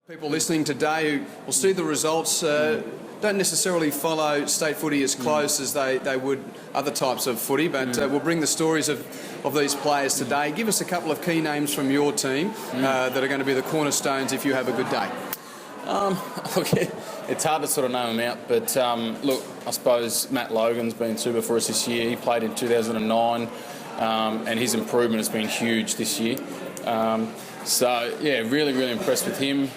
People listening today who will see the results don't necessarily follow state footy as close as they would other types of footy, but we'll bring the stories of these players today. Give us a couple of key names from your team that are going to be the cornerstones if you have a good day. Look, it's hard to sort of name them out, but look, I suppose Matt Logan's been super for us this year. He played in 2009 and his improvement has been huge this year. So yeah, really impressed with him.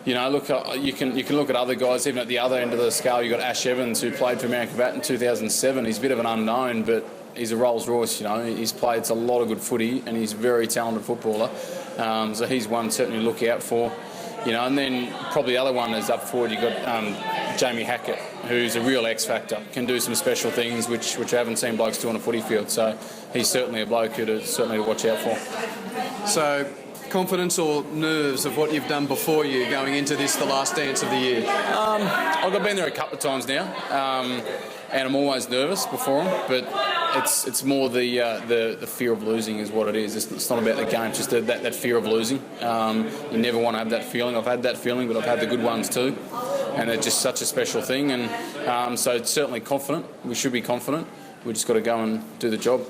Look, you can look at other guys. Even at the other end of the scale, you've got Ash Evans, who played for Mount Gravatt in 2007. He's a bit of an unknown, but he's a Rolls Royce. He's played a lot of good footy, and he's a very talented footballer. So he's one certainly to look out for. And then probably the other one is up forward. You've got Jamie Hackett, who's a real X factor, can do some special things which I haven't seen blokes do on a footy field. So he's certainly a bloke who to watch out for. So, confidence or nerves of what you've done before you going into this, the last dance of the year? I've been there a couple of times now, and I'm always nervous before them, but it's more the fear of losing is what it is. It's not about the game, it's just that fear of losing. You never want to have that feeling. I've had that feeling, but I've had the good ones too, and it's just such a special thing. And so it's certainly confident. We should be confident. We've just got to go and do the job.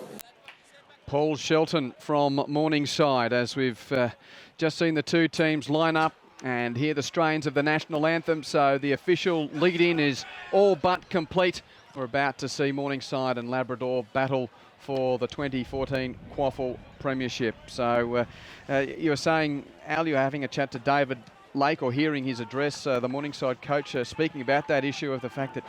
Paul Shelton from Morningside, as we've just seen the two teams line up and hear the strains of the national anthem. So the official lead-in is all but complete. We're about to see Morningside and Labrador battle for the 2014 QAFL Premiership. So you were saying, Al, you were having a chat to David Lake, or hearing his address, the Morningside coach, speaking about that issue of the fact that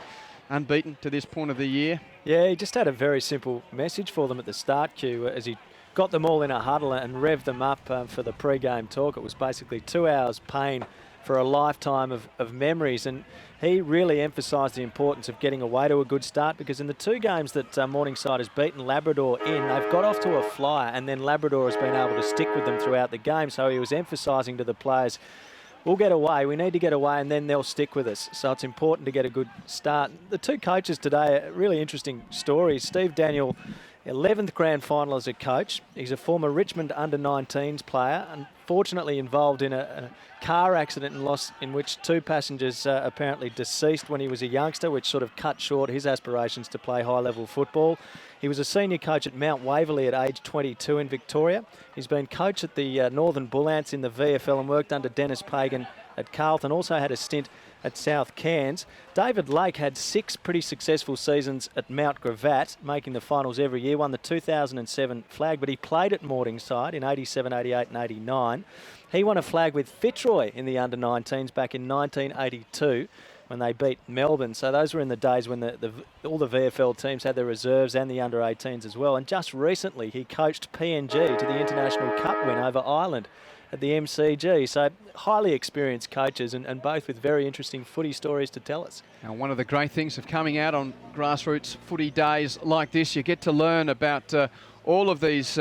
unbeaten to this point of the year. Yeah, he just had a very simple message for them at the start, Q, as he got them all in a huddle and revved them up for the pre-game talk. It was basically 2 hours pain for a lifetime of memories, and he really emphasised the importance of getting away to a good start, because in the two games that Morningside has beaten Labrador in, they've got off to a flyer, and then Labrador has been able to stick with them throughout the game. So he was emphasising to the players, we'll get away, we need to get away, and then they'll stick with us. So it's important to get a good start. The two coaches today, really interesting stories. Steve Daniel, 11th grand final as a coach. He's a former Richmond under-19s player, unfortunately involved in a car accident in which two passengers apparently deceased when he was a youngster, which sort of cut short his aspirations to play high-level football. He was a senior coach at Mount Waverley at age 22 in Victoria. He's been coach at the Northern Bull Ants in the VFL and worked under Dennis Pagan at Carlton. Also had a stint at South Cairns. David Lake had 6 pretty successful seasons at Mount Gravatt, making the finals every year, won the 2007 flag, but he played at Morningside in 87, 88 and 89. He won a flag with Fitzroy in the under-19s back in 1982 when they beat Melbourne. So those were in the days when all the VFL teams had their reserves and the under-18s as well. And just recently he coached PNG to the International Cup win over Ireland at the MCG. So highly experienced coaches and both with very interesting footy stories to tell us. Now, one of the great things of coming out on grassroots footy days like this, you get to learn about all of these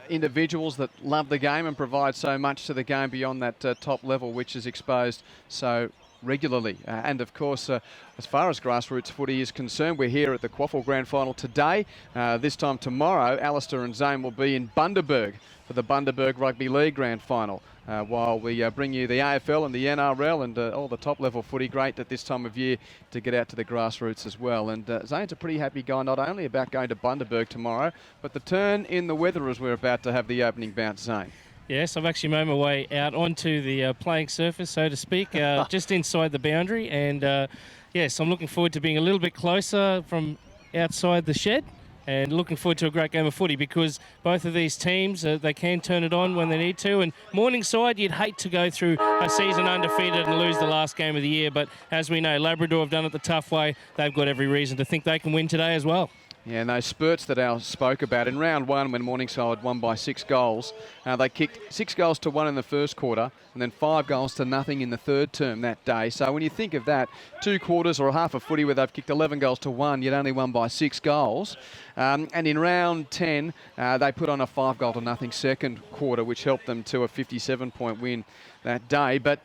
individuals that love the game and provide so much to the game beyond that top level, which is exposed so regularly. And of course, as far as grassroots footy is concerned, we're here at the QAFL Grand Final today. This time tomorrow, Alistair and Zane will be in Bundaberg for the Bundaberg Rugby League Grand Final, while we bring you the AFL and the NRL and all the top level footy. Great at this time of year to get out to the grassroots as well. And Zane's a pretty happy guy, not only about going to Bundaberg tomorrow, but the turn in the weather as we're about to have the opening bounce. Zane. Yes, I've actually made my way out onto the playing surface, so to speak, just inside the boundary. And yes, I'm looking forward to being a little bit closer from outside the shed, and looking forward to a great game of footy, because both of these teams, they can turn it on when they need to. And Morningside, you'd hate to go through a season undefeated and lose the last game of the year. But as we know, Labrador have done it the tough way. They've got every reason to think they can win today as well. Yeah, and those spurts that Al spoke about in round one, when Morningside won by 6 goals, they kicked 6 goals to 1 in the first quarter and then 5 goals to nothing in the third term that day. So when you think of that, 2 quarters or half a footy where they've kicked 11 goals to 1, yet only won by 6 goals. And in round 10, they put on a 5 goal to nothing second quarter, which helped them to a 57-point win that day. But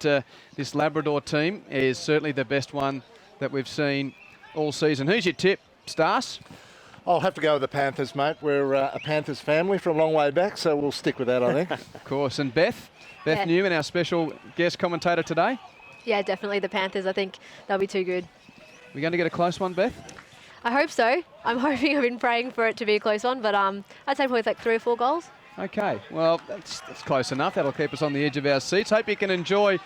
this Labrador team is certainly the best one that we've seen all season. Who's your tip, Stars? I'll have to go with the Panthers, mate. We're a Panthers family from a long way back, so we'll stick with that, I think. Of course. And Beth Yeah. Newman, our special guest commentator today. Yeah, definitely the Panthers. I think they'll be too good. We're going to get a close one, Beth? I hope so. I'm hoping. I've been praying for it to be a close one, but I'd say probably like 3 or 4 goals. Okay, well, that's close enough. That'll keep us on the edge of our seats. Hope you can enjoy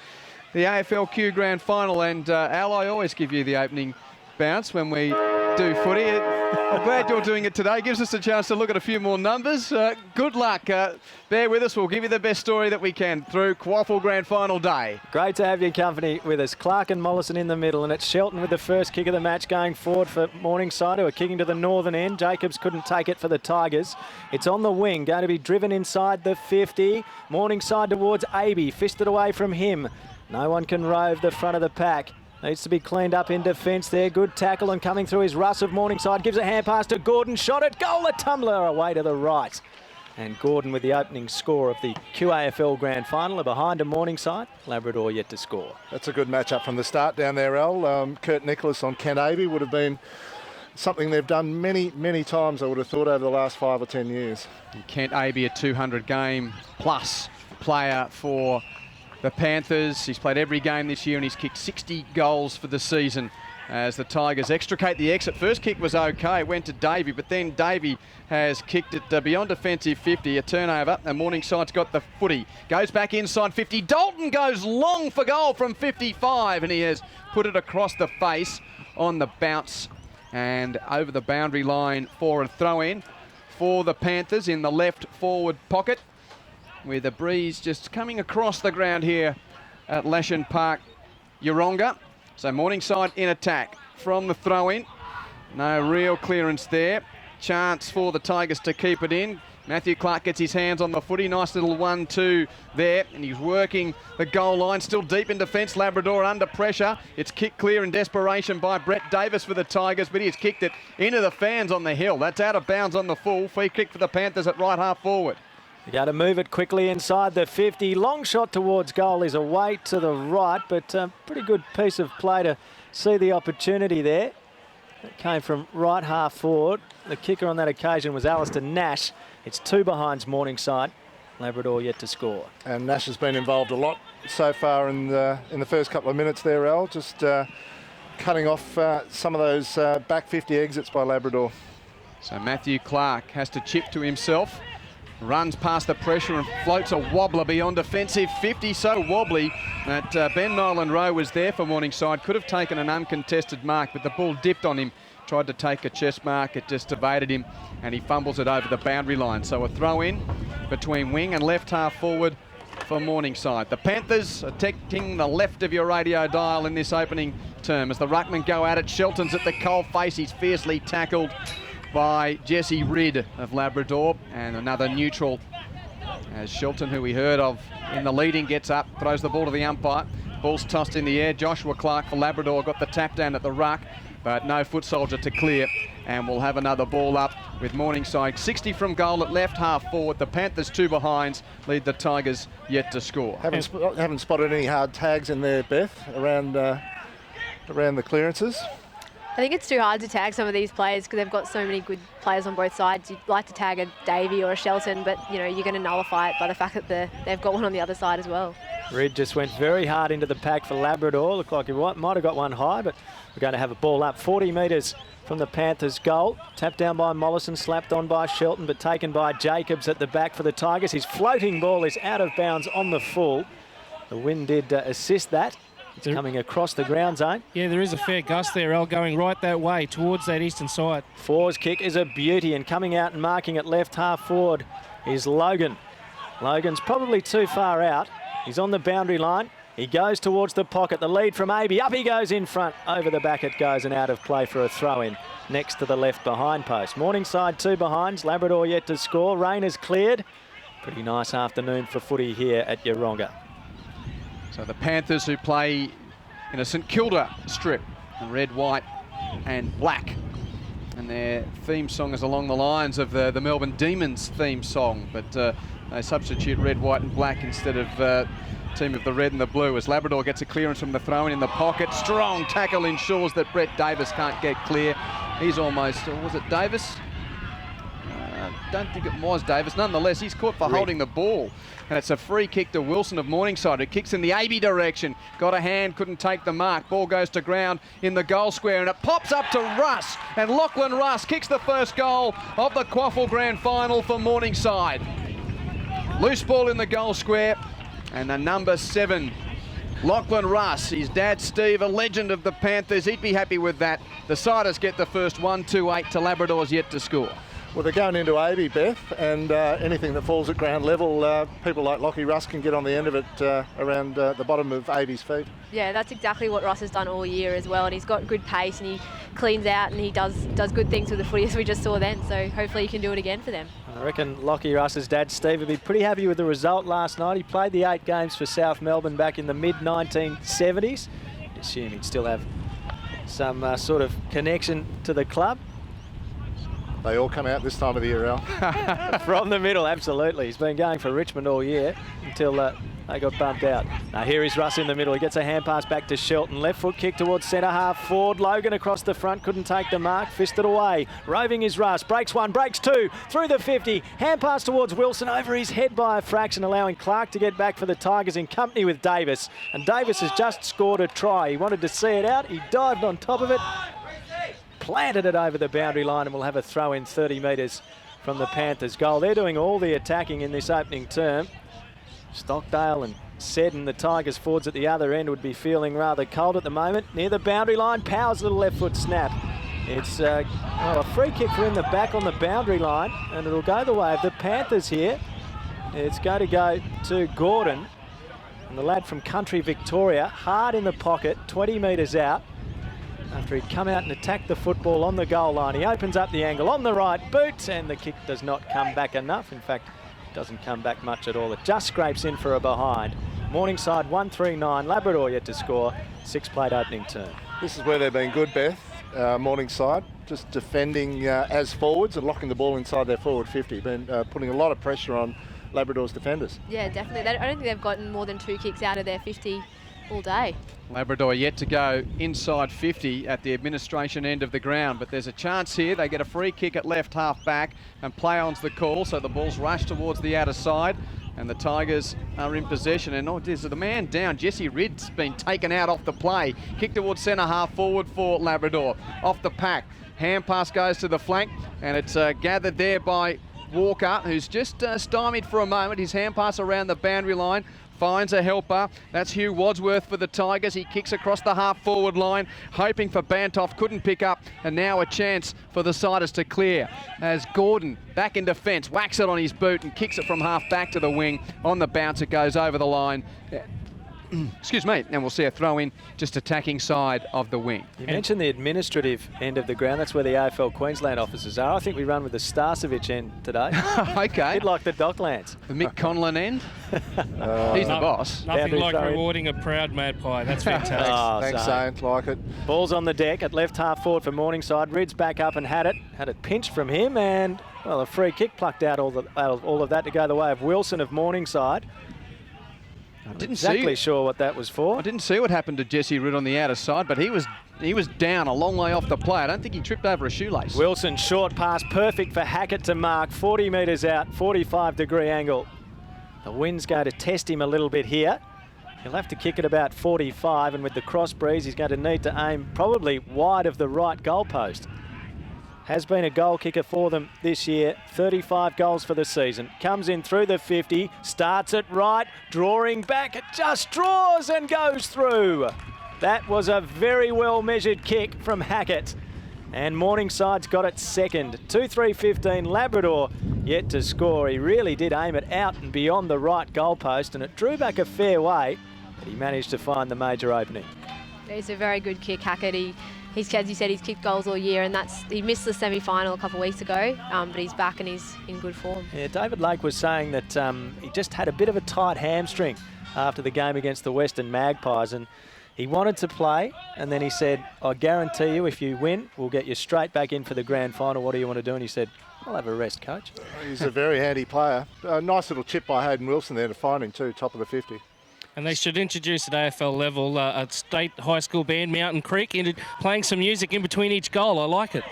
the AFLQ Grand Final. And Al, I always give you the opening bounce when we do footy. I'm glad you're doing it today. Gives us a chance to look at a few more numbers. Good luck. Bear with us. We'll give you the best story that we can through QAFL Grand Final day. Great to have your company with us. Clark and Mollison in the middle, and it's Shelton with the first kick of the match going forward for Morningside, who are kicking to the northern end. Jacobs couldn't take it for the Tigers. It's on the wing, going to be driven inside the 50. Morningside towards Aby, fisted away from him. No one can rove the front of the pack. Needs to be cleaned up in defence there. Good tackle, and coming through his Russ of Morningside. Gives a hand pass to Gordon. Shot it. Goal. A tumbler away to the right. And Gordon with the opening score of the QAFL Grand Final are behind a Morningside. Labrador yet to score. That's a good matchup from the start down there, Al. Kurt Nicholas on Kent Aby would have been something they've done many, many times, I would have thought, over the last 5 or 10 years. And Kent Aby, a 200 game plus player for the Panthers. He's played every game this year and he's kicked 60 goals for the season as the Tigers extricate the exit. First kick was okay, it went to Davey, but then Davey has kicked it beyond defensive 50, a turnover, and Morningside's got the footy. Goes back inside 50, Dalton goes long for goal from 55, and he has put it across the face on the bounce and over the boundary line for a throw-in for the Panthers in the left forward pocket, with a breeze just coming across the ground here at Lashin Park, Yeronga. So Morningside in attack from the throw-in. No real clearance there. Chance for the Tigers to keep it in. Matthew Clark gets his hands on the footy. Nice little 1-2 there. And he's working the goal line. Still deep in defence. Labrador under pressure. It's kicked clear in desperation by Brett Davis for the Tigers, but he's kicked it into the fans on the hill. That's out of bounds on the full. Free kick for the Panthers at right half forward. You got to move it quickly inside the 50. Long shot towards goal is away to the right, but pretty good piece of play to see the opportunity there. It came from right half forward. The kicker on that occasion was Alistair Nash. It's 2 behinds Morningside. Labrador yet to score. And Nash has been involved a lot so far in the first couple of minutes there, Al. Just cutting off some of those back 50 exits by Labrador. So Matthew Clark has to chip to himself. Runs past the pressure and floats a wobbler beyond defensive 50. So wobbly that Ben Nolan Rowe was there for Morningside. Could have taken an uncontested mark, but the ball dipped on him. Tried to take a chest mark. It just evaded him and he fumbles it over the boundary line. So a throw in between wing and left half forward for Morningside. The Panthers are taking the left of your radio dial in this opening term as the ruckmen go at it. Shelton's at the coal face. He's fiercely tackled by Jesse Ridd of Labrador, and another neutral as Shelton, who we heard of in the leading, gets up, throws the ball to the umpire. Ball's tossed in the air. Joshua Clark for Labrador got the tap down at the ruck, but no foot soldier to clear, and we'll have another ball up with Morningside 60 from goal at left half forward. The Panthers 2 behinds lead the Tigers yet to score. Haven't spotted any hard tags in there, Beth, around the clearances. I think it's too hard to tag some of these players because they've got so many good players on both sides. You'd like to tag a Davey or a Shelton, but you're going to nullify it by the fact that they've got one on the other side as well. Ridd just went very hard into the pack for Labrador. Looked like he might have got one high, but we're going to have a ball up 40 metres from the Panthers' goal. Tapped down by Mollison, slapped on by Shelton, but taken by Jacobs at the back for the Tigers. His floating ball is out of bounds on the full. The wind did assist that. It's coming across the ground zone. Yeah, there is a fair gust there, Al, going right that way towards that eastern side. Four's kick is a beauty, and coming out and marking it left half forward is Logan. Logan's probably too far out. He's on the boundary line. He goes towards the pocket. The lead from Aby. Up he goes in front. Over the back it goes and out of play for a throw-in next to the left behind post. Morningside 2 behinds. Labrador yet to score. Rain is cleared. Pretty nice afternoon for footy here at Yeronga. So the Panthers, who play in a St Kilda strip, red, white and black. And their theme song is along the lines of the Melbourne Demons theme song, but they substitute red, white and black instead of team of the red and the blue as Labrador gets a clearance from the throw-in in the pocket. Strong tackle ensures that Brett Davis can't get clear. He's almost, was it Davis? don't think it was Davis. Nonetheless, he's caught for holding the ball. And it's a free kick to Wilson of Morningside, who kicks in the AB direction. Got a hand, couldn't take the mark. Ball goes to ground in the goal square, and it pops up to Russ. And Lachlan Russ kicks the first goal of the QAFL Grand Final for Morningside. Loose ball in the goal square, and the number 7, Lachlan Russ, his dad Steve, a legend of the Panthers. He'd be happy with that. The Siders get the first 1-2-8 to Labrador's yet to score. Well, they're going into 80, Beth, and anything that falls at ground level, people like Lockie Russ can get on the end of it around the bottom of 80's feet. Yeah, that's exactly what Ross has done all year as well, and he's got good pace and he cleans out and he does good things with the footy as we just saw then, so hopefully he can do it again for them. I reckon Lockie Russ's dad, Steve, would be pretty happy with the result last night. He played the 8 games for South Melbourne back in the mid-1970s. I'd assume he'd still have some sort of connection to the club. They all come out this time of the year, Al. From the middle, absolutely. He's been going for Richmond all year until they got bumped out. Now here is Russ in the middle. He gets a hand pass back to Shelton. Left foot kick towards centre half forward. Logan across the front, couldn't take the mark. Fisted away. Roving is Russ. Breaks 1, breaks 2. Through the 50. Hand pass towards Wilson. Over his head by a fraction, allowing Clark to get back for the Tigers in company with Davis. And Davis has just scored a try. He wanted to see it out. He dived on top of it. Planted it over the boundary line, and we'll have a throw in 30 metres from the Panthers goal. They're doing all the attacking in this opening term. Stockdale and Seddon, the Tigers forwards at the other end, would be feeling rather cold at the moment. Near the boundary line, Powers' little left foot snap. It's a free kick for him, the back on the boundary line, and it'll go the way of the Panthers here. It's going to go to Gordon, and the lad from Country Victoria, hard in the pocket, 20 metres out. After he'd come out and attacked the football on the goal line, he opens up the angle on the right boot, and the kick does not come back enough. In fact, it doesn't come back much at all. It just scrapes in for a behind. Morningside 1-3-9, Labrador yet to score. 6-plate opening term. This is where they've been good, Beth. Morningside, just defending as forwards and locking the ball inside their forward 50. Been putting a lot of pressure on Labrador's defenders. Yeah, definitely. I don't think they've gotten more than 2 kicks out of their 50 all day. Labrador yet to go inside 50 at the administration end of the ground, but there's a chance here. They get a free kick at left half back, and play on's the call, so the ball's rushed towards the outer side, and the Tigers are in possession. And there's the man down. Jesse Ridd's been taken out off the play. Kick towards centre half forward for Labrador. Off the pack. Hand pass goes to the flank, and it's gathered there by Walker, who's just stymied for a moment. His hand pass around the boundary line. Finds a helper. That's Hugh Wadsworth for the Tigers. He kicks across the half-forward line, hoping for Bantoff. Couldn't pick up, and now a chance for the Siders to clear as Gordon, back in defence, whacks it on his boot and kicks it from half-back to the wing. On the bounce, it goes over the line. Excuse me, and we'll see a throw in just attacking side of the wing. You mentioned the administrative end of the ground. That's where the AFL Queensland offices are. I think we run with the Starcevich end today. Okay. A bit like the Docklands. The Mick Conlon end. He's the boss. Nothing like throw in. rewarding a proud magpie. That's fantastic. Thanks, Saint. Like it. Ball's on the deck at left half forward for Morningside. Rids back up and had it pinched from him, and well, a free kick plucked out all of that to go the way of Wilson of Morningside. I didn't exactly see. sure what that was for. I didn't see what happened to Jesse Ridd on the outer side, but he was down a long way off the play. I don't think he tripped over a shoelace. Wilson, short pass, perfect for Hackett to mark. 40 metres out, 45-degree angle. The wind's going to test him a little bit here. He'll have to kick it about 45, and with the cross breeze, he's going to need to aim probably wide of the right goalpost. Has been a goal kicker for them this year. 35 goals for the season. Comes in through the 50, starts it right, drawing back. It just draws and goes through. That was a very well measured kick from Hackett. And Morningside's got it second. 2-3-15, Labrador yet to score. He really did aim it out and beyond the right goalpost, and it drew back a fair way, but he managed to find the major opening. It's a very good kick, Hackett. He's, as you said, he's kicked goals all year, and he missed the semi-final a couple of weeks ago, but he's back and he's in good form. Yeah, David Lake was saying that he just had a bit of a tight hamstring after the game against the Western Magpies, and he wanted to play, and then he said, I guarantee you if you win, we'll get you straight back in for the grand final. What do you want to do? And he said, I'll have a rest, coach. He's a very handy player. A nice little chip by Hayden Wilson there to find him too, top of the 50. And they should introduce at AFL level a state high school band, Mountain Creek, playing some music in between each goal. I like it.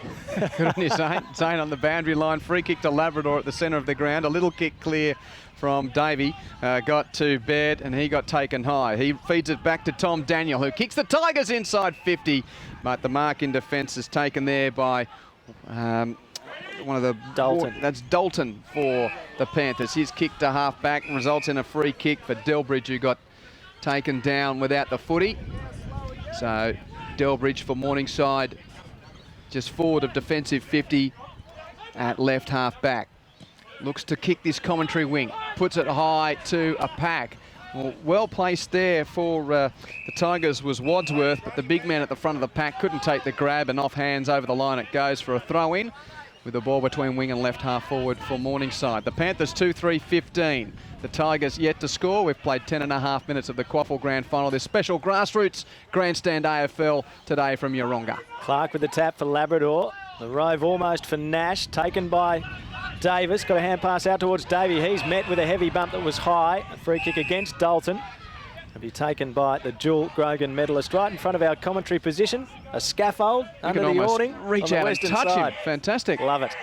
Good on you, Zane. Zane on the boundary line. Free kick to Labrador at the centre of the ground. A little kick clear from Davey. Got to bed and he got taken high. He feeds it back to Tom Daniel, who kicks the Tigers inside 50. But the mark in defence is taken there by one of the... Dalton. That's Dalton for the Panthers. His kick to half back results in a free kick for Delbridge, who got taken down without the footy. So Delbridge for Morningside, just forward of defensive 50 at left half back. Looks to kick this commentary wing, puts it high to a pack. Well placed there for the Tigers was Wadsworth, but the big man at the front of the pack couldn't take the grab, and off hands over the line it goes for a throw in, with the ball between wing and left half forward for Morningside. The Panthers 2-3-15. The Tigers yet to score. We've played 10.5 minutes of the QAFL Grand Final. This special grassroots grandstand AFL today from Yeronga. Clark with the tap for Labrador. The rove almost for Nash, taken by Davis. Got a hand pass out towards Davey. He's met with a heavy bump that was high. A free kick against Dalton. To be taken by the dual Grogan medalist right in front of our commentary position. A scaffold under the awning. Reach out and touch him. Fantastic. Love it.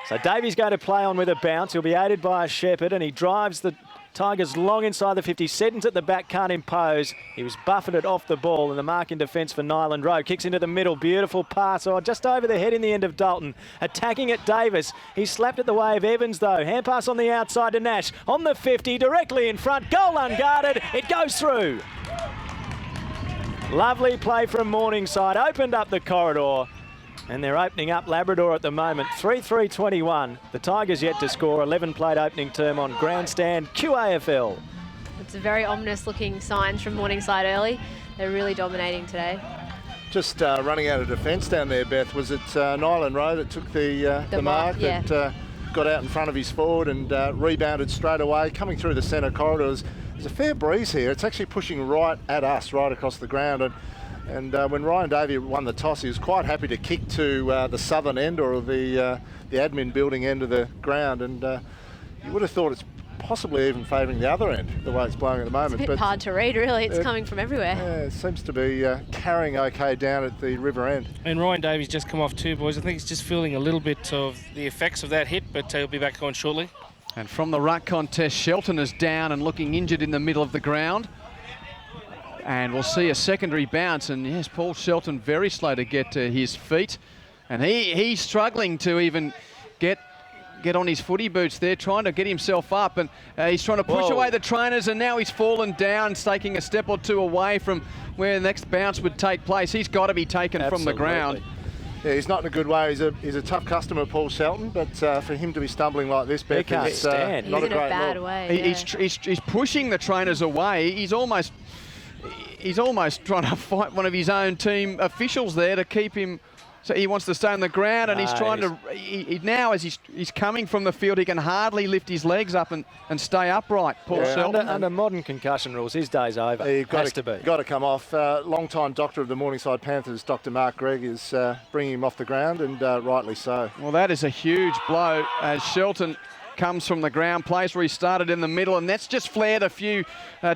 So Davey's going to play on with a bounce. He'll be aided by a Shepherd, and he drives the Tigers long inside the 50. Seddon's at the back, can't impose. He was buffeted off the ball, and the mark in defence for Nyland Rowe. Kicks into the middle, beautiful pass. Oh, just over the head in the end of Dalton. Attacking at Davis. He slapped at the way of Evans, though. Hand pass on the outside to Nash. On the 50, directly in front. Goal unguarded. It goes through. Lovely play from Morningside. Opened up the corridor. And they're opening up Labrador at the moment. 3-3-21. The Tigers yet to score. 11 played opening term on grandstand QAFL. It's a very ominous looking signs from Morningside early. They're really dominating today. Just running out of defence down there, Beth. Was it Nyland Rowe that took the mark yeah. that got out in front of his forward and rebounded straight away? Coming through the centre corridors. There's a fair breeze here. It's actually pushing right at us, right across the ground. And when Ryan Davey won the toss, he was quite happy to kick to the southern end, or the admin building end of the ground. And you would have thought it's possibly even favouring the other end, the way it's blowing at the moment. It's a bit hard to read, really. It's coming from everywhere. Yeah, it seems to be carrying okay down at the river end. And Ryan Davies just come off too, boys. I think he's just feeling a little bit of the effects of that hit, but he'll be back on shortly. And from the ruck contest, Shelton is down and looking injured in the middle of the ground. And we'll see a secondary bounce, and yes, Paul Shelton very slow to get to his feet, and he's struggling to even get on his footy boots there, trying to get himself up, and he's trying to push away the trainers, and now he's fallen down, taking a step or two away from where the next bounce would take place. He's got to be taken from the ground. Yeah, he's not in a good way. He's a tough customer, Paul Shelton, but for him to be stumbling like this, Beth, it's not a great bad look. way. He's pushing the trainers away. He's almost trying to fight one of his own team officials there to keep him. So he wants to stay on the ground, and he's trying to. Now, as he's coming from the field, he can hardly lift his legs up and stay upright. Paul Shelton. Under modern concussion rules, his day's over. You've got to be. Got to come off. Long-time doctor of the Morningside Panthers, Dr. Mark Gregg, is bringing him off the ground, and rightly so. Well, that is a huge blow as Shelton comes from the ground, place where he started in the middle, and that's just flared a few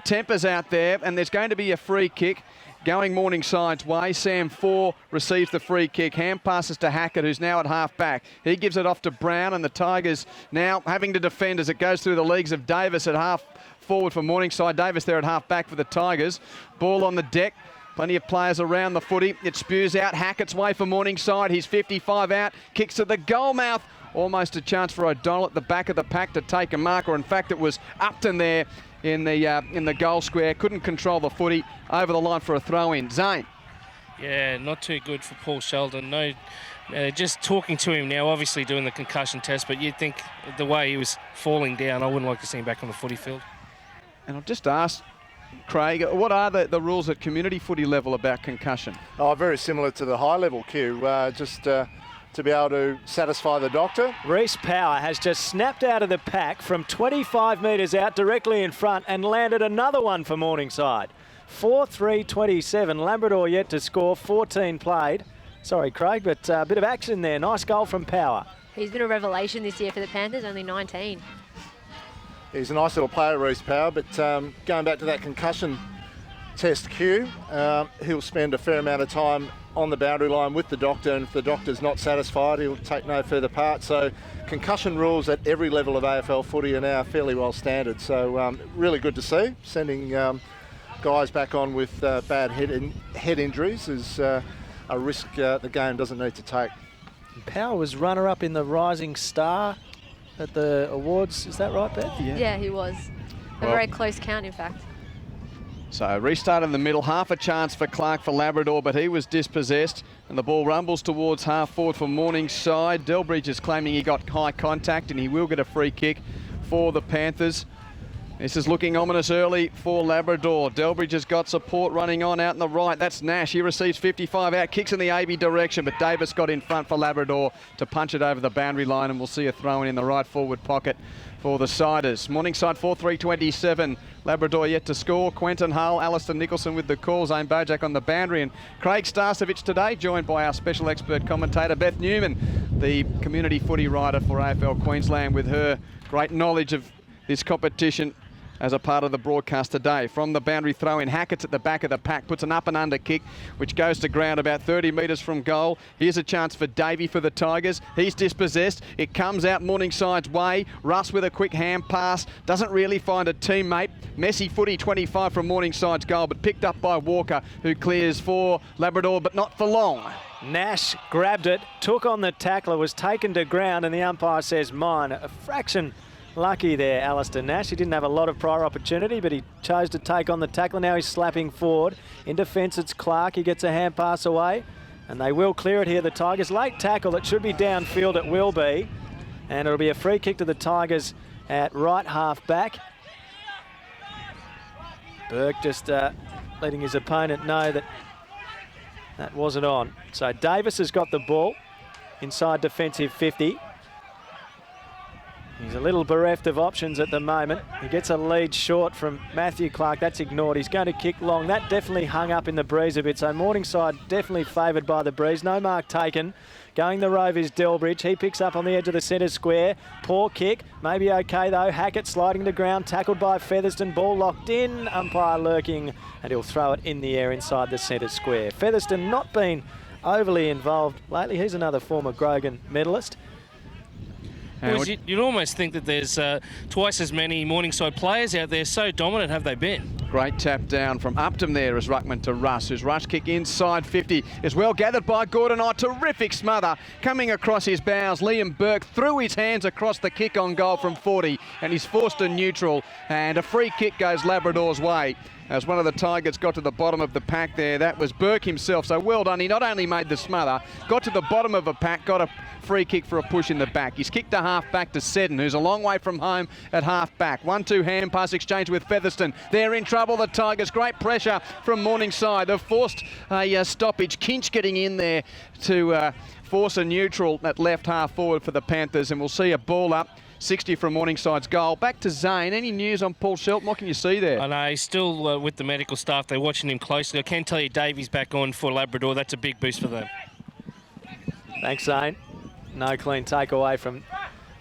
tempers out there, and there's going to be a free kick going Morningside's way. Sam Four receives the free kick. Hand passes to Hackett, who's now at half back. He gives it off to Brown, and the Tigers now having to defend as it goes through the legs of Davis at half forward for Morningside. Davis there at half back for the Tigers. Ball on the deck. Plenty of players around the footy. It spews out Hackett's way for Morningside. He's 55 out. Kicks to the goal mouth. Almost a chance for O'Donnell at the back of the pack to take a mark, or in fact it was Upton there in the goal square. Couldn't control the footy. Over the line for a throw-in. Zane. Yeah, not too good for Paul Sheldon. No, just talking to him now, obviously doing the concussion test, but you'd think the way he was falling down, I wouldn't like to see him back on the footy field. And I'll just ask Craig, what are the rules at community footy level about concussion? Oh, very similar to the high level, Q. To be able to satisfy the doctor. Reece Power has just snapped out of the pack from 25 metres out directly in front and landed another one for Morningside. 4-3-27. Labrador yet to score. 14 played. Sorry, Craig, but a bit of action there. Nice goal from Power. He's been a revelation this year for the Panthers, only 19. He's a nice little player, Reece Power, but going back to that concussion test Q, he'll spend a fair amount of time on the boundary line with the doctor, and if the doctor's not satisfied, he'll take no further part. So concussion rules at every level of AFL footy are now fairly well standard. So really good to see. Sending guys back on with bad head injuries is a risk the game doesn't need to take. Power was runner-up in the Rising Star at the awards. Is that right, Beth? Yeah, he was. A very close count, in fact. So restart in the middle, half a chance for Clark for Labrador, but he was dispossessed, and the ball rumbles towards half forward for Morningside. Delbridge is claiming he got high contact, and he will get a free kick for the Panthers. This is looking ominous early for Labrador. Delbridge has got support running on out in the right. That's Nash. He receives 55 out, kicks in the AB direction, but Davis got in front for Labrador to punch it over the boundary line, and we'll see a throw in the right forward pocket for the Siders. Morningside 4-3-27. Labrador yet to score. Quentin Hull, Alistair Nicholson with the call. Zane Bojak on the boundary, and Craig Starcevich today, joined by our special expert commentator Beth Newman, the community footy writer for AFL Queensland, with her great knowledge of this competition as a part of the broadcast today. From the boundary throw in, Hackett's at the back of the pack, puts an up and under kick, which goes to ground about 30 metres from goal. Here's a chance for Davey for the Tigers. He's dispossessed. It comes out Morningside's way. Russ with a quick hand pass. Doesn't really find a teammate. Messy footy 25 from Morningside's goal, but picked up by Walker, who clears for Labrador, but not for long. Nash grabbed it, took on the tackler, was taken to ground, and the umpire says mine. A fraction lucky there, Alistair Nash. He didn't have a lot of prior opportunity, but he chose to take on the tackler. Now he's slapping forward. In defence, it's Clark. He gets a hand pass away, and they will clear it here, the Tigers. Late tackle. It should be downfield. It will be. And it'll be a free kick to the Tigers at right half back. Burke just letting his opponent know that that wasn't on. So Davis has got the ball inside defensive 50. He's a little bereft of options at the moment. He gets a lead short from Matthew Clark. That's ignored. He's going to kick long. That definitely hung up in the breeze a bit. So Morningside definitely favoured by the breeze. No mark taken. Going the rove is Delbridge. He picks up on the edge of the centre square. Poor kick. Maybe okay though. Hackett sliding to ground. Tackled by Featherston. Ball locked in. Umpire lurking. And he'll throw it in the air inside the centre square. Featherston not been overly involved lately. He's another former Grogan medalist. Well, you'd almost think that there's twice as many Morningside players out there. So dominant have they been. Great tap down from Upton there as ruckman to Russ, whose rush kick inside 50 is well gathered by Gordon. Terrific smother coming across his bows. Liam Burke threw his hands across the kick on goal from 40, and he's forced to neutral, and a free kick goes Labrador's way. As one of the Tigers got to the bottom of the pack there, that was Burke himself. So well done. He not only made the smother, got to the bottom of a pack, got a free kick for a push in the back. He's kicked a half back to Seddon, who's a long way from home at half back. 1-2 hand pass exchange with Featherston. They're in trouble, the Tigers. Great pressure from Morningside. They've forced a stoppage. Kinch getting in there to force a neutral at left half forward for the Panthers, and we'll see a ball up. 60 from Morningside's goal. Back to Zane. Any news on Paul Shelton? What can you see there? I know, he's still with the medical staff. They're watching him closely. I can tell you Davey's back on for Labrador. That's a big boost for them. Thanks, Zane. No clean takeaway from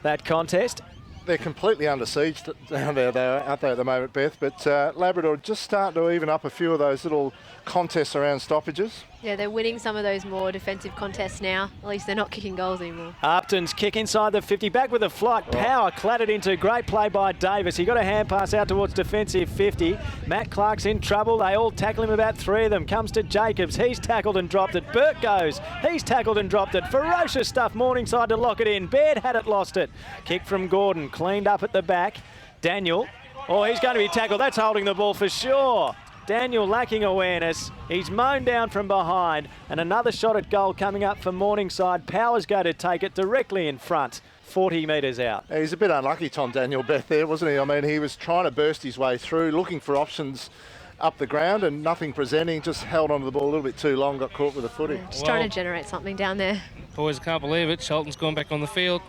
that contest. They're completely under siege down there, aren't they, at the moment, Beth? But Labrador just starting to even up a few of those little contests around stoppages. Yeah, they're winning some of those more defensive contests now. At least they're not kicking goals anymore. Upton's kick inside the 50, back with a flight. Power clattered into. Great play by Davis. He got a hand pass out towards defensive 50. Matt Clark's in trouble. They all tackle him, about three of them. Comes to Jacobs. He's tackled and dropped it. Burke goes. He's tackled and dropped it. Ferocious stuff. Morningside to lock it in. Baird had it, lost it. Kick from Gordon. Cleaned up at the back. Daniel. Oh, he's going to be tackled. That's holding the ball for sure. Daniel lacking awareness. He's mown down from behind, and another shot at goal coming up for Morningside. Powers go to take it directly in front, 40 metres out. He's a bit unlucky, Tom Daniel, Beth, there, wasn't he? I mean, he was trying to burst his way through, looking for options up the ground and nothing presenting, just held onto the ball a little bit too long, got caught with a footy. Just trying to generate something down there. Boys, I can't believe it. Shelton's gone back on the field.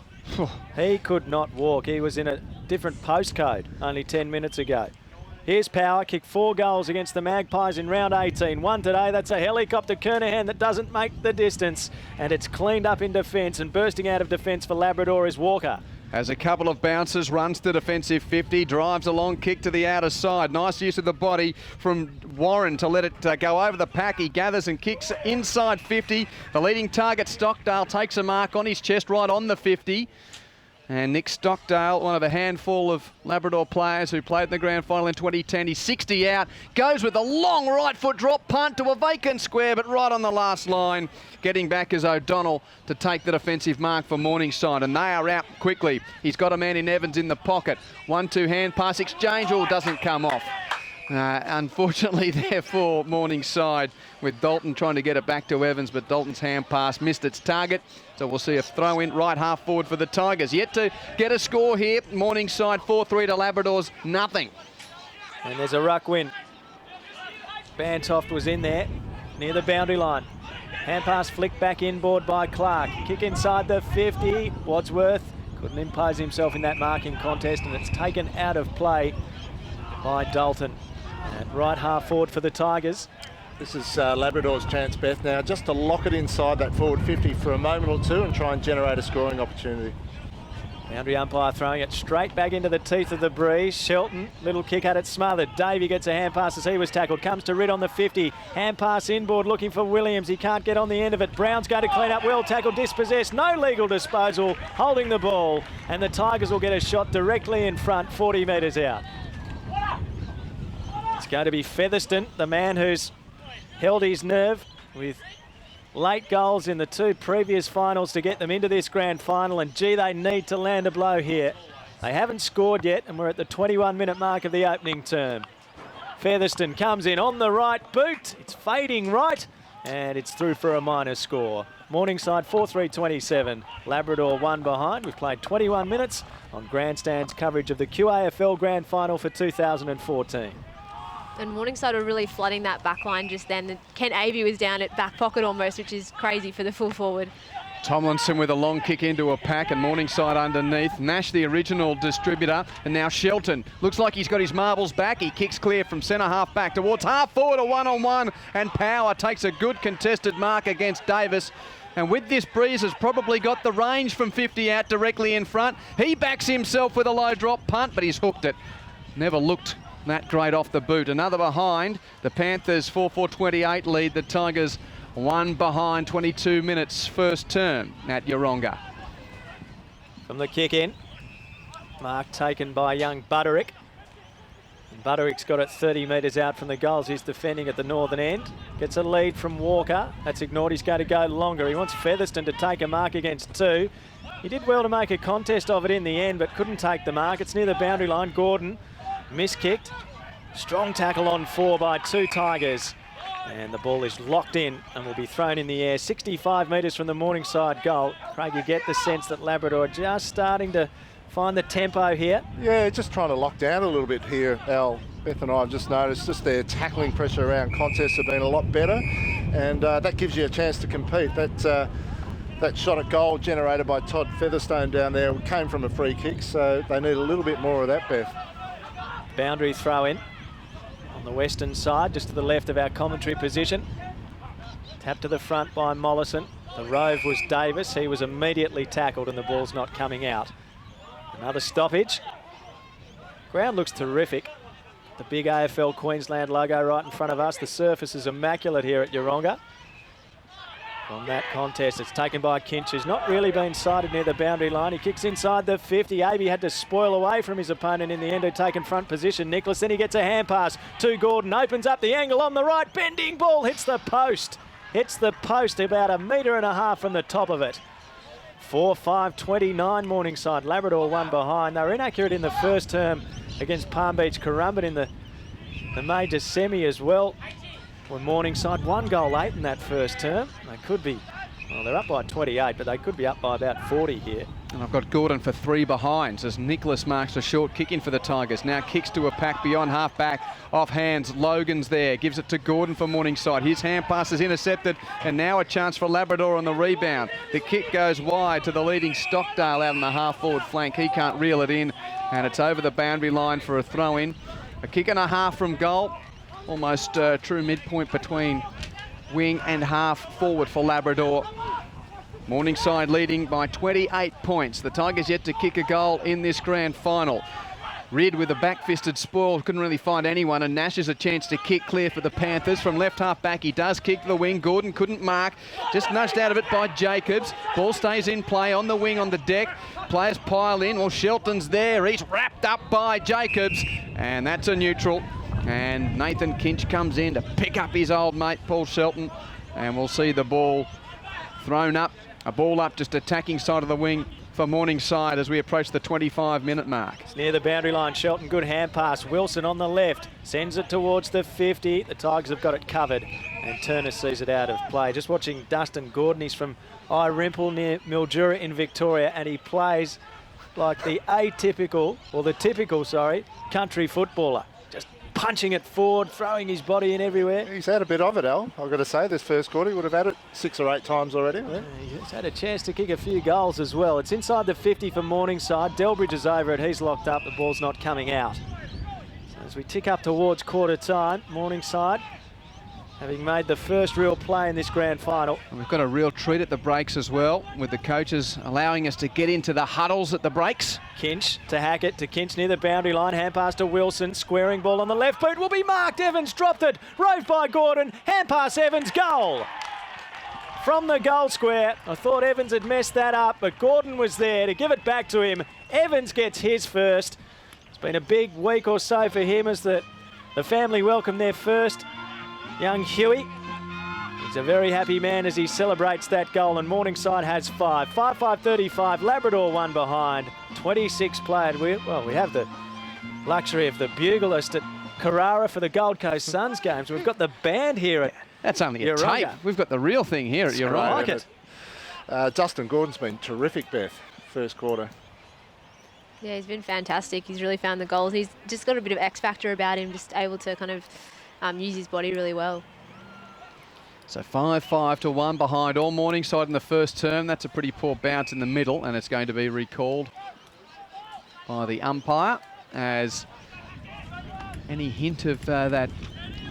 He could not walk. He was in a different postcode only 10 minutes ago. Here's Power, kicked 4 goals against the Magpies in round 18. One today, that's a helicopter Kernahan that doesn't make the distance. And it's cleaned up in defence, and bursting out of defence for Labrador is Walker. Has a couple of bounces, runs the defensive 50, drives a long kick to the outer side. Nice use of the body from Warren to let it go over the pack. He gathers and kicks inside 50. The leading target, Stockdale, takes a mark on his chest right on the 50. And Nick Stockdale, one of a handful of Labrador players who played in the grand final in 2010. He's 60 out, goes with a long right foot drop punt to a vacant square, but right on the last line. Getting back is O'Donnell to take the defensive mark for Morningside, and they are out quickly. He's got a man in Evans in the pocket. 1-2 hand pass exchange, doesn't come off. Unfortunately there for Morningside, with Dalton trying to get it back to Evans, but Dalton's hand pass missed its target. So we'll see a throw in right half forward for the Tigers. Yet to get a score here. Morningside 4-3 to Labrador's nothing. And there's a ruck win. Bantoft was in there near the boundary line. Hand pass flicked back inboard by Clark. Kick inside the 50. Wadsworth couldn't impose himself in that marking contest, and it's taken out of play by Dalton. And right half forward for the Tigers. This is Labrador's chance, Beth, now just to lock it inside that forward 50 for a moment or two and try and generate a scoring opportunity. Boundary umpire throwing it straight back into the teeth of the breeze. Shelton, little kick at it, smothered. Davey gets a hand pass as he was tackled. Comes to Ridd on the 50. Hand pass inboard looking for Williams. He can't get on the end of it. Brown's going to clean up. Well tackled, dispossessed. No legal disposal. Holding the ball. And the Tigers will get a shot directly in front, 40 metres out. It's going to be Featherston, the man who's held his nerve with late goals in the two previous finals to get them into this grand final, and gee, they need to land a blow here. They haven't scored yet, and we're at the 21-minute mark of the opening term. Featherston comes in on the right boot. It's fading right, and it's through for a minor score. Morningside 4-3-27. Labrador 1 behind. We've played 21 minutes on Grandstand's coverage of the QAFL Grand Final for 2014. And Morningside were really flooding that back line just then. Kent Avey was down at back pocket almost, which is crazy for the full forward. Tomlinson with a long kick into a pack, and Morningside underneath. Nash, the original distributor, and now Shelton. Looks like he's got his marbles back. He kicks clear from centre half back towards half forward, a one-on-one, and Power takes a good contested mark against Davis. And with this, Breeze has probably got the range from 50 out directly in front. He backs himself with a low drop punt, but he's hooked it. Never looked that great off the boot. Another behind. The Panthers 4-4-28 lead. The Tigers 1 behind, 22 minutes first term at Yeronga. From the kick in, mark taken by young Butterick. And Butterick's got it 30 metres out from the goals. He's defending at the northern end. Gets a lead from Walker. That's ignored. He's going to go longer. He wants Featherston to take a mark against two. He did well to make a contest of it in the end, but couldn't take the mark. It's near the boundary line. Gordon miskicked. Strong tackle on 4 by two Tigers. And the ball is locked in and will be thrown in the air 65 metres from the Morningside goal. Craig, you get the sense that Labrador are just starting to find the tempo here. Yeah, just trying to lock down a little bit here, Al. Beth and I have just noticed just their tackling pressure around contests have been a lot better, and that gives you a chance to compete. That shot at goal generated by Todd Featherstone down there came from a free kick, so they need a little bit more of that, Beth. Boundary throw in on the western side, just to the left of our commentary position. Tapped to the front by Mollison. The rove was Davis. He was immediately tackled and the ball's not coming out. Another stoppage. Ground looks terrific. The big AFL Queensland logo right in front of us. The surface is immaculate here at Yeronga. From that contest, it's taken by Kinch, who's not really been sighted near the boundary line. He kicks inside the 50. Avey had to spoil away from his opponent in the end, who'd taken front position. Nicholas, then he gets a hand pass to Gordon. Opens up the angle on the right. Bending ball, hits the post. Hits the post about 1.5 metres from the top of it. 4-5-29 Morningside. Labrador 1 behind. They were inaccurate in the first term against Palm Beach Currumbin in the major semi as well. When Morningside 1 goal late in that first term. They could be, well, they're up by 28, but they could be up by about 40 here. And I've got Gordon for 3 behinds as Nicholas marks a short kick in for the Tigers. Now kicks to a pack beyond half back, off hands. Logan's there, gives it to Gordon for Morningside. His hand pass is intercepted, and now a chance for Labrador on the rebound. The kick goes wide to the leading Stockdale out on the half forward flank. He can't reel it in, and it's over the boundary line for a throw in. A kick and a half from goal. Almost true midpoint between wing and half forward for Labrador. Morningside leading by 28 points. The Tigers yet to kick a goal in this grand final. Reid with a back-fisted spoil, couldn't really find anyone, and Nash has a chance to kick clear for the Panthers. From left half back, he does kick to the wing. Gordon couldn't mark, just nudged out of it by Jacobs. Ball stays in play on the wing on the deck. Players pile in. Well, Shelton's there. He's wrapped up by Jacobs, and that's a neutral. And Nathan Kinch comes in to pick up his old mate, Paul Shelton, and we'll see the ball thrown up. A ball up, just attacking side of the wing for Morningside as we approach the 25-minute mark. It's near the boundary line. Shelton, good hand pass. Wilson on the left, sends it towards the 50. The Tigers have got it covered, and Turner sees it out of play. Just watching Dustin Gordon. He's from Irimple near Mildura in Victoria, and he plays like the typical country footballer. Just punching it forward, throwing his body in everywhere. He's had a bit of it, Al. I've got to say, this first quarter, he would have had it 6 or 8 times already. He's had a chance to kick a few goals as well. It's inside the 50 for Morningside. Delbridge is over it. He's locked up. The ball's not coming out. So as we tick up towards quarter time, Morningside having made the first real play in this grand final. And we've got a real treat at the breaks as well, with the coaches allowing us to get into the huddles at the breaks. Kinch to Hackett, to Kinch near the boundary line. Hand pass to Wilson. Squaring ball on the left boot will be marked. Evans dropped it. Roved by Gordon. Hand pass Evans. Goal. From the goal square. I thought Evans had messed that up, but Gordon was there to give it back to him. Evans gets his first. It's been a big week or so for him as the family welcome their first young Huey. He's a very happy man as he celebrates that goal, and Morningside has 5. 5-5-35, Labrador 1 behind. 26 played. We have the luxury of the buglist at Carrara for the Gold Coast Suns games. We've got the band here at That's only a tape. We've got the real thing here at Uriah. I like it. Dustin Gordon's been terrific, Beth, first quarter. Yeah, he's been fantastic. He's really found the goals. He's just got a bit of X factor about him, just able to kind of use his body really well. So 5-5-1 behind all Morningside in the first term. That's a pretty poor bounce in the middle, and it's going to be recalled by the umpire, as any hint of that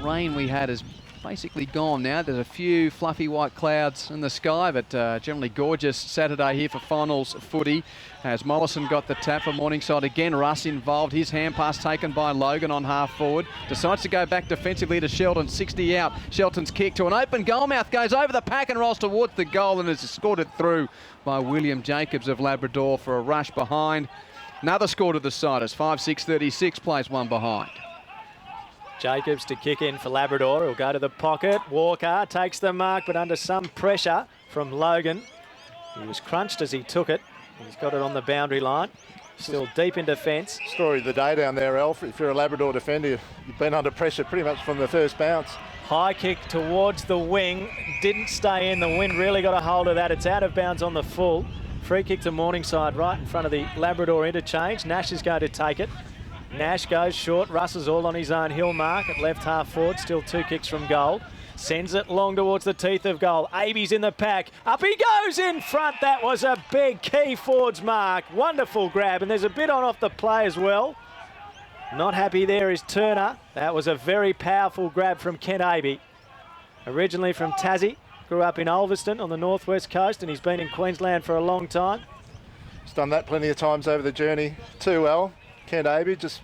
rain we had is basically gone now. There's a few fluffy white clouds in the sky, but generally gorgeous Saturday here for finals footy. As Mollison got the tap for Morningside again. Russ involved. His hand pass taken by Logan on half forward. Decides to go back defensively to Shelton. 60 out. Shelton's kick to an open goalmouth. Goes over the pack and rolls towards the goal and is scored through by William Jacobs of Labrador for a rush behind. Another score to the side as 5-6-36 plays 1 behind. Jacobs to kick in for Labrador. He'll go to the pocket. Walker takes the mark, but under some pressure from Logan. He was crunched as he took it. He's got it on the boundary line. Still deep in defence. Story of the day down there, Alf. If you're a Labrador defender, you've been under pressure pretty much from the first bounce. High kick towards the wing. Didn't stay in. The wind really got a hold of that. It's out of bounds on the full. Free kick to Morningside right in front of the Labrador interchange. Nash is going to take it. Nash goes short. Russ is all on his own hill mark at left half forward. Still 2 kicks from goal. Sends it long towards the teeth of goal. Aby's in the pack. Up he goes in front. That was a big key forwards mark. Wonderful grab. And there's a bit on off the play as well. Not happy there is Turner. That was a very powerful grab from Kent Aby. Originally from Tassie. Grew up in Ulverston on the northwest coast, and he's been in Queensland for a long time. He's done that plenty of times over the journey too well. Kent Aby, just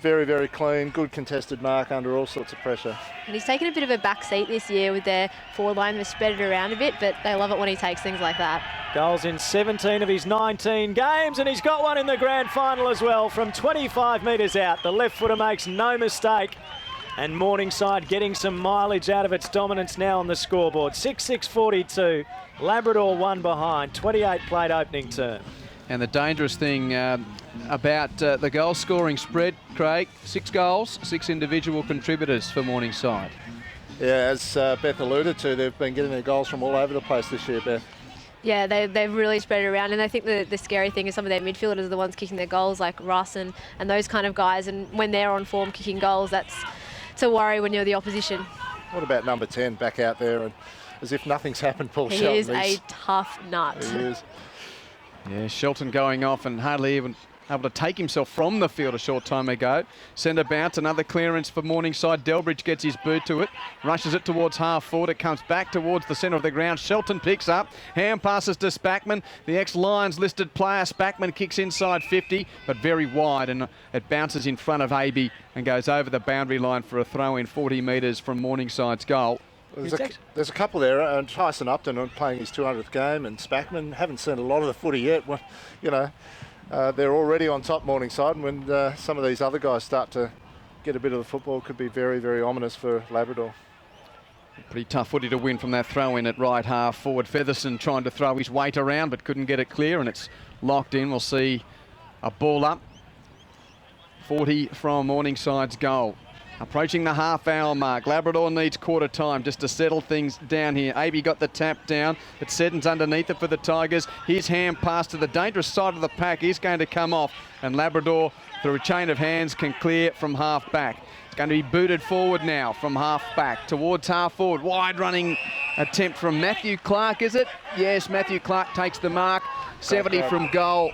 very, very clean, good contested mark under all sorts of pressure. And he's taken a bit of a back seat this year with their forward line. They've spread it around a bit, but they love it when he takes things like that. Goals in 17 of his 19 games, and he's got one in the grand final as well from 25 metres out. The left footer makes no mistake. And Morningside getting some mileage out of its dominance now on the scoreboard. 6-6-42, Labrador 1 behind, 28 played opening term. And the dangerous thing about the goal scoring spread, Craig, 6 goals, 6 individual contributors for Morningside. Yeah, as Beth alluded to, they've been getting their goals from all over the place this year, Beth. Yeah, they've really spread it around, and I think the scary thing is some of their midfielders are the ones kicking their goals, like Russ and those kind of guys, and when they're on form kicking goals, that's to worry when you're the opposition. What about number 10 back out there, and as if nothing's happened, Paul Shelton? He is a tough nut. He is. Yeah, Shelton going off and hardly even able to take himself from the field a short time ago. Centre bounce, another clearance for Morningside. Delbridge gets his boot to it, rushes it towards half forward. It comes back towards the centre of the ground. Shelton picks up, hand passes to Spackman, the ex-Lions listed player. Spackman kicks inside 50, but very wide, and it bounces in front of Aby and goes over the boundary line for a throw in 40 metres from Morningside's goal. There's a couple there, and Tyson Upton playing his 200th game, and Spackman haven't seen a lot of the footy yet. Well, you know, they're already on top, Morningside, and when some of these other guys start to get a bit of the football, it could be very, very ominous for Labrador. Pretty tough footy to win from that throw in at right half forward. Featherstone trying to throw his weight around but couldn't get it clear, and it's locked in. We'll see a ball up. 40 from Morningside's goal. Approaching the half-hour mark. Labrador needs quarter time just to settle things down here. Aby got the tap down, but Seddon's underneath it for the Tigers. His hand pass to the dangerous side of the pack is going to come off, and Labrador, through a chain of hands, can clear from half back. It's going to be booted forward now from half back towards half forward. Wide running attempt from Matthew Clark, is it? Yes, Matthew Clark takes the mark. 70 from goal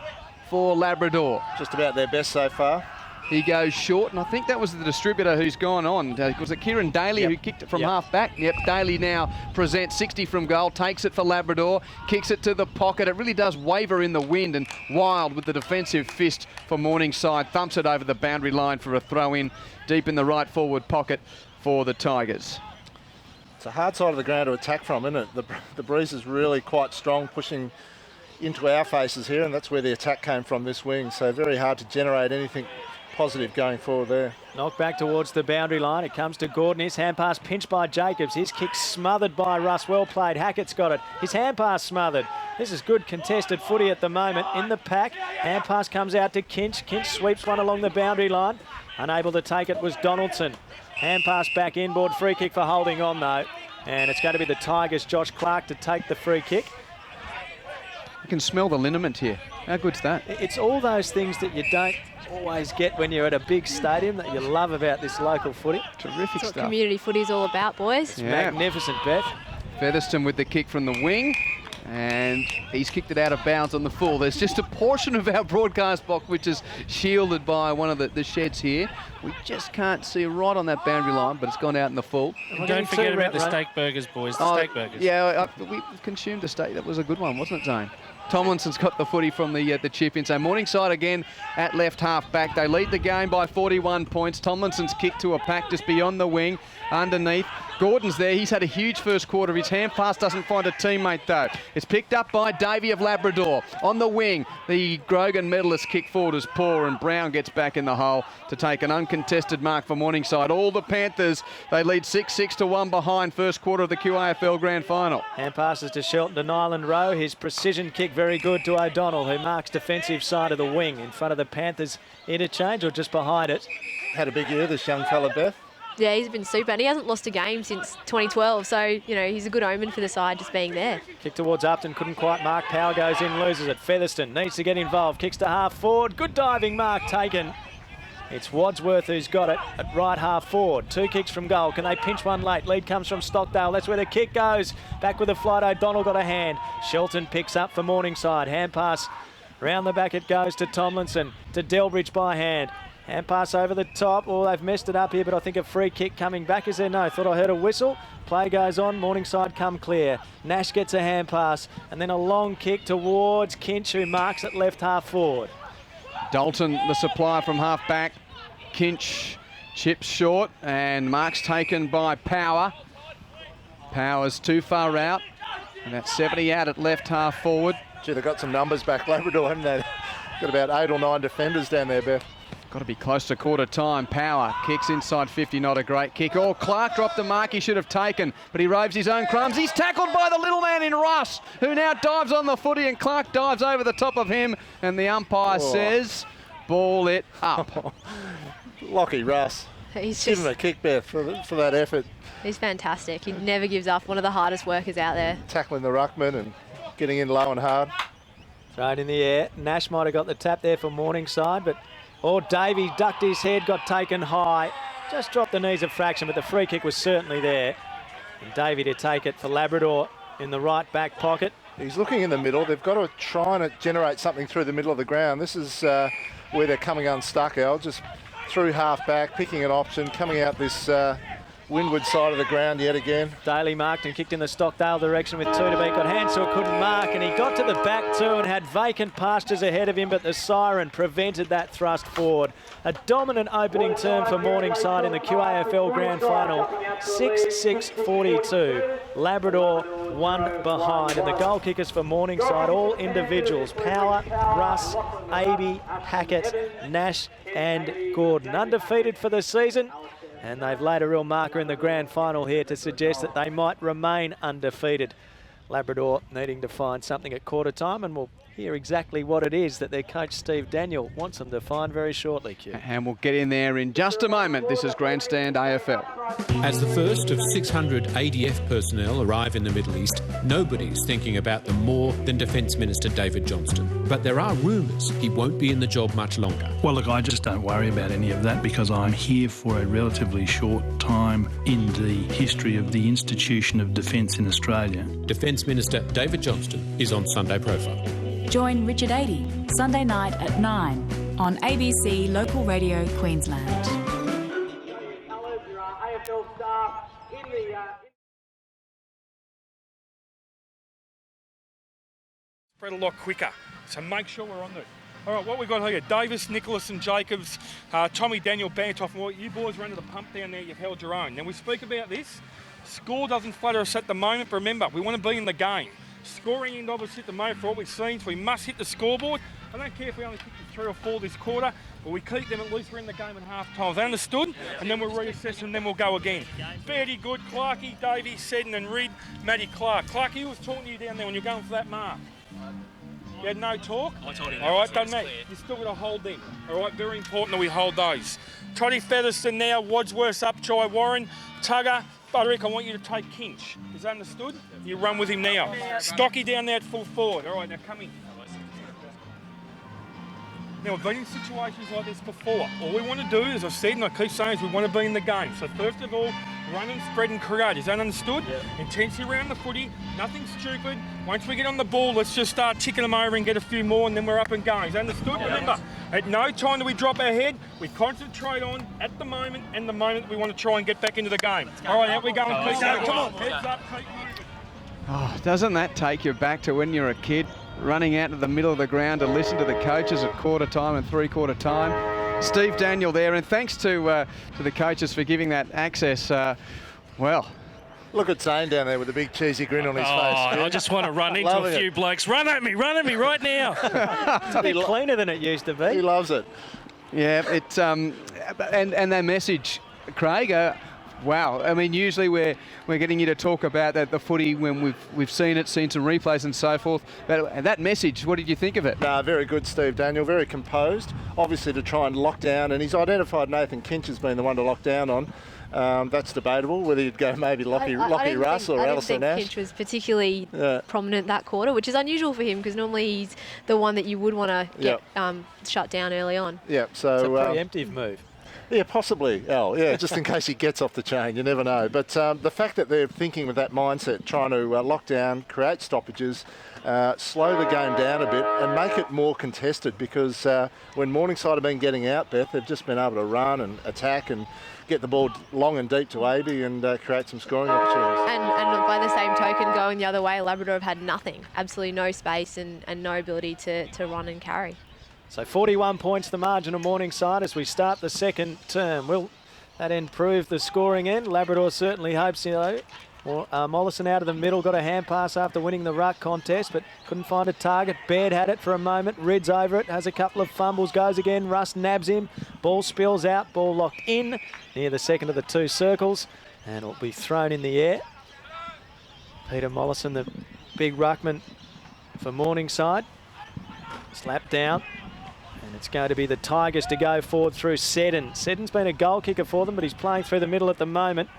for Labrador. Just about their best so far. He goes short, and I think that was the distributor who's gone on. Was it Kieran Daly who kicked it from half back? Yep, Daly now presents 60 from goal, takes it for Labrador, kicks it to the pocket. It really does waver in the wind, and Wild with the defensive fist for Morningside thumps it over the boundary line for a throw in deep in the right forward pocket for the Tigers. It's a hard side of the ground to attack from, isn't it? The breeze is really quite strong, pushing into our faces here, and that's where the attack came from, this wing. So very hard to generate anything positive going forward there. Knocked back towards the boundary line. It comes to Gordon. His hand pass pinched by Jacobs. His kick smothered by Russ. Well played. Hackett's got it. His hand pass smothered. This is good contested footy at the moment in the pack. Hand pass comes out to Kinch. Kinch sweeps one along the boundary line. Unable to take it was Donaldson. Hand pass back inboard. Free kick for holding on though. And it's going to be the Tigers' Josh Clark to take the free kick. You can smell the liniment here. How good's that? It's all those things that you don't always get when you're at a big stadium that you love about this local footy. Terrific That's what stuff. community footy's all about, boys. Yeah. Magnificent, Beth. Featherstone with the kick from the wing, and he's kicked it out of bounds on the full. There's just a portion of our broadcast box which is shielded by one of the sheds here. We just can't see right on that boundary line, but it's gone out in the full. And don't forget about the steak burgers, boys. The steak burgers. Yeah, we consumed a steak. That was a good one, wasn't it, Zane? Tomlinson's got the footy from the chip in. So Morningside again at left half back. They lead the game by 41 points. Tomlinson's kick to a pack just beyond the wing, underneath. Gordon's there. He's had a huge first quarter. His hand pass doesn't find a teammate though. It's picked up by Davey of Labrador. On the wing, the Grogan medalist kick forward is poor, and Brown gets back in the hole to take an uncontested mark for Morningside. All the Panthers, they lead 6-6 to 1 behind first quarter of the QAFL Grand Final. Hand passes to Shelton to Nyland Rowe. His precision kick very good to O'Donnell, who marks defensive side of the wing in front of the Panthers interchange or just behind it. Had a big year, this young fella, Beth. Yeah, he's been super, and he hasn't lost a game since 2012, so, you know, he's a good omen for the side just being there. Kick towards Upton, couldn't quite mark. Power goes in, loses it. Featherstone needs to get involved. Kicks to half forward. Good diving mark taken. It's Wadsworth who's got it at right half forward. 2 kicks from goal. Can they pinch one late? Lead comes from Stockdale. That's where the kick goes. Back with the flight. O'Donnell got a hand. Shelton picks up for Morningside. Hand pass. Round the back it goes to Tomlinson. To Delbridge by hand. Hand pass over the top. Oh, they've messed it up here, but I think a free kick coming back. Is there? No, thought I heard a whistle. Play goes on. Morningside come clear. Nash gets a hand pass. And then a long kick towards Kinch, who marks it left half forward. Dalton, the supply from half back. Kinch chips short, and marks taken by Power. Power's too far out, and that's 70 out at left half forward. Gee, they've got some numbers back, Labrador, haven't they? Got about 8 or 9 defenders down there, Beth. Got to be close to quarter time. Power kicks inside 50, not a great kick. Oh, Clark dropped the mark he should have taken, but he roves his own crumbs. He's tackled by the little man in Russ, who now dives on the footy, and Clark dives over the top of him, and the umpire says, ball it up. Lockie Russ. He's Give just, him a kick, Beth, for that effort. he's fantastic. He never gives up. One of the hardest workers out there. Tackling the ruckman and getting in low and hard. Thrown in the air. Nash might have got the tap there for Morningside, but Davey ducked his head, got taken high. Just dropped the knees a fraction, but the free kick was certainly there. And Davey to take it for Labrador in the right back pocket. He's looking in the middle. They've got to try and generate something through the middle of the ground. This is where they're coming unstuck, Al, just through half back, picking an option, coming out this windward side of the ground yet again. Daly marked and kicked in the Stockdale direction with 2 to beat. Got Hansel, couldn't mark, and he got to the back too and had vacant pastures ahead of him, but the siren prevented that thrust forward. A dominant opening term for Morningside in the QAFL Grand Final. 6-6-42. Labrador 1 behind. And the goal kickers for Morningside, all individuals. Power, Russ, Aby, Hackett, Nash and Gordon. Undefeated for the season. And they've laid a real marker in the grand final here to suggest that they might remain undefeated. Labrador needing to find something at quarter time, and we'll hear exactly what it is that their coach Steve Daniel wants them to find very shortly, Q. And we'll get in there in just a moment. This is Grandstand AFL. As the first of 600 ADF personnel arrive in the Middle East, nobody's thinking about them more than Defence Minister David Johnston. But there are rumours he won't be in the job much longer. Well, look, I just don't worry about any of that because I'm here for a relatively short time in the history of the institution of defence in Australia. Defence Minister David Johnston is on Sunday Profile. Join Richard 80, Sunday night at 9 on ABC Local Radio Queensland. Spread a lot quicker, so make sure we're on there. All right, what we've got here, Davis, Nicholas and Jacobs, Tommy, Daniel, Bantoff, and you boys run to the pump down there, you've held your own. Now we speak about this, score doesn't flatter us at the moment, but remember, we want to be in the game. Scoring end obviously at the moment for what we've seen, so we must hit the scoreboard. I don't care if we only kick the 3 or 4 this quarter, but we keep them at least we're in the game at half time. They understood? And then we'll reassess and then we'll go again. Very good. Clarkey, Davey, Seddon and Reid, Matty Clark. Clarkey, who was talking to you down there when you're going for that mark? You had no talk? I told him. All right, doesn't matter. You've still got to hold them. All right, very important that we hold those. Toddy Featherston now, Wadsworth up, Jai Warren, Tugger. Buderick, I want you to take Kinch. Is that understood? You run with him now. Stocky down there at full forward. All right, now come in. Now, we've been in situations like this before. All we want to do, as I said, and I keep saying, is we want to be in the game. So first of all, run and spread and create. Is that understood? Yeah. Intensity around the footy, nothing stupid. Once we get on the ball, let's just start ticking them over and get a few more, and then we're up and going. Is that understood? Yeah. Remember, at no time do we drop our head. We concentrate on at the moment and the moment we want to try and get back into the game. All right, out we go. Come on, heads up, keep moving. Oh, doesn't that take you back to when you're a kid, running out to the middle of the ground to listen to the coaches at quarter time and 3/4 time? Steve Daniel there, and thanks to the coaches for giving that access. Well, look at Zane down there with a big cheesy grin on his face. I just want to run into a few blokes. Run at me right now. It's a bit cleaner than it used to be. He loves it. Yeah, it's and that message, Craig. Wow, I mean, usually we're getting you to talk about the footy when we've seen some replays and so forth. But that message, what did you think of it? Very good, Steve Daniel, very composed. Obviously to try and lock down, and he's identified Nathan Kinch as being the one to lock down on. That's debatable, whether you'd go maybe Lockie Russ or Alison Nash. I didn't think Kinch was particularly prominent that quarter, which is unusual for him because normally he's the one that you would want to get shut down early on. Yeah, so it's a preemptive move. Yeah, possibly, Al. Yeah, just in case he gets off the chain, you never know. But the fact that they're thinking with that mindset, trying to lock down, create stoppages, slow the game down a bit and make it more contested because when Morningside have been getting out, Beth, they've just been able to run and attack and get the ball long and deep to Aby and create some scoring opportunities. And by the same token, going the other way, Labrador have had nothing, absolutely no space and no ability to run and carry. So 41 points the margin of Morningside as we start the second term. Will that improve the scoring end? Labrador certainly hopes so. Mollison out of the middle, got a hand pass after winning the ruck contest, but couldn't find a target. Baird had it for a moment. Rid's over it, has a couple of fumbles, goes again. Russ nabs him. Ball spills out, ball locked in near the second of the 2 circles, and it'll be thrown in the air. Peter Mollison, the big ruckman for Morningside. Slapped down. And it's going to be the Tigers to go forward through Seddon. Seddon's been a goal kicker for them, but he's playing through the middle at the moment.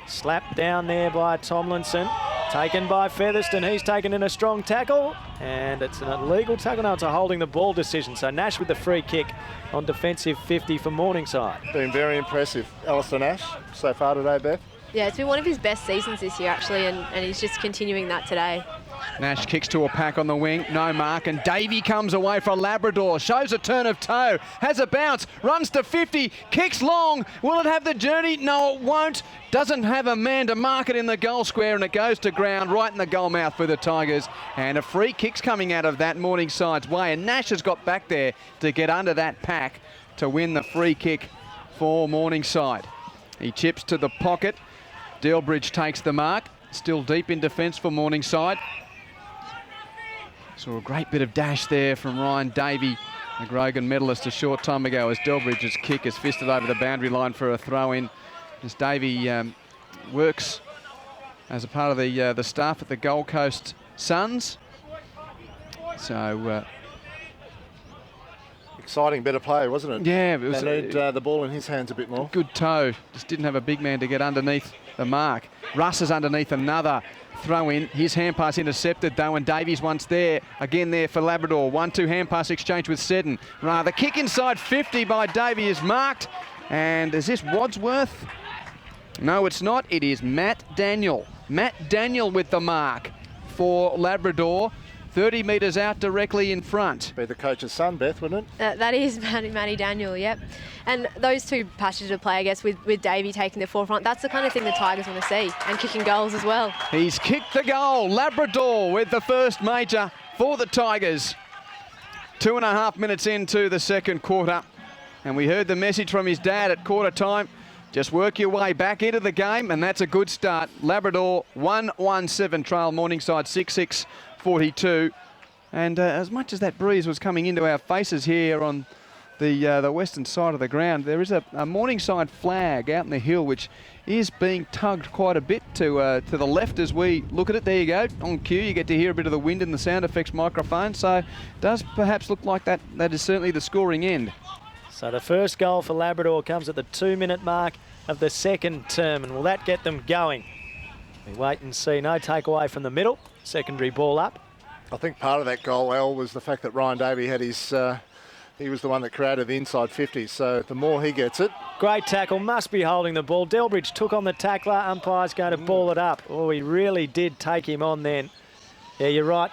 Slapped down there by Tomlinson. Taken by Featherston. He's taken in a strong tackle. And it's an illegal tackle. No, it's a holding the ball decision. So Nash with the free kick on defensive 50 for Morningside. Been very impressive. Alistair Nash so far today, Beth. Yeah, it's been one of his best seasons this year, actually, and he's just continuing that today. Nash kicks to a pack on the wing, no mark, and Davey comes away for Labrador, shows a turn of toe, has a bounce, runs to 50, kicks long. Will it have the journey? No, it won't. Doesn't have a man to mark it in the goal square, and it goes to ground right in the goal mouth for the Tigers. And a free kick's coming out of that Morningside's way, and Nash has got back there to get under that pack to win the free kick for Morningside. He chips to the pocket. Delbridge takes the mark. Still deep in defence for Morningside. Saw a great bit of dash there from Ryan Davey, the Grogan medalist, a short time ago, as Delbridge's kick is fisted over the boundary line for a throw-in. As Davey works as a part of the staff at the Gold Coast Suns. So exciting bit of play, wasn't it? Yeah, it was. They need the ball in his hands a bit more. Good toe. Just didn't have a big man to get underneath the mark. Russ is underneath another throw in. His hand pass intercepted though, and Davies once there. Again there for Labrador. 1-2 hand pass exchange with Seddon. The kick inside 50 by Davey is marked. And is this Wadsworth? No, it's not. It is Matt Daniel. Matt Daniel with the mark for Labrador. 30 metres out directly in front. Be the coach's son, Beth, wouldn't it? That is Matty Daniel, yep. And those two passages of play, I guess, with Davey taking the forefront, that's the kind of thing the Tigers want to see, and kicking goals as well. He's kicked the goal. Labrador with the first major for the Tigers. 2.5 minutes into the second quarter. And we heard the message from his dad at quarter time. Just work your way back into the game, and that's a good start. Labrador 1-1-7 trail Morningside 6-6-42. And as much as that breeze was coming into our faces here on the western side of the ground, there is a Morningside flag out in the hill which is being tugged quite a bit to the left as we look at it. There you go. On cue, you get to hear a bit of the wind in the sound effects microphone. So it does perhaps look like that is certainly the scoring end. So the first goal for Labrador comes at the 2-minute mark of the second term, and will that get them going? We wait and see. No takeaway from the middle. Secondary ball up. I think part of that goal, Al, was the fact that Ryan Davey had his... he was the one that created the inside 50, so the more he gets it... Great tackle, must be holding the ball. Delbridge took on the tackler, umpire's going to ball it up. Oh, he really did take him on then. Yeah, you're right,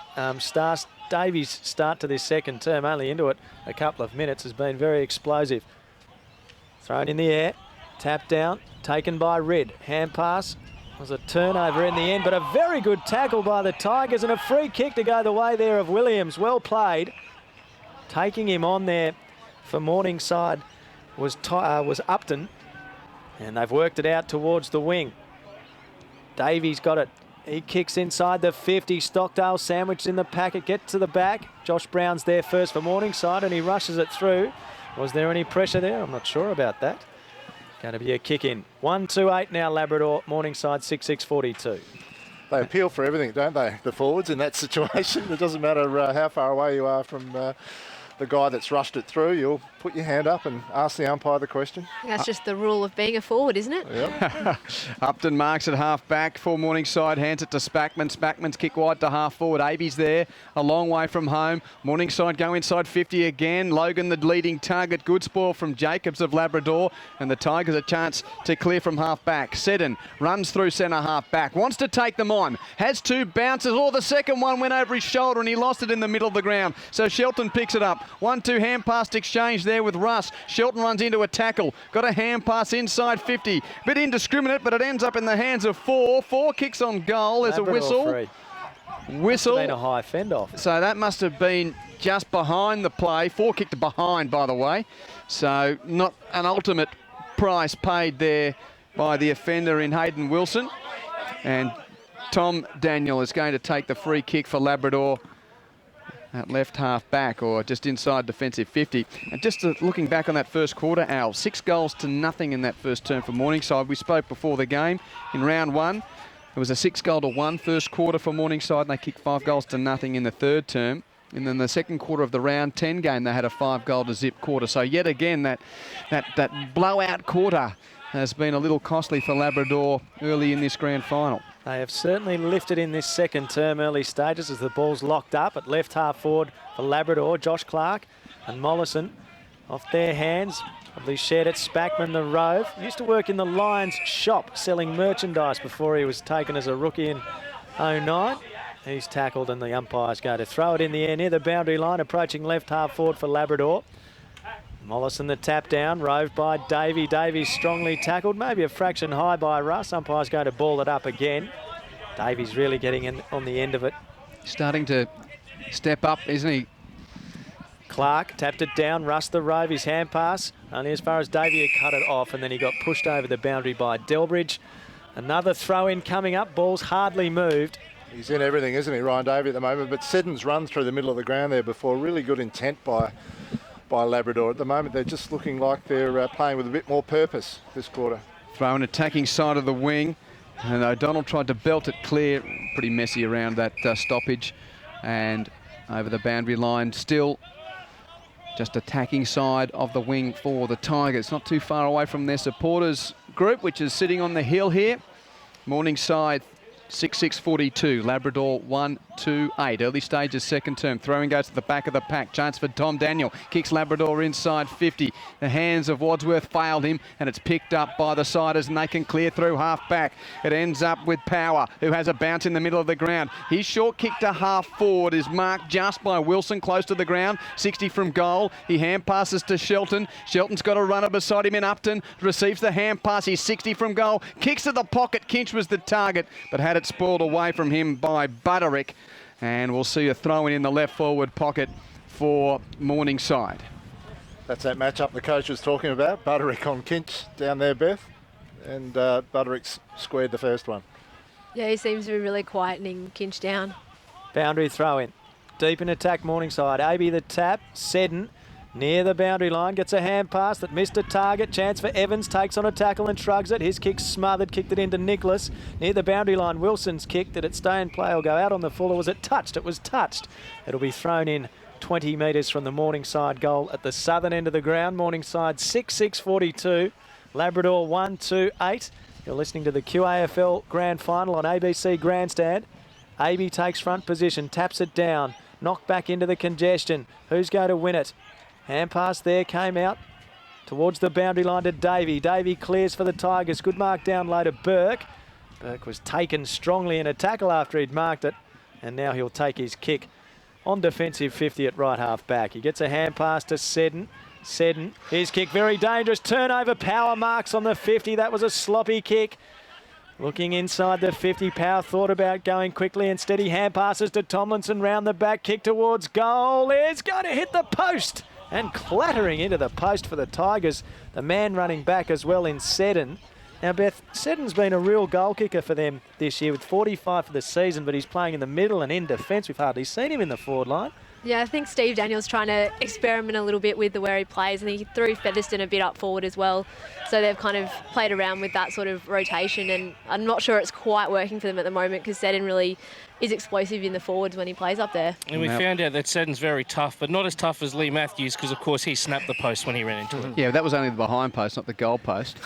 Davies' start to this second term, only into it a couple of minutes, has been very explosive. Thrown in the air, tapped down, taken by Red. Hand pass, was a turnover in the end, but a very good tackle by the Tigers and a free kick to go the way there of Williams. Well played. Taking him on there for Morningside was Upton, and they've worked it out towards the wing. Davies got it. He kicks inside the 50. Stockdale sandwiched in the packet, get to the back. Josh Brown's there first for Morningside, and he rushes it through. Was there any pressure there? I'm not sure about that. Going to be a kick in. 1-2-8 now Labrador, Morningside 6-6-42. They appeal for everything, don't they, the forwards in that situation? It doesn't matter how far away you are from the guy that's rushed it through. You'll put your hand up and ask the umpire the question. That's just the rule of being a forward, isn't it? Yep. Upton marks at half back for Morningside, hands it to Spackman. Spackman's kick wide to half forward. Aby's there, a long way from home. Morningside go inside 50 again. Logan the leading target. Good spoil from Jacobs of Labrador, and the Tigers a chance to clear from half back. Seddon runs through centre half back, wants to take them on, has two bounces. The second one went over his shoulder and he lost it in the middle of the ground. So Shelton picks it up. 1-2 hand pass exchange there with Russ. Shelton runs into a tackle. Got a hand pass inside 50. Bit indiscriminate, but it ends up in the hands of Four. Four kicks on goal. There's Labrador a whistle. Free. Whistle. Been a high fend off. So that must have been just behind the play. Four kicked behind, by the way. So not an ultimate price paid there by the offender in Hayden Wilson. And Tom Daniel is going to take the free kick for Labrador at left half back, or just inside defensive 50. And just looking back on that first quarter, Al, 6 goals to nothing in that first term for Morningside. We spoke before the game in round one. It was a 6-1 first quarter for Morningside, and they kicked 5 goals to nothing in the third term. And then the second quarter of the round 10 game, they had a 5-0 quarter. So yet again, that blowout quarter has been a little costly for Labrador early in this grand final. They have certainly lifted in this second term early stages as the ball's locked up at left half forward for Labrador. Josh Clark and Mollison off their hands. Probably shared it. Spackman, the Rove. Used to work in the Lions shop selling merchandise before he was taken as a rookie in 09. He's tackled and the umpire's going to throw it in the air near the boundary line, approaching left half forward for Labrador. Mollison the tap down, roved by Davey. Davey's strongly tackled, maybe a fraction high by Russ. Umpire's going to ball it up again. Davey's really getting in on the end of it. Starting to step up, isn't he? Clark tapped it down, Russ the rove, his hand pass. Only as far as Davey had cut it off, and then he got pushed over the boundary by Delbridge. Another throw-in coming up, ball's hardly moved. He's in everything, isn't he, Ryan Davey at the moment? But Seddon's run through the middle of the ground there before. Really good intent by Labrador. At the moment, they're just looking like they're playing with a bit more purpose this quarter. Throw an attacking side of the wing. And O'Donnell tried to belt it clear. Pretty messy around that stoppage. And over the boundary line. Still just attacking side of the wing for the Tigers. Not too far away from their supporters group, which is sitting on the hill here. Morningside 6-6-42, Labrador 1-2-8. Early stages, second term. Throwing goes to the back of the pack. Chance for Tom Daniel. Kicks Labrador inside 50. The hands of Wadsworth failed him, and it's picked up by the Siders, and they can clear through half back. It ends up with Power, who has a bounce in the middle of the ground. His short kick to half forward is marked just by Wilson, close to the ground. 60 from goal. He hand passes to Shelton. Shelton's got a runner beside him in Upton. Receives the hand pass. He's 60 from goal. Kicks to the pocket. Kinch was the target, but had it spoiled away from him by Butterick, and we'll see a throw in the left forward pocket for Morningside. That's that matchup the coach was talking about. Butterick on Kinch down there, Beth, and Butterick's squared the first one. Yeah, he seems to be really quietening Kinch down. Boundary throw in. Deep in attack Morningside. AB the tap. Seddon near the boundary line. Gets a hand pass that missed a target. Chance for Evans. Takes on a tackle and shrugs it. His kick's smothered. Kicked it into Nicholas. Near the boundary line. Wilson's kick. Did it stay in play or go out on the full, or was it touched? It was touched. It'll be thrown in 20 metres from the Morningside goal at the southern end of the ground. Morningside 6-6-42. Labrador 1-2-8. You're listening to the QAFL Grand Final on ABC Grandstand. AB takes front position. Taps it down. Knocked back into the congestion. Who's going to win it? Hand pass there, came out towards the boundary line to Davey. Davey clears for the Tigers. Good mark down low to Burke. Burke was taken strongly in a tackle after he'd marked it, and now he'll take his kick on defensive 50 at right half back. He gets a hand pass to Seddon. Seddon, his kick very dangerous. Turnover, Power marks on the 50. That was a sloppy kick. Looking inside the 50, Power thought about going quickly. Instead, he hand passes to Tomlinson round the back. Kick towards goal. Is going to hit the post. And clattering into the post for the Tigers. The man running back as well in Seddon. Now, Beth, Seddon's been a real goal kicker for them this year with 45 for the season, but he's playing in the middle and in defence. We've hardly seen him in the forward line. Yeah, I think Steve Daniel's trying to experiment a little bit with where he plays, and he threw Featherston a bit up forward as well. So they've kind of played around with that sort of rotation, and I'm not sure it's quite working for them at the moment because Seddon really is explosive in the forwards when he plays up there. And we found out that Seddon's very tough, but not as tough as Lee Matthews because, of course, he snapped the post when he ran into it. Yeah, that was only the behind post, not the goal post.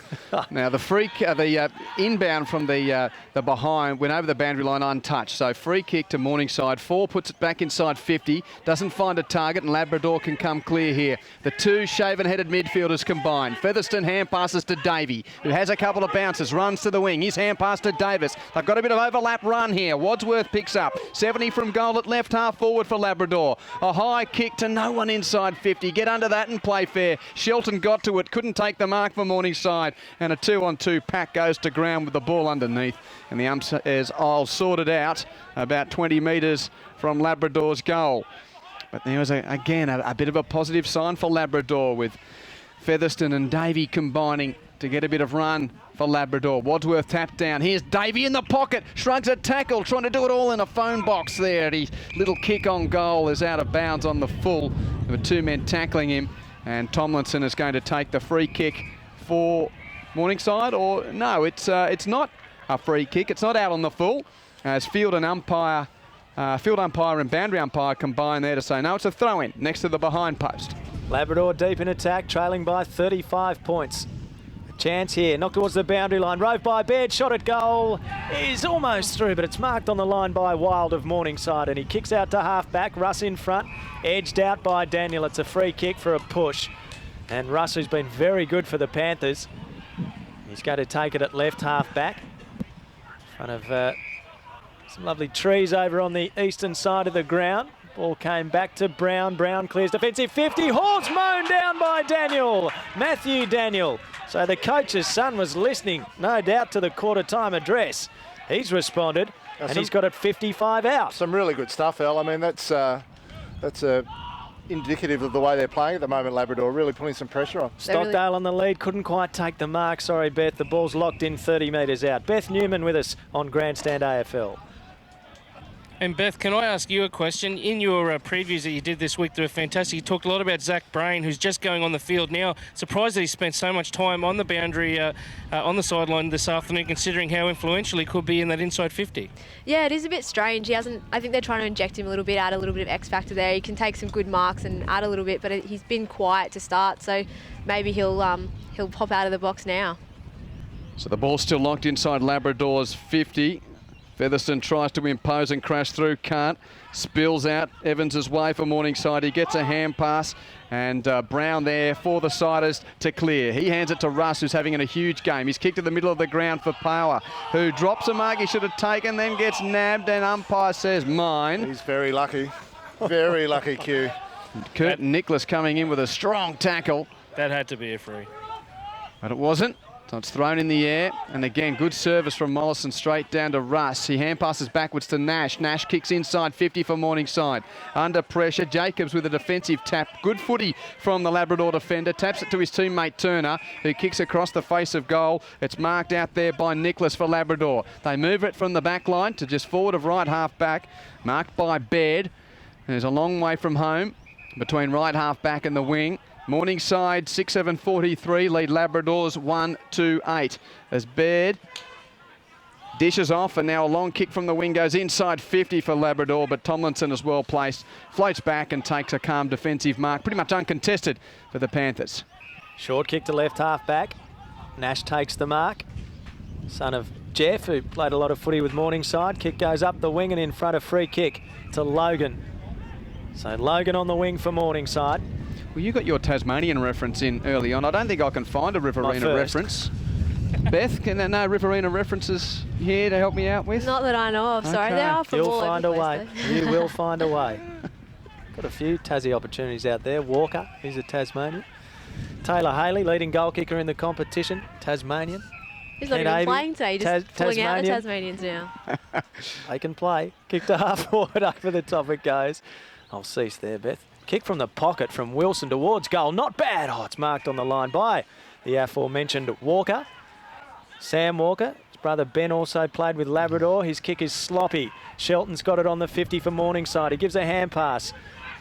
Now, the inbound from the behind went over the boundary line untouched. So free kick to Morningside. 4 puts it back inside 50. Doesn't find a target, and Labrador can come clear here. The two shaven-headed midfielders combined. Featherston hand passes to Davey, who has a couple of bounces, runs to the wing. His hand pass to Davis. They've got a bit of overlap run here. Wadsworth picks up. 70 from goal at left half forward for Labrador. A high kick to no one inside 50. Get under that and play fair. Shelton got to it, couldn't take the mark for Morningside, and a 2-on-2 pack goes to ground with the ball underneath, and the umpires all sorted out about 20 metres from Labrador's goal. But there was, again, a bit of a positive sign for Labrador with Featherston and Davey combining to get a bit of run for Labrador. Wadsworth tapped down. Here's Davey in the pocket. Shrugs a tackle, trying to do it all in a phone box there. His little kick on goal is out of bounds on the full. There were two men tackling him, and Tomlinson is going to take the free kick for Morningside. Or no, it's not a free kick. It's not out on the full. As field umpire and boundary umpire combine there to say no, it's a throw-in next to the behind post. Labrador deep in attack, trailing by 35 points. A chance here, knocked towards the boundary line, rove by Baird, shot at goal, is almost through, but it's marked on the line by Wild of Morningside, and he kicks out to half-back. Russ in front, edged out by Daniel. It's a free kick for a push, and Russ, who's been very good for the Panthers, he's going to take it at left half-back in front of Some lovely trees over on the eastern side of the ground. Ball came back to Brown. Brown clears defensive 50. Horse mown down by Daniel. Matthew Daniel. So the coach's son was listening, no doubt, to the quarter-time address. He's responded, and he's got it 55 out. Some really good stuff, Al. I mean, that's indicative of the way they're playing at the moment, Labrador, really putting some pressure on. Stockdale on the lead, couldn't quite take the mark. Sorry, Beth, the ball's locked in 30 metres out. Beth Newman with us on Grandstand AFL. And Beth, can I ask you a question? In your previews that you did this week, they were fantastic. You talked a lot about Zach Brain, who's just going on the field now. Surprised that he spent so much time on the boundary, on the sideline this afternoon, considering how influential he could be in that inside 50. Yeah, it is a bit strange. I think they're trying to inject him a little bit, add a little bit of X factor there. He can take some good marks and add a little bit, but he's been quiet to start, so maybe he'll pop out of the box now. So the ball's still locked inside Labrador's 50. Featherston tries to impose and crash through, can't. Spills out Evans' way for Morningside. He gets a hand pass, and Brown there for the Siders to clear. He hands it to Russ, who's having a huge game. He's kicked to the middle of the ground for Power, who drops a mark he should have taken, then gets nabbed, and umpire says mine. He's very lucky. Very lucky, Q. Curtin Nicholas coming in with a strong tackle. That had to be a free. But it wasn't. So it's thrown in the air, and again, good service from Mollison straight down to Russ. He hand passes backwards to Nash. Nash kicks inside 50 for Morningside. Under pressure, Jacobs with a defensive tap. Good footy from the Labrador defender. Taps it to his teammate Turner, who kicks across the face of goal. It's marked out there by Nicholas for Labrador. They move it from the back line to just forward of right half back. Marked by Baird. There's a long way from home between right half back and the wing. Morningside 6-7-43, lead Labradors 1-2-8. As Baird dishes off, and now a long kick from the wing goes inside 50 for Labrador, but Tomlinson is well placed, floats back and takes a calm defensive mark, pretty much uncontested for the Panthers. Short kick to left half back. Nash takes the mark. Son of Jeff, who played a lot of footy with Morningside. Kick goes up the wing and in front of free kick to Logan. So Logan on the wing for Morningside. Well, you got your Tasmanian reference in early on. I don't think I can find a Riverina reference. Beth, can there no Riverina references here to help me out with? Not that I know of, sorry. They are from You'll all find over a the way. place, You will find a way. Got a few Tassie opportunities out there. Walker, he's a Tasmanian. Taylor Haley, leading goal kicker in the competition, Tasmanian. He's not even playing today, just pulling out the Tasmanians now. They can play. Kick to half forward, over the top it goes. I'll cease there, Beth. Kick from the pocket from Wilson towards goal. Not bad. Oh, it's marked on the line by the aforementioned Walker. Sam Walker. His brother Ben also played with Labrador. His kick is sloppy. Shelton's got it on the 50 for Morningside. He gives a hand pass.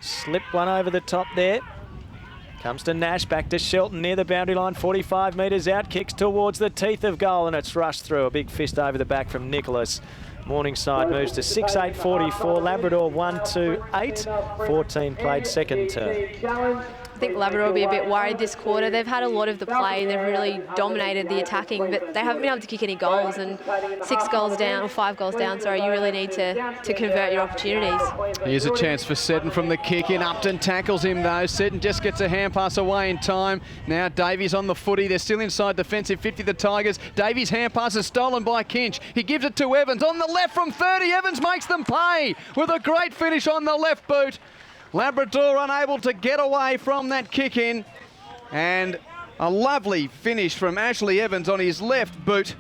Slipped one over the top there. Comes to Nash, back to Shelton near the boundary line, 45 metres out. Kicks towards the teeth of goal, and it's rushed through. A big fist over the back from Nicholas. Morningside moves to 6-8-44. Labrador 1-2-8. 14 played second term. I think Labrador will be a bit worried this quarter. They've had a lot of the play and they've really dominated the attacking, but they haven't been able to kick any goals. And 5 goals down, you really need to convert your opportunities. Here's a chance for Seddon from the kick in. Upton tackles him though. Seddon just gets a hand pass away in time. Now Davies on the footy. They're still inside defensive 50, the Tigers. Davies' hand pass is stolen by Kinch. He gives it to Evans on the left from 30. Evans makes them pay with a great finish on the left boot. Labrador unable to get away from that kick in, and a lovely finish from Ashley Evans on his left boot.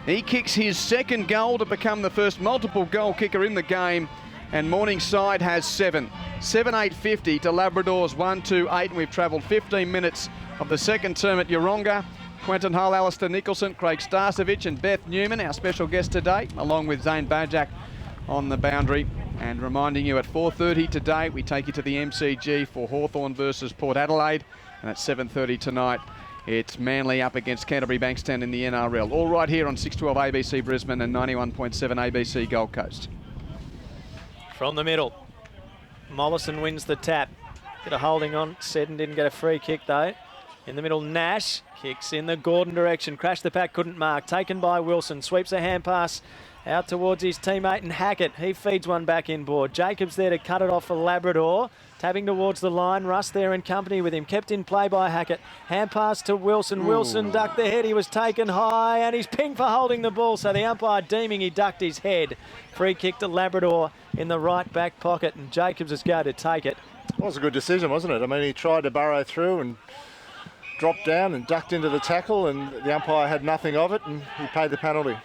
He kicks his second goal to become the first multiple goal kicker in the game, and Morningside has 7. 7-8-50 to Labrador's 1-2-8, and we've travelled 15 minutes of the second term at Yeronga. Quentin Hull, Alistair Nicholson, Craig Starcevich and Beth Newman, our special guest today, along with Zane Bajak on the boundary. And reminding you, at 4:30 today, we take you to the MCG for Hawthorn versus Port Adelaide. And at 7:30 tonight, it's Manly up against Canterbury Bankstown in the NRL. All right here on 612 ABC Brisbane and 91.7 ABC Gold Coast. From the middle, Mollison wins the tap. Bit of holding on. Seddon didn't get a free kick though. In the middle, Nash kicks in the Gordon direction. Crash the pack, couldn't mark. Taken by Wilson. Sweeps a hand pass out towards his teammate and Hackett. He feeds one back inboard. Jacobs there to cut it off for Labrador. Tabbing towards the line. Russ there in company with him. Kept in play by Hackett. Hand pass to Wilson. Wilson ducked the head. He was taken high and he's pinged for holding the ball. So the umpire deeming he ducked his head. Free kick to Labrador in the right back pocket and Jacobs is going to take it. It was a good decision, wasn't it? I mean, he tried to burrow through and dropped down and ducked into the tackle and the umpire had nothing of it and he paid the penalty.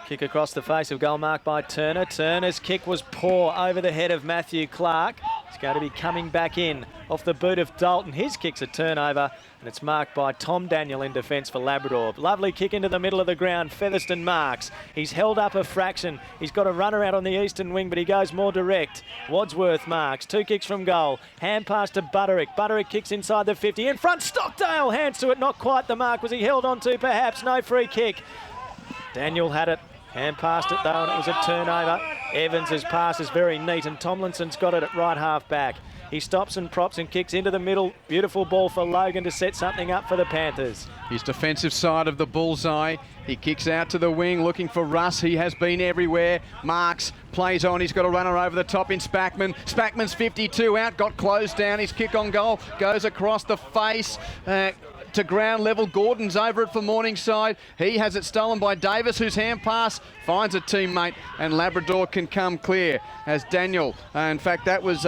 Kick across the face of goal marked by Turner. Turner's kick was poor over the head of Matthew Clark. He's going to be coming back in off the boot of Dalton. His kick's a turnover and it's marked by Tom Daniel in defence for Labrador. Lovely kick into the middle of the ground. Featherston marks. He's held up a fraction. He's got a runner out on the eastern wing, but he goes more direct. Wadsworth marks. 2 kicks from goal. Hand pass to Butterick. Butterick kicks inside the 50. In front, Stockdale. Hands to it. Not quite the mark. Was he held on to? Perhaps. No free kick. Daniel had it. Hand passed it though and it was a turnover. Evans' pass is very neat and Tomlinson's got it at right half back. He stops and props and kicks into the middle. Beautiful ball for Logan to set something up for the Panthers. His defensive side of the bullseye. He kicks out to the wing looking for Russ. He has been everywhere. Marks, plays on. He's got a runner over the top in Spackman. Spackman's 52 out, got closed down. His kick on goal goes across the face. To ground level. Gordon's over it for Morningside. He has it stolen by Davis, whose hand pass finds a teammate, and Labrador can come clear as Daniel. In fact, that was,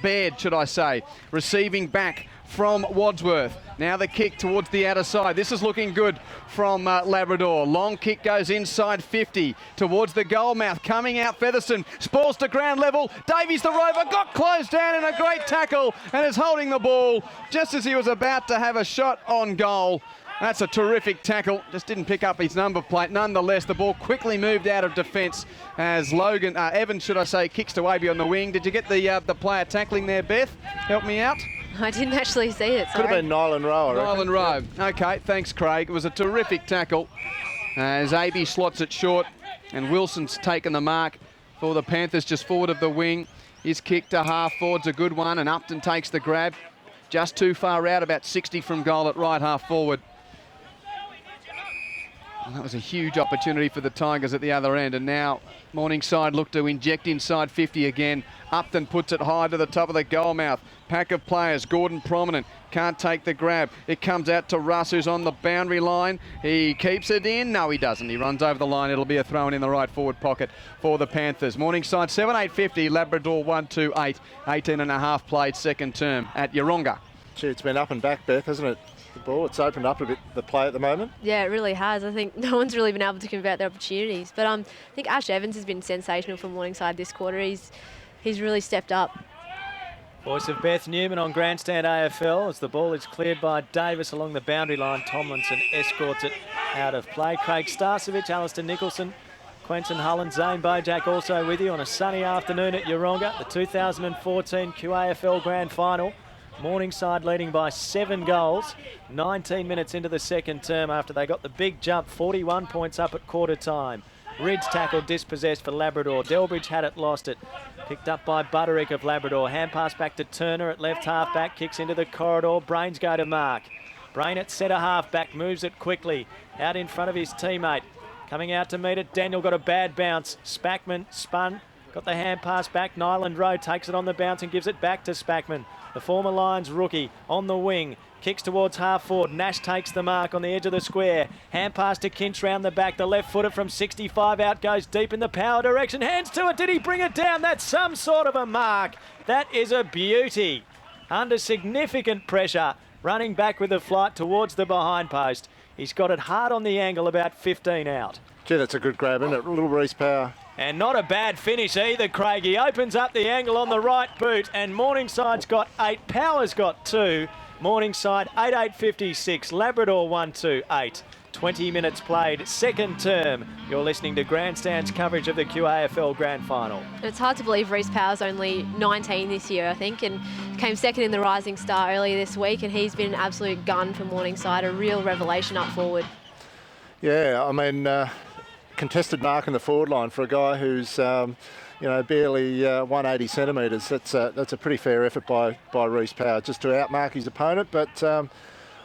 Baird, should I say, receiving back from Wadsworth. Now the kick towards the outer side. This is looking good from Labrador. Long kick goes inside 50 towards the goal mouth. Coming out Featherston. Spalls to ground level. Davies the rover got closed down in a great tackle and is holding the ball just as he was about to have a shot on goal. That's a terrific tackle. Just didn't pick up his number plate. Nonetheless, the ball quickly moved out of defence as Evans, should I say, kicks to Abe on the wing. Did you get the player tackling there, Beth? Help me out. I didn't actually see it, sorry. Could have been Nyland Rowe, Nyland Rowe. Okay, thanks, Craig. It was a terrific tackle as AB slots it short and Wilson's taken the mark for the Panthers just forward of the wing. His kick to half forward's a good one and Upton takes the grab. Just too far out, about 60 from goal at right half forward. And that was a huge opportunity for the Tigers at the other end. And now Morningside look to inject inside 50 again. Upton puts it high to the top of the goal mouth. Pack of players. Gordon prominent. Can't take the grab. It comes out to Russ, who's on the boundary line. He keeps it in. No, he doesn't. He runs over the line. It'll be a throw-in in the right forward pocket for the Panthers. Morningside 7-8-50. Labrador 1-2-8. 18 and a half played second term at Yeronga. Gee, it's been up and back, Beth, hasn't it? The ball, it's opened up a bit, the play at the moment. Yeah, it really has. I think no one's really been able to convert their opportunities. But I think Ash Evans has been sensational for Morningside this quarter. He's really stepped up. Voice of Beth Newman on Grandstand AFL as the ball is cleared by Davis along the boundary line. Tomlinson escorts it out of play. Craig Starcevich, Alistair Nicholson, Quentin Hullen, Zane Bojack also with you on a sunny afternoon at Yeronga. The 2014 QAFL Grand Final. Morningside leading by 7 goals, 19 minutes into the second term after they got the big jump, 41 points up at quarter time. Ridge tackle dispossessed for Labrador. Delbridge had it, lost it. Picked up by Butterick of Labrador. Hand pass back to Turner at left half back, kicks into the corridor. Brains go to mark. Brain at centre half back, moves it quickly out in front of his teammate. Coming out to meet it, Daniel got a bad bounce. Spackman spun, got the hand pass back. Nyland Rowe takes it on the bounce and gives it back to Spackman. The former Lions rookie on the wing. Kicks towards half forward. Nash takes the mark on the edge of the square. Hand pass to Kinch round the back. The left footer from 65 out goes deep in the power direction. Hands to it. Did he bring it down? That's some sort of a mark. That is a beauty. Under significant pressure. Running back with the flight towards the behind post. He's got it hard on the angle, about 15 out. Gee, that's a good grab, isn't it? Little Reece Power. And not a bad finish either, Craig. He opens up the angle on the right boot, and Morningside's got 8. Power's got 2. Morningside 8-8-56. Labrador 1-2-8. 20 minutes played, second term. You're listening to Grandstand's coverage of the QAFL Grand Final. It's hard to believe Reece Power's only 19 this year, I think, and came second in the Rising Star earlier this week, and he's been an absolute gun for Morningside, a real revelation up forward. Yeah, I mean, contested mark in the forward line for a guy who's, barely 180 centimetres. That's a pretty fair effort by Reece Power just to outmark his opponent. But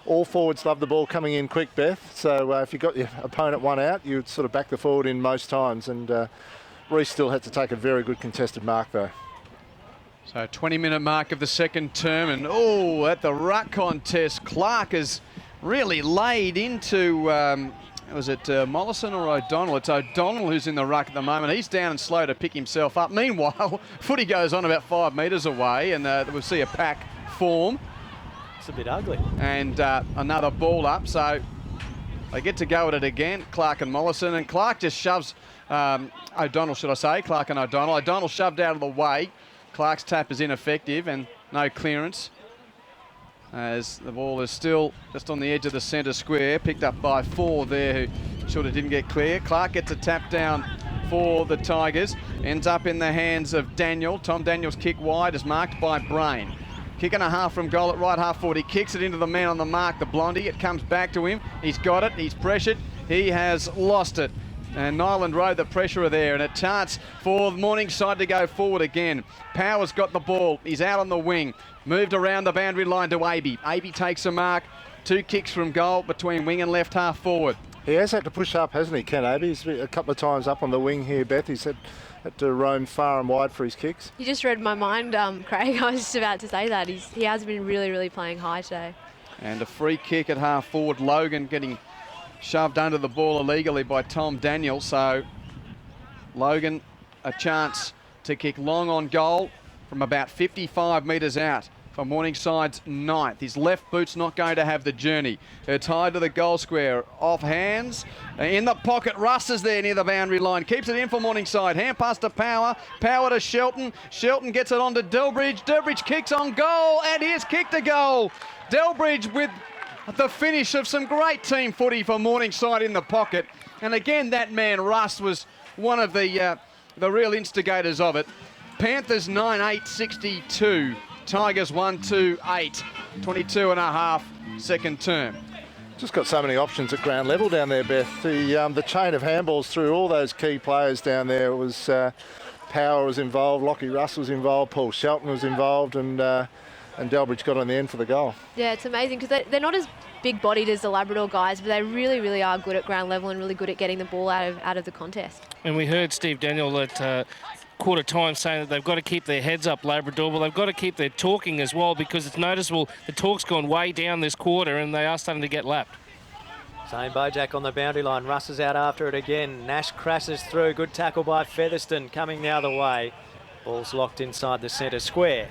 all forwards love the ball coming in quick, Beth. So if you got your opponent one out, you'd sort of back the forward in most times. And Reece still had to take a very good contested mark, though. So 20-minute mark of the second term, and at the ruck contest, Clark has really laid into, was it Mollison or O'Donnell? It's O'Donnell who's in the ruck at the moment. He's down and slow to pick himself up. Meanwhile, footy goes on about 5 metres away, and we'll see a pack form. It's a bit ugly. And another ball up, so they get to go at it again, Clark and Mollison, and Clark just shoves, O'Donnell should I say, Clark and O'Donnell. O'Donnell shoved out of the way. Clark's tap is ineffective and no clearance, as the ball is still just on the edge of the centre square, picked up by 4 there who sort of didn't get clear. Clark gets a tap down for the Tigers, ends up in the hands of Daniel. Tom Daniel's kick wide is marked by Brain. Kick and a half from goal at right half forward. He kicks it into the man on the mark, the Blondie. It comes back to him. He's got it. He's pressured. He has lost it. And Nyland Road, the pressure are there, and a chance for Morningside to go forward again. Power's got the ball. He's out on the wing. Moved around the boundary line to Aby. Aby takes a mark. 2 kicks from goal between wing and left half forward. He has had to push up, hasn't he, Ken Aby? He's been a couple of times up on the wing here, Beth. He's had to roam far and wide for his kicks. You just read my mind, Craig. I was just about to say that. He has been really, really playing high today. And a free kick at half forward. Logan getting shoved under the ball illegally by Tom Daniel. So Logan a chance to kick long on goal from about 55 metres out for Morningside's 9th. His left boot's not going to have the journey. They're tied to the goal square. Off hands. In the pocket. Russ is there near the boundary line. Keeps it in for Morningside. Hand pass to Power. Power to Shelton. Shelton gets it on to Delbridge. Delbridge kicks on goal, and he has kicked a goal. Delbridge with the finish of some great team footy for Morningside in the pocket. And again, that man, Russ, was one of the real instigators of it. Panthers 9-8-62. Tigers 1-2-8. 22 and a half second term. Just got so many options at ground level down there, Beth. The chain of handballs through all those key players down there. It was Power was involved, Lockie Russ was involved, Paul Shelton was involved, and Delbridge got on the end for the goal. Yeah, it's amazing because they're not as big-bodied as the Labrador guys, but they really, really are good at ground level and really good at getting the ball out of the contest. And we heard Steve Daniel at quarter time saying that they've got to keep their heads up, Labrador. Well, they've got to keep their talking as well, because it's noticeable the talk's gone way down this quarter and they are starting to get lapped. Zane Bojack on the boundary line. Russ is out after it again. Nash crashes through. Good tackle by Featherston coming the other way. Ball's locked inside the centre square.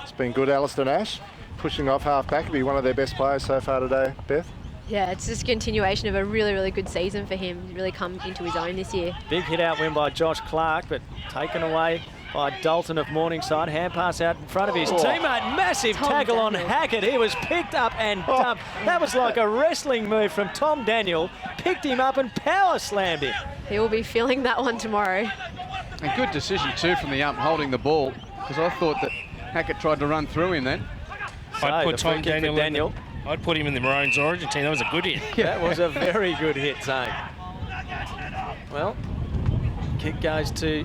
It's been good, Alistair Nash. Pushing off half back. He'll be one of their best players so far today, Beth. Yeah, it's just a continuation of a really, really good season for him. He's really come into his own this year. Big hit out win by Josh Clark, but taken away by Dalton of Morningside. Hand pass out in front of his teammate. Massive tackle on Hackett. He was picked up and dumped. That was like a wrestling move from Tom Daniel. Picked him up and power slammed him. He will be feeling that one tomorrow. And good decision too from the ump holding the ball, because I thought that Hackett tried to run through him then. I'd put Tom Daniel. I'd put him in the Maroons origin team. That was a good hit. That was a very good hit, Zane. Well, kick goes to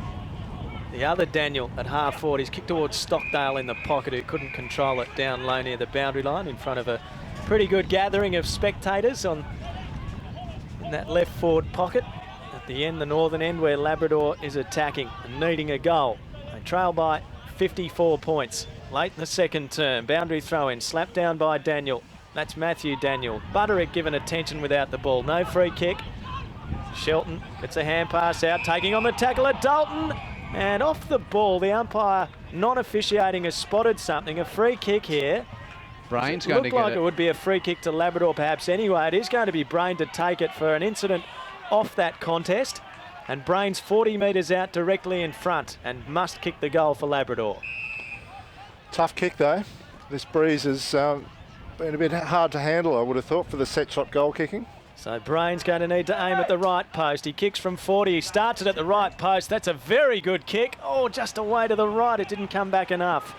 the other Daniel at half forward. He's kicked towards Stockdale in the pocket, who couldn't control it down low near the boundary line in front of a pretty good gathering of spectators in that left forward pocket. At the end, the northern end, where Labrador is attacking and needing a goal. They trail by 54 points. Late in the second term, boundary throw in, slapped down by Daniel. That's Matthew Daniel. Butterick given attention without the ball. No free kick. Shelton gets a hand pass out, taking on the tackle at Dalton. And off the ball, the umpire not officiating has spotted something. A free kick here. Brain's going to get it. Looked like it would be a free kick to Labrador perhaps anyway. It is going to be Brain to take it for an incident off that contest. And Brain's 40 metres out directly in front and must kick the goal for Labrador. Tough kick though. This breeze has been a bit hard to handle, I would have thought, for the set shot goal kicking. So Brain's going to need to aim at the right post. He kicks from 40. He starts it at the right post. That's a very good kick. Oh, just away to the right. It didn't come back enough.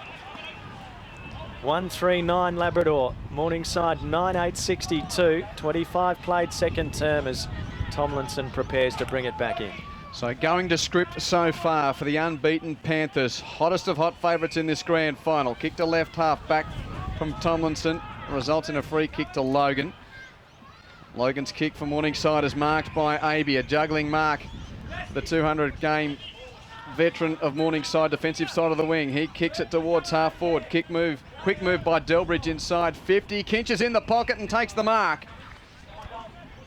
1-3-9 Labrador. Morningside 9-8-62. 25 played second term as Tomlinson prepares to bring it back in. So going to script so far for the unbeaten Panthers. Hottest of hot favourites in this grand final. Kick to left half back from Tomlinson. results in a free kick to Logan. Logan's kick for Morningside is marked by Aby, a juggling mark. The 200-game veteran of Morningside, defensive side of the wing. He kicks it towards half forward. Quick move by Delbridge inside 50. Kinch is in the pocket and takes the mark.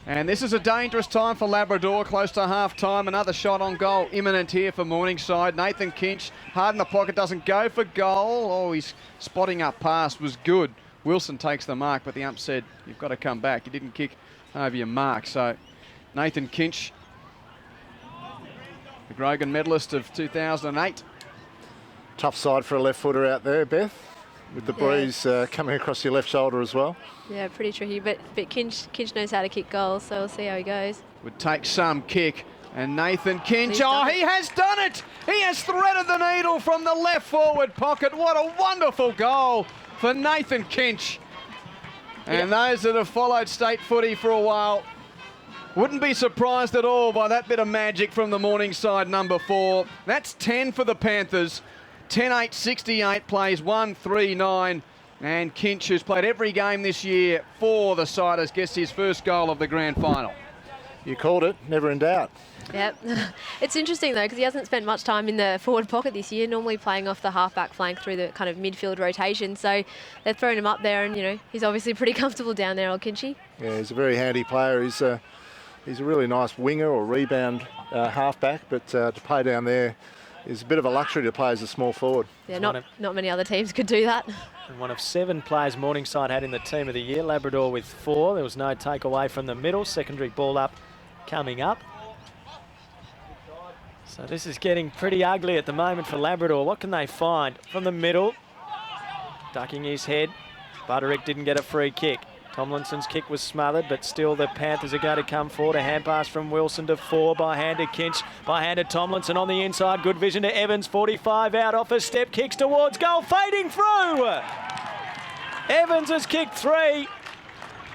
And this is a dangerous time for Labrador, close to half-time. Another shot on goal imminent here for Morningside. Nathan Kinch, hard in the pocket, doesn't go for goal. Oh, his spotting up pass was good. Wilson takes the mark, but the ump said, you've got to come back. You didn't kick over your mark. So Nathan Kinch, the Grogan medalist of 2008. Tough side for a left footer out there, Beth, with the breeze coming across your left shoulder as well. Yeah, pretty tricky, but Kinch knows how to kick goals, so we'll see how he goes. Would take some kick. And Nathan Kinch, he has done it! He has threaded the needle from the left forward pocket. What a wonderful goal for Nathan Kinch. And those that have followed state footy for a while wouldn't be surprised at all by that bit of magic from the Morningside number 4. That's 10 for the Panthers. 10-8-68, plays 1-3-9. And Kinch, who's played every game this year for the Siders, gets his first goal of the grand final. You called it, never in doubt. Yep. It's interesting, though, because he hasn't spent much time in the forward pocket this year, normally playing off the half-back flank through the kind of midfield rotation. So they've thrown him up there, and, you know, he's obviously pretty comfortable down there, old Kinchy. Yeah, he's a very handy player. He's a really nice winger or rebound half-back, but to play down there is a bit of a luxury to play as a small forward. Yeah, not many other teams could do that. And one of 7 players Morningside had in the team of the year. Labrador with 4. There was no takeaway from the middle. Secondary ball up coming up. So this is getting pretty ugly at the moment for Labrador. What can they find from the middle? Ducking his head. Butterick didn't get a free kick. Tomlinson's kick was smothered, but still the Panthers are going to come forward. A hand pass from Wilson to 4, by hand to Kinch, by hand to Tomlinson on the inside. Good vision to Evans, 45 out, off a step, kicks towards goal, fading through. Evans has kicked 3,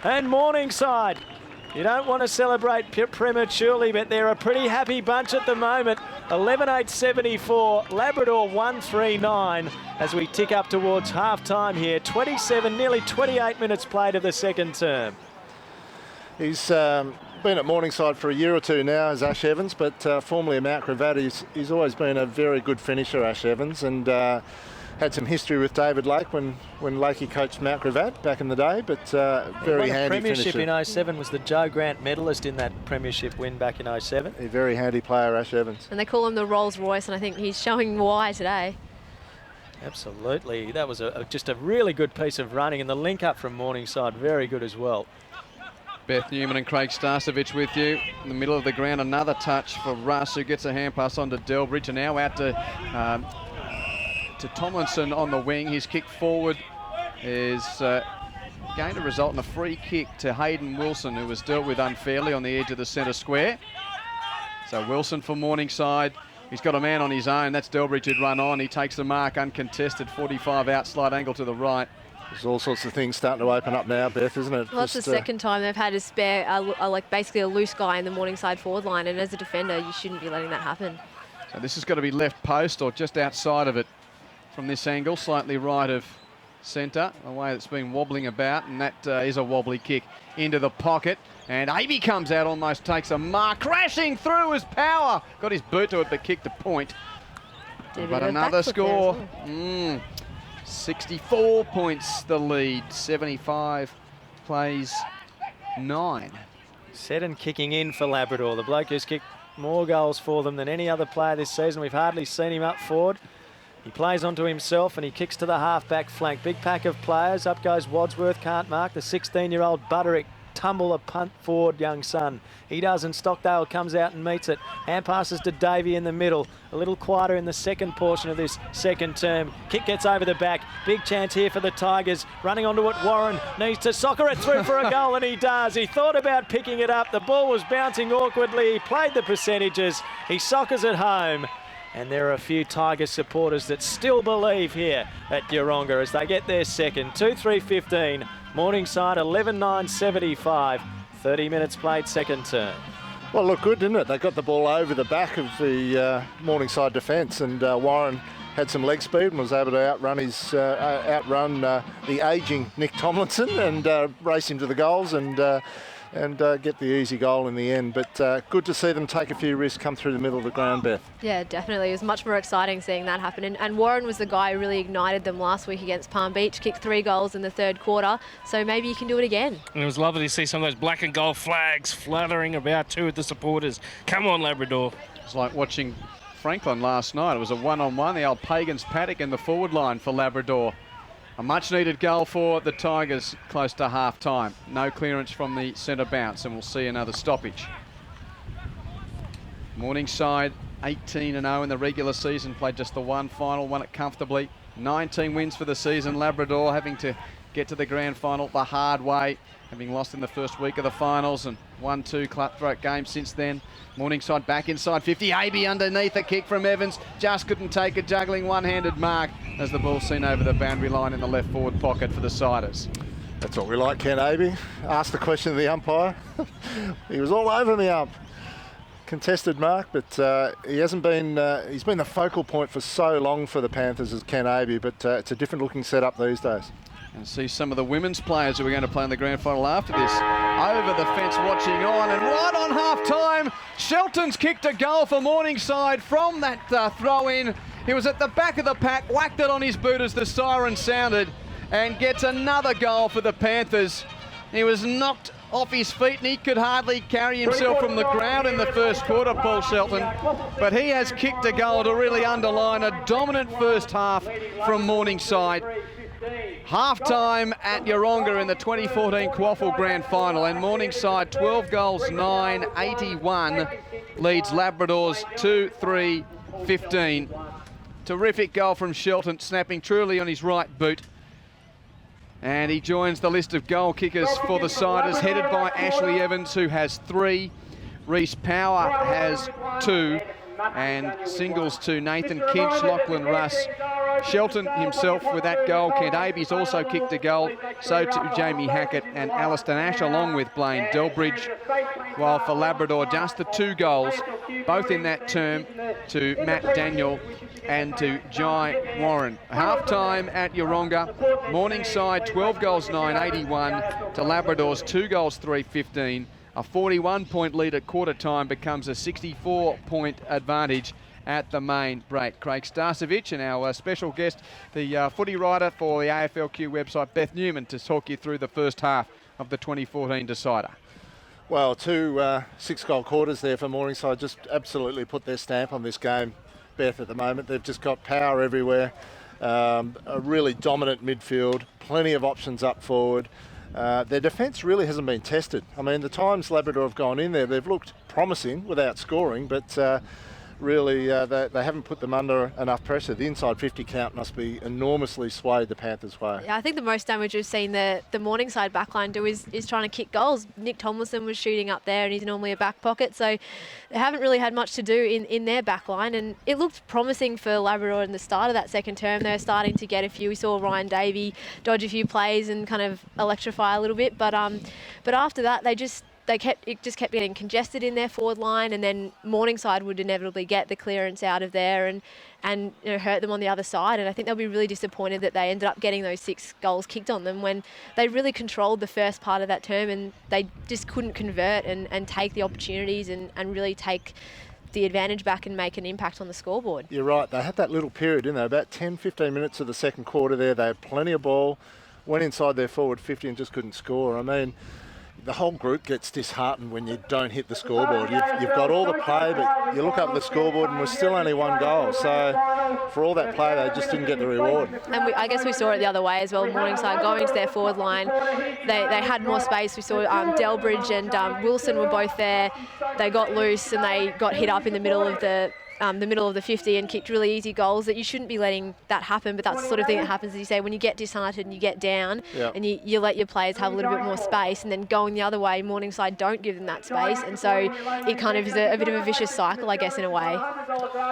and Morningside. You don't want to celebrate prematurely, but they're a pretty happy bunch at the moment. 11-8-74, Labrador 1-3-9 as we tick up towards half-time here. 27, nearly 28 minutes played of the second term. He's been at Morningside for a year or two now as Ash Evans, but formerly at Mount Gravatt, he's always been a very good finisher, Ash Evans, and had some history with David Lake when Lakey coached Mount Gravatt back in the day, but very handy premiership finisher. In 07, was the Joe Grant medalist in that premiership win back in 07. A very handy player, Ash Evans. And they call him the Rolls Royce, and I think he's showing why today. Absolutely. That was just a really good piece of running, and the link up from Morningside, very good as well. Beth Newman and Craig Starcevich with you. In the middle of the ground, another touch for Russ, who gets a hand pass on to Delbridge, and now out to Tomlinson on the wing. His kick forward is going to result in a free kick to Hayden Wilson, who was dealt with unfairly on the edge of the centre square. So Wilson for Morningside. He's got a man on his own. That's Delbridge who'd run on. He takes the mark uncontested. 45 out, slight angle to the right. There's all sorts of things starting to open up now, Beth, isn't it? Well, that's the second time they've had a spare, like basically a loose guy in the Morningside forward line, and as a defender, you shouldn't be letting that happen. So this has got to be left post or just outside of it from this angle, slightly right of centre, the way it's been wobbling about, and that is a wobbly kick into the pocket. And Aby comes out, almost takes a mark, crashing through his power. Got his boot to it, but kicked the point. But another score. 64 points the lead. 75 plays 9. Set and kicking in for Labrador. The bloke who's kicked more goals for them than any other player this season. We've hardly seen him up forward. He plays onto himself and he kicks to the half-back flank. Big pack of players. Up goes Wadsworth, can't mark. The 16-year-old Butterick tumble a punt forward, young son. He doesn't. Stockdale comes out and meets it. Hand passes to Davey in the middle. A little quieter in the second portion of this second term. Kick gets over the back. Big chance here for the Tigers. Running onto it, Warren needs to soccer it through for a goal, and he does. He thought about picking it up. The ball was bouncing awkwardly. He played the percentages. He soccers it home. And there are a few Tigers supporters that still believe here at Yeronga as they get their second. 2-3-15. Morningside 11-9-75. 30 minutes played, second term. Well, looked good, didn't it? They got the ball over the back of the Morningside defence, and Warren had some leg speed and was able to outrun the ageing Nick Tomlinson and race him to the goals and get the easy goal in the end. But good to see them take a few risks, come through the middle of the ground, Beth. Yeah, definitely. It was much more exciting seeing that happen. And Warren was the guy who really ignited them last week against Palm Beach, kicked 3 goals in the third quarter. So maybe you can do it again. And it was lovely to see some of those black and gold flags fluttering about too with the supporters. Come on, Labrador. It's like watching Franklin last night. It was a one-on-one, the old Pagans paddock in the forward line for Labrador. A much-needed goal for the Tigers close to half-time. No clearance from the centre bounce, and we'll see another stoppage. Morningside 18-0 in the regular season, played just the one final, won it comfortably. 19 wins for the season. Labrador having to get to the grand final the hard way, having lost in the first week of the finals and won 2 cutthroat games since then. Morningside back inside 50. Aby underneath, a kick from Evans. Just couldn't take a juggling one-handed mark as the ball's seen over the boundary line in the left forward pocket for the Siders. That's what we like, Ken Aby. Asked the question of the umpire. He was all over the ump. Contested mark, but he hasn't been. He's been the focal point for so long for the Panthers as Ken Aby, but it's a different looking setup these days. And see some of the women's players who are going to play in the grand final after this. Over the fence watching on, and right on half-time, Shelton's kicked a goal for Morningside from that throw-in. He was at the back of the pack, whacked it on his boot as the siren sounded, and gets another goal for the Panthers. He was knocked off his feet and he could hardly carry himself from the ground in the first quarter, Paul Shelton. But he has kicked a goal to really underline a dominant first half from Morningside. Half-time at Yeronga in the 2014 QAFL Grand Final, and Morningside 12 goals, 9, 81, leads Labradors 2-3-15. Terrific goal from Shelton, snapping truly on his right boot. And he joins the list of goal kickers for the Siders, headed by Ashley Evans, who has 3. Reece Power has 2. And singles to Nathan Kinch, Lachlan Russ. Shelton himself with that goal. Kent Aby's also kicked a goal. So too Jamie Hackett and Alistair Nash, along with Blaine Delbridge. While for Labrador, just the 2 goals, both in that term, to Matt Daniel and to Jai Warren. Half-time at Yeronga. Morningside 12 goals, 9, 81 to Labrador's 2 goals, 3, 15. A 41-point lead at quarter time becomes a 64-point advantage at the main break. Craig Starcevich and our special guest, the footy writer for the AFLQ website, Beth Newman, to talk you through the first half of the 2014 decider. Well, 2 6-goal quarters there for Morningside. Just absolutely put their stamp on this game, Beth, at the moment. They've just got power everywhere. A really dominant midfield, plenty of options up forward. Their defence really hasn't been tested. I mean, the times Labrador have gone in there, they've looked promising without scoring, but really they haven't put them under enough pressure. The inside 50 count must be enormously swayed the Panthers' way. Yeah, I think the most damage we've seen the Morningside backline do is trying to kick goals. Nick Tomlinson was shooting up there, and he's normally a back pocket, so they haven't really had much to do in their backline, and it looked promising for Labrador in the start of that second term. They're starting to get a few. We saw Ryan Davey dodge a few plays and kind of electrify a little bit, but after that it just kept getting congested in their forward line, and then Morningside would inevitably get the clearance out of there and hurt them on the other side. And I think they'll be really disappointed that they ended up getting those 6 goals kicked on them when they really controlled the first part of that term, and they just couldn't convert and take the opportunities and really take the advantage back and make an impact on the scoreboard. You're right. They had that little period, didn't they? About 10-15 minutes of the second quarter there. They had plenty of ball, went inside their forward 50 and just couldn't score. I mean, the whole group gets disheartened when you don't hit the scoreboard. You've got all the play, but you look up at the scoreboard and we're still only 1 goal. So for all that play, they just didn't get the reward. And I guess we saw it the other way as well. Morningside going to their forward line, they had more space. We saw Delbridge and Wilson were both there. They got loose and they got hit up in the middle of the 50 and kicked really easy goals that you shouldn't be letting that happen, but that's the sort of thing that happens, as you say, when you get disheartened and you get down and you let your players have a little bit more space, and then going the other way, Morningside don't give them that space, and so it kind of is a bit of a vicious cycle, I guess, in a way.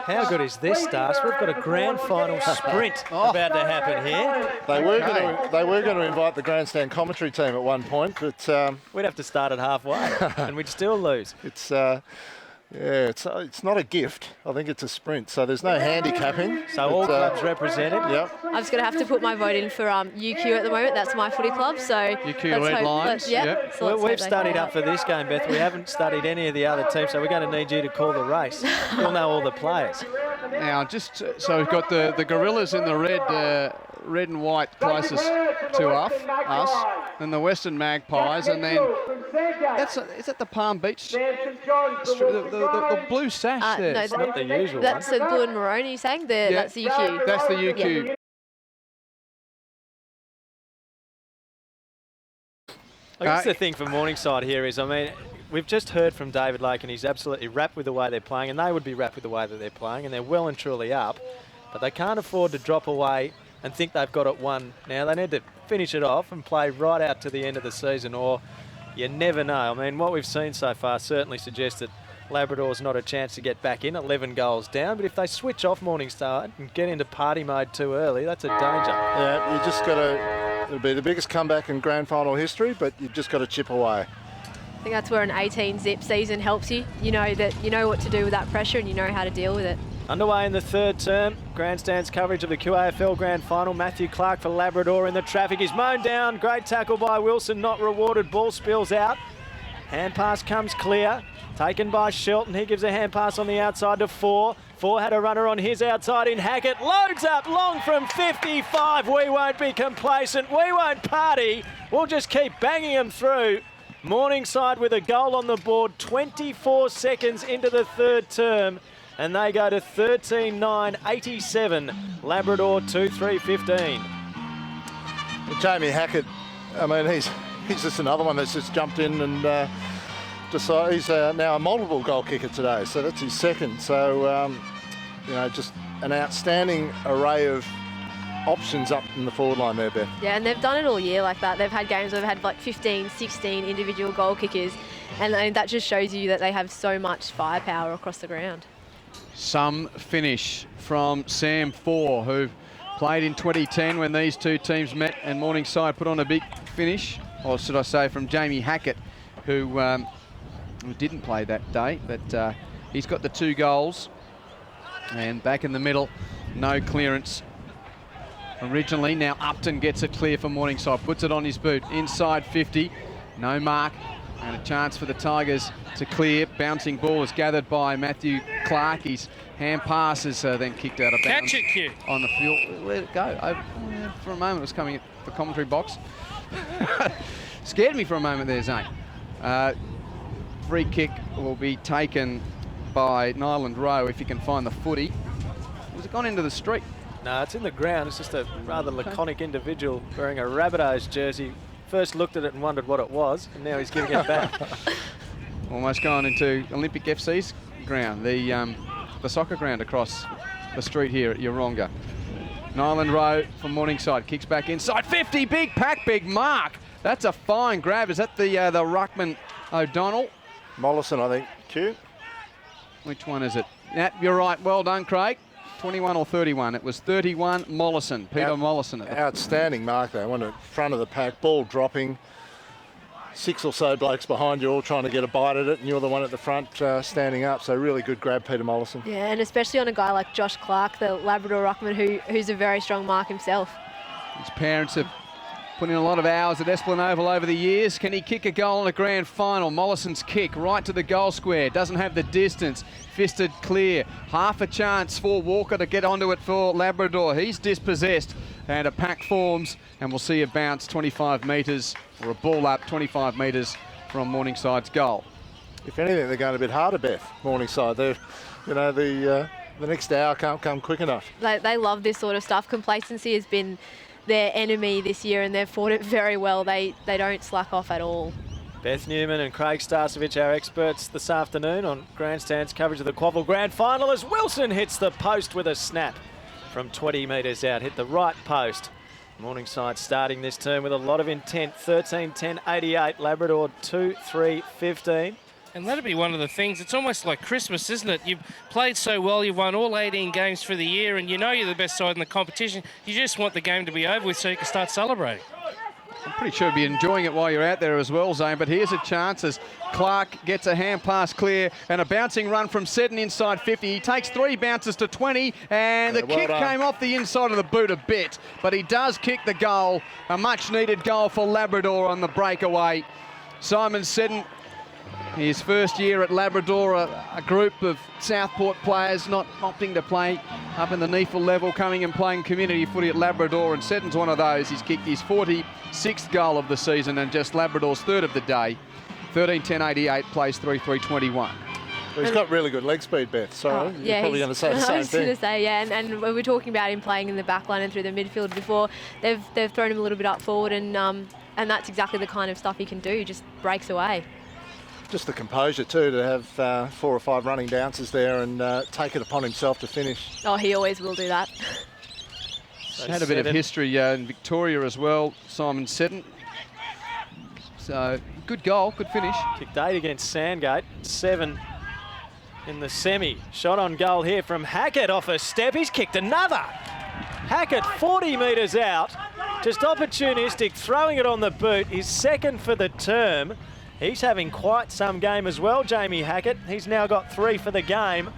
How good is this, Stars? We've got a grand final sprint about to happen here. They were going to invite the grandstand commentary team at one point, but we'd have to start at halfway and we'd still lose. It's Yeah, it's not a gift. I think it's a sprint. So there's no handicapping. So all clubs represented. Yep. I'm just going to have to put my vote in for UQ at the moment. That's my footy club. So UQ Red Lions. Yep. So We've studied up for this game, Beth. We haven't studied any of the other teams, so we're going to need you to call the race. You'll know all the players. Now, just so we've got the Gorillas in the red and white closest to us, then the Western Magpies, and then is that the Palm Beach? The blue sash there. No, It's not the usual that's one. the blue and maroon. You saying that's the UQ? That's the UQ. Yeah. I guess the thing for Morningside here is, I mean, we've just heard from David Lake and he's absolutely wrapped with the way they're playing, and they would be wrapped with the way that they're playing, and they're well and truly up, but they can't afford to drop away and think they've got it won now. They need to finish it off and play right out to the end of the season, or you never know. I mean, what we've seen so far certainly suggests that Labrador's not a chance to get back in, 11 goals down, but if they switch off Morningside and get into party mode too early, that's a danger. Yeah, you just got to, it'll be the biggest comeback in grand final history, but you've just got to chip away. I think that's where an 18-zip season helps you. You know that you know what to do with that pressure and you know how to deal with it. Underway in the third term, Grandstand's coverage of the QAFL Grand Final. Matthew Clark for Labrador in the traffic. He's mown down. Great tackle by Wilson, not rewarded. Ball spills out. Hand pass comes clear. Taken by Shelton. He gives a hand pass on the outside to Four. Four had a runner on his outside in Hackett. Loads up long from 55. We won't be complacent. We won't party. We'll just keep banging them through. Morningside with a goal on the board. 24 seconds into the third term. And they go to 13-9-87. Labrador 2-3-15. Jamie Hackett, I mean, he's just another one that's just jumped in and decided he's now a multiple goal kicker today. So that's his second. So, you know, just an outstanding array of options up in the forward line there, Beth. Yeah, and they've done it all year like that. They've had games where they've had like 15, 16 individual goal kickers. And that just shows you that they have so much firepower across the ground. Some finish from Sam Four, who played in 2010 when these two teams met and Morningside put on a big finish. Or should I say from Jamie Hackett, who didn't play that day, but he's got the 2 goals. And back in the middle, no clearance originally. Now Upton gets it clear for Morningside, puts it on his boot. Inside 50, no mark. And a chance for the Tigers to clear. Bouncing ball is gathered by Matthew Clark. His hand pass is then kicked out of bounds. Catch it, Q. On the field. Let it go. For a moment it was coming at the commentary box. Scared me for a moment there, Zane. Free kick will be taken by Nyland Rowe if he can find the footy. Was it gone into the street? No, it's in the ground. It's just a rather laconic individual wearing a Rabbitohs jersey. First looked at it and wondered what it was, and now he's giving it back. Almost gone into Olympic FC's ground, the soccer ground across the street here at Yeronga. Nyland Rowe from Morningside kicks back inside 50, big pack, big mark. That's a fine grab. Is that the ruckman O'Donnell? Mollison, I think. Q. Which one is it? Yeah, you're right. Well done, Craig. 21 or 31. It was 31 Mollison. Peter Mollison. Outstanding mark there. One at front of the pack, ball dropping. 6 or so blokes behind you all trying to get a bite at it, and you're the one at the front standing up. So really good grab, Peter Mollison. Yeah, and especially on a guy like Josh Clark, the Labrador ruckman, who's a very strong mark himself. His parents have put in a lot of hours at Esplanade Oval over the years. Can he kick a goal in a grand final? Mollison's kick right to the goal square. Doesn't have the distance. Fisted clear. Half a chance for Walker to get onto it for Labrador. He's dispossessed. And a pack forms, and we'll see a bounce 25 metres, or a ball up 25 metres from Morningside's goal. If anything, they're going a bit harder, Beth, Morningside. They're, you know, the next hour can't come quick enough. They love this sort of stuff. Complacency has been their enemy this year, and they've fought it very well. They don't slack off at all. Beth Newman and Craig Starcevich, our experts this afternoon on Grandstand's coverage of the QAFL Grand Final, as Wilson hits the post with a snap from 20 metres out, hit the right post. Morningside starting this term with a lot of intent. 13-10-88, Labrador 2-3-15. And that'd be one of the things. It's almost like Christmas, isn't it? You've played so well, you've won all 18 games for the year, and you know you're the best side in the competition. You just want the game to be over with so you can start celebrating. I'm pretty sure you'll be enjoying it while you're out there as well, Zane, but here's a chance as Clark gets a hand pass clear and a bouncing run from Seddon inside 50. He takes 3 bounces to 20, and the kick came off the inside of the boot a bit, but he does kick the goal, a much-needed goal for Labrador on the breakaway. Simon Seddon, his first year at Labrador, a group of Southport players not opting to play up in the NEFL level, coming and playing community footy at Labrador, and Seddon's one of those. He's kicked his 46th goal of the season and just Labrador's third of the day. 13-10-88, plays 3-3-21. Well, he's got really good leg speed, Beth. Sorry, you're probably going to say the same thing. I was going to say, yeah, and we were talking about him playing in the back line and through the midfield before. They've thrown him a little bit up forward, and that's exactly the kind of stuff he can do. He just breaks away. Just the composure too, to have 4 or 5 running bounces there and take it upon himself to finish. Oh, he always will do that. He's had a bit of history in Victoria as well, Simon Seddon. So, good goal, good finish. Kicked 8 against Sandgate, 7 in the semi. Shot on goal here from Hackett off a step. He's kicked another. Hackett 40 metres out, just opportunistic, throwing it on the boot. His second for the term. He's having quite some game as well, Jamie Hackett. He's now got 3 for the game.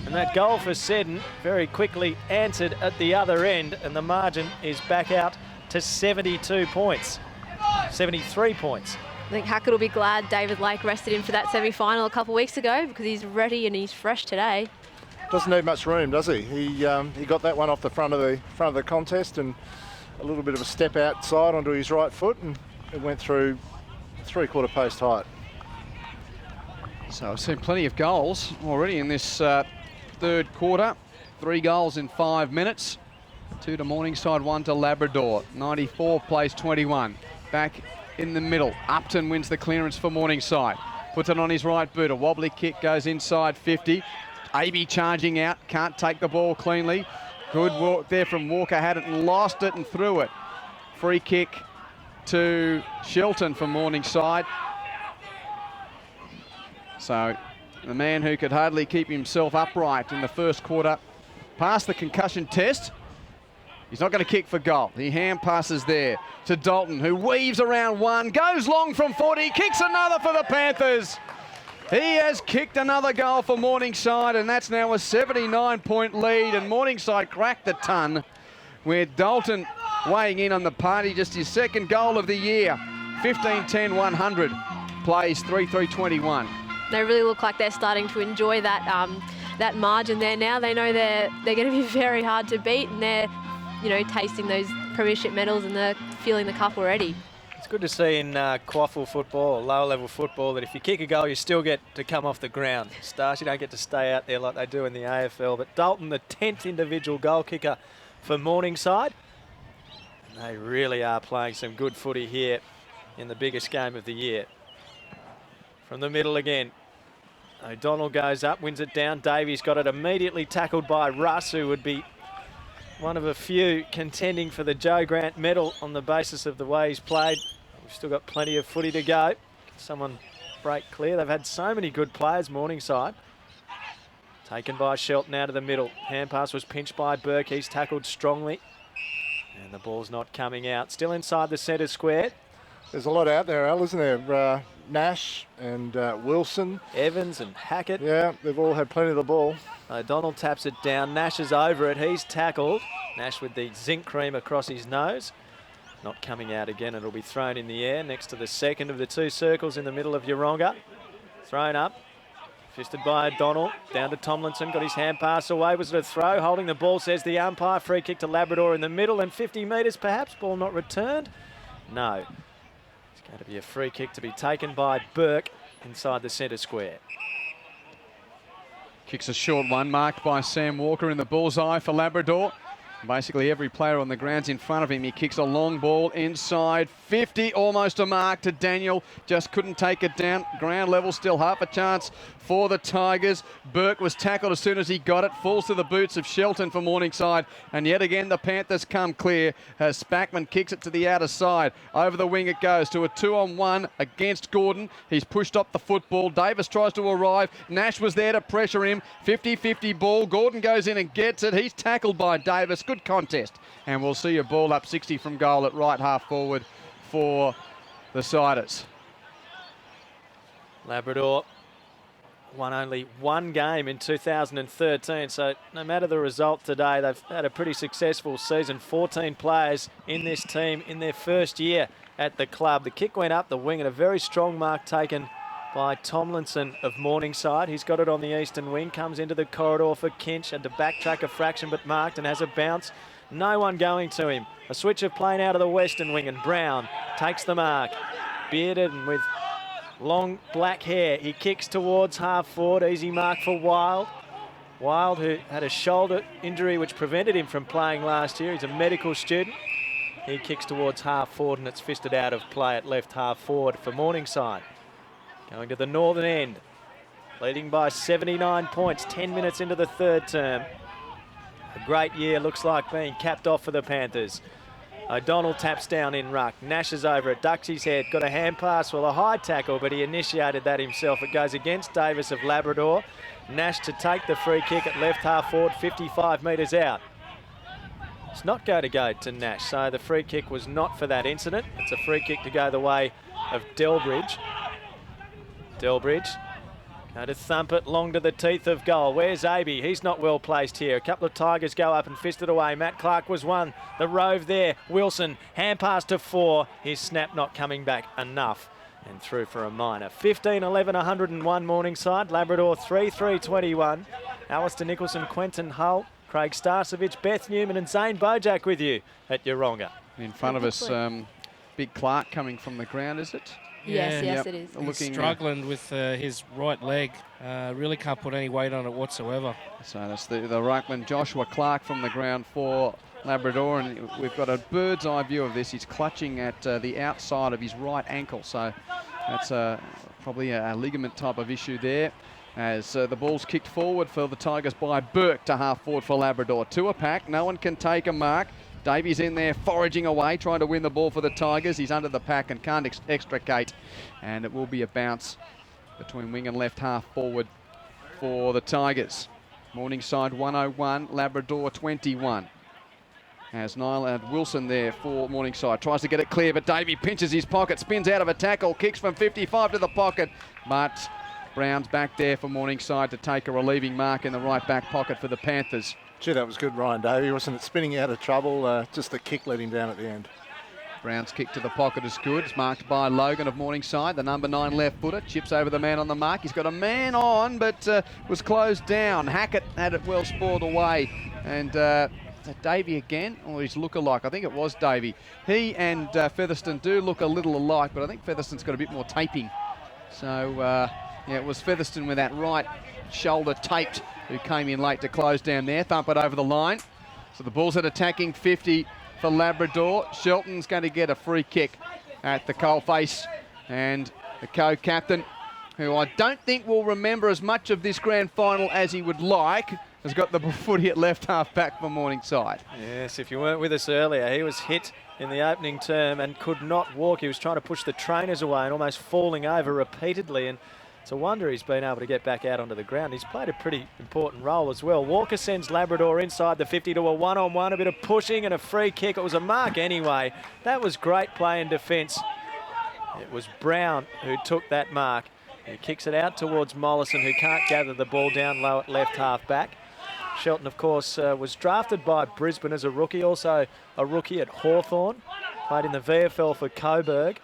And that goal for Seddon very quickly answered at the other end. And the margin is back out to 72 points. 73 points. I think Hackett will be glad David Lake rested him for that semi-final a couple of weeks ago, because he's ready and he's fresh today. Doesn't need much room, does he? He got that one off the front of the contest, and a little bit of a step outside onto his right foot, and it went through 3/4 post height. So I've seen plenty of goals already in this third quarter. 3 goals in 5 minutes. 2 to Morningside, 1 to Labrador. 94 plays 21. Back in the middle. Upton wins the clearance for Morningside. Puts it on his right boot. A wobbly kick goes inside 50. AB charging out. Can't take the ball cleanly. Good walk there from Walker. Had it and lost it and threw it. Free kick to Shelton from Morningside. So the man who could hardly keep himself upright in the first quarter passed the concussion test. He's not going to kick for goal. He hand passes there to Dalton, who weaves around one, goes long from 40, kicks another for the Panthers. He has kicked another goal for Morningside, and that's now a 79-point lead, and Morningside cracked the ton with Dalton weighing in on the party. Just his second goal of the year. 15-10-100, plays 3-3-21. They really look like they're starting to enjoy that that margin there now. They know they're going to be very hard to beat, and they're tasting those premiership medals, and they're feeling the cup already. It's good to see in QAFL football, lower level football, that if you kick a goal, you still get to come off the ground. Stars, you don't get to stay out there like they do in the AFL. But Dalton, the 10th individual goal kicker for Morningside. And they really are playing some good footy here in the biggest game of the year. From the middle again. O'Donnell goes up, wins it down. Davies got it immediately tackled by Russ, who would be one of a few contending for the Joe Grant medal on the basis of the way he's played. We've still got plenty of footy to go. Someone break clear. They've had so many good players, Morningside. Taken by Shelton out of the middle. Hand pass was pinched by Burke. He's tackled strongly. And the ball's not coming out. Still inside the centre square. There's a lot out there, Al, isn't there? Nash and Wilson. Evans and Hackett. Yeah, they've all had plenty of the ball. O'Donnell taps it down. Nash is over it. He's tackled. Nash with the zinc cream across his nose. Not coming out again. It'll be thrown in the air next to the second of the 2 circles in the middle of Yeronga. Thrown up. Fisted by O'Donnell. Down to Tomlinson. Got his hand pass away. Was it a throw? Holding the ball, says the umpire. Free kick to Labrador in the middle, and 50 metres perhaps. Ball not returned. No. It's going to be a free kick to be taken by Burke inside the centre square. Kicks a short one, marked by Sam Walker in the bullseye for Labrador. Basically every player on the ground's in front of him. He kicks a long ball inside 50, almost a mark to Daniel. Just couldn't take it down. Ground level, still half a chance for the Tigers. Burke was tackled as soon as he got it. Falls to the boots of Shelton for Morningside. And yet again, the Panthers come clear as Spackman kicks it to the outer side. Over the wing it goes to a 2-on-1 against Gordon. He's pushed up the football. Davis tries to arrive. Nash was there to pressure him. 50-50 ball. Gordon goes in and gets it. He's tackled by Davis. Good contest. And we'll see a ball up 60 from goal at right half forward for the Siders. Labrador won only one game in 2013, so no matter the result today, they've had a pretty successful season. 14 players in this team in their first year at the club. The kick went up the wing and a very strong mark taken by Tomlinson of Morningside. He's got it on the eastern wing, comes into the corridor for Kinch, had to backtrack a fraction but marked and has a bounce. No one going to him. A switch of play out of the western wing and Brown takes the mark. Bearded and with long black hair, he kicks towards half forward. Easy mark for Wild. Wild, who had a shoulder injury which prevented him from playing last year. He's a medical student. He kicks towards half forward and it's fisted out of play at left half forward for Morningside. Going to the northern end, leading by 79 points, 10 minutes into the third term. A great year looks like being capped off for the Panthers. O'Donnell taps down in ruck. Nash is over it, ducks his head, got a hand pass, well a high tackle, but he initiated that himself. It goes against Davis of Labrador. Nash to take the free kick at left half forward, 55 metres out. It's not going to go to Nash, so the free kick was not for that incident. It's a free kick to go the way of Delbridge. Delbridge going to thump it long to the teeth of goal. Where's Aby? He's not well placed here. A couple of Tigers go up and fist it away. Matt Clark was one. The rove there. Wilson, hand pass to 4. His snap not coming back enough. And through for a minor. 15-11, 101 Morningside. Labrador 3-3-21. Alistair Nicholson, Quentin Hull, Craig Starcevich, Beth Newman and Zane Bojack with you at Yeronga. In front of us, Big Clark coming from the ground, is it? Yes, it is. He's struggling with his right leg. Really can't put any weight on it whatsoever. So that's the ruckman Joshua Clark from the ground for Labrador, and we've got a bird's eye view of this. He's clutching at the outside of his right ankle, so that's probably a ligament type of issue there. As the ball's kicked forward for the Tigers by Burke to half forward for Labrador. 2 a pack, no one can take a mark. Davies in there foraging away, trying to win the ball for the Tigers. He's under the pack and can't extricate. And it will be a bounce between wing and left half forward for the Tigers. Morningside 101, Labrador 21. As Niall Wilson there for Morningside. Tries to get it clear, but Davey pinches his pocket, spins out of a tackle, kicks from 55 to the pocket. But Brown's back there for Morningside to take a relieving mark in the right back pocket for the Panthers. Gee, that was good, Ryan Davey, wasn't it? Spinning out of trouble, just the kick let him down at the end. Brown's kick to the pocket is good. It's marked by Logan of Morningside, the number 9 left footer. Chips over the man on the mark. He's got a man on, but was closed down. Hackett had it well spoiled away. And Davey again, or his look-alike. I think it was Davey. He and Featherston do look a little alike, but I think Featherston's got a bit more taping. So, yeah, it was Featherston with that right shoulder taped who came in late to close down there. Thump it over the line. So the ball's at attacking 50 for Labrador. Shelton's going to get a free kick at the coalface. And the co-captain, who I don't think will remember as much of this grand final as he would like, has got the footy at left half back for Morningside. Yes, if you weren't with us earlier, he was hit in the opening term and could not walk. He was trying to push the trainers away and almost falling over repeatedly. And it's a wonder he's been able to get back out onto the ground. He's played a pretty important role as well. Walker sends Labrador inside the 50 to a one-on-one, a bit of pushing and a free kick. It was a mark anyway. That was great play in defence. It was Brown who took that mark. He kicks it out towards Mollison, who can't gather the ball down low at left half back. Shelton, of course, was drafted by Brisbane as a rookie, also a rookie at Hawthorn. Played in the VFL for Coburg.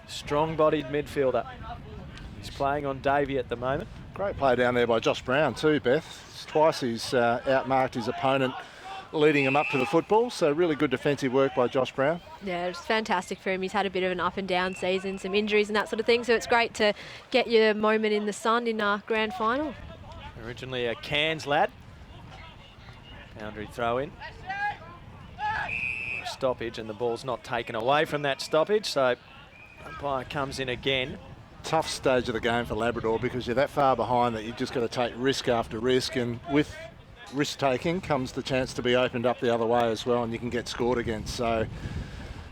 Strong-bodied midfielder. He's playing on Davey at the moment. Great play down there by Josh Brown too, Beth. Twice he's outmarked his opponent, leading him up to the football. So really good defensive work by Josh Brown. Yeah, it's fantastic for him. He's had a bit of an up and down season, some injuries and that sort of thing. So it's great to get your moment in the sun in our grand final. Originally a Cairns lad. Boundary throw in. Stoppage, and the ball's not taken away from that stoppage. So umpire comes in again. Tough stage of the game for Labrador because you're that far behind that you've just got to take risk after risk, and with risk taking comes the chance to be opened up the other way as well, and you can get scored against. So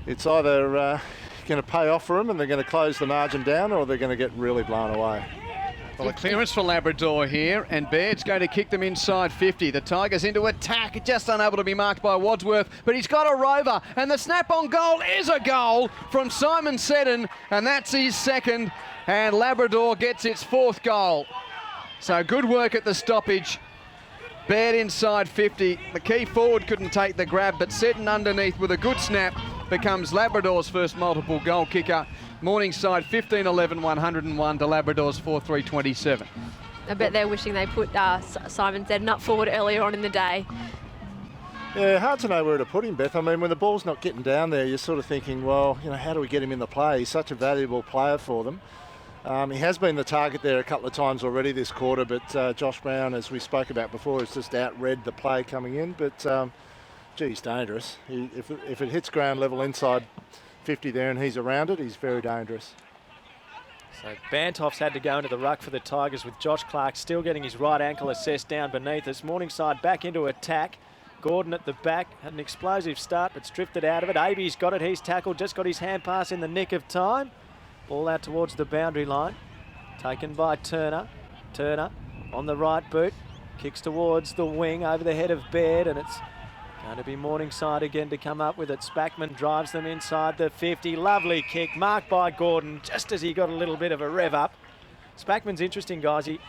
it's either going to pay off for them and they're going to close the margin down, or they're going to get really blown away. Well, a clearance for Labrador here, and Baird's going to kick them inside 50. The Tigers into attack, just unable to be marked by Wadsworth, but he's got a rover, and the snap on goal is a goal from Simon Seddon, and that's his second, and Labrador gets its fourth goal. So good work at the stoppage. Baird inside 50. The key forward couldn't take the grab, but Seddon underneath with a good snap becomes Labrador's first multiple goal kicker. Morningside 15-11, 101 to Labrador's 4-3-27. I bet they're wishing they put Simon Seddon up forward earlier on in the day. Yeah, hard to know where to put him, Beth. I mean, when the ball's not getting down there, you're sort of thinking, well, you know, how do we get him in the play? He's such a valuable player for them. He has been the target there a couple of times already this quarter, but Josh Brown, as we spoke about before, has just outread the play coming in. But, gee, he's dangerous. If it hits ground level inside 50 there and he's around it, he's very dangerous. So Bantoff's had to go into the ruck for the Tigers with Josh Clark still getting his right ankle assessed down beneath us. Morningside back into attack. Gordon at the back, had an explosive start but drifted out of it. Aby's got it, he's tackled, just got his hand pass in the nick of time. Ball out towards the boundary line, taken by Turner. Turner on the right boot, kicks towards the wing over the head of Baird, and it's going to be Morningside again to come up with it. Spackman drives them inside the 50. Lovely kick, marked by Gordon just as he got a little bit of a rev up. Spackman's interesting, guys. He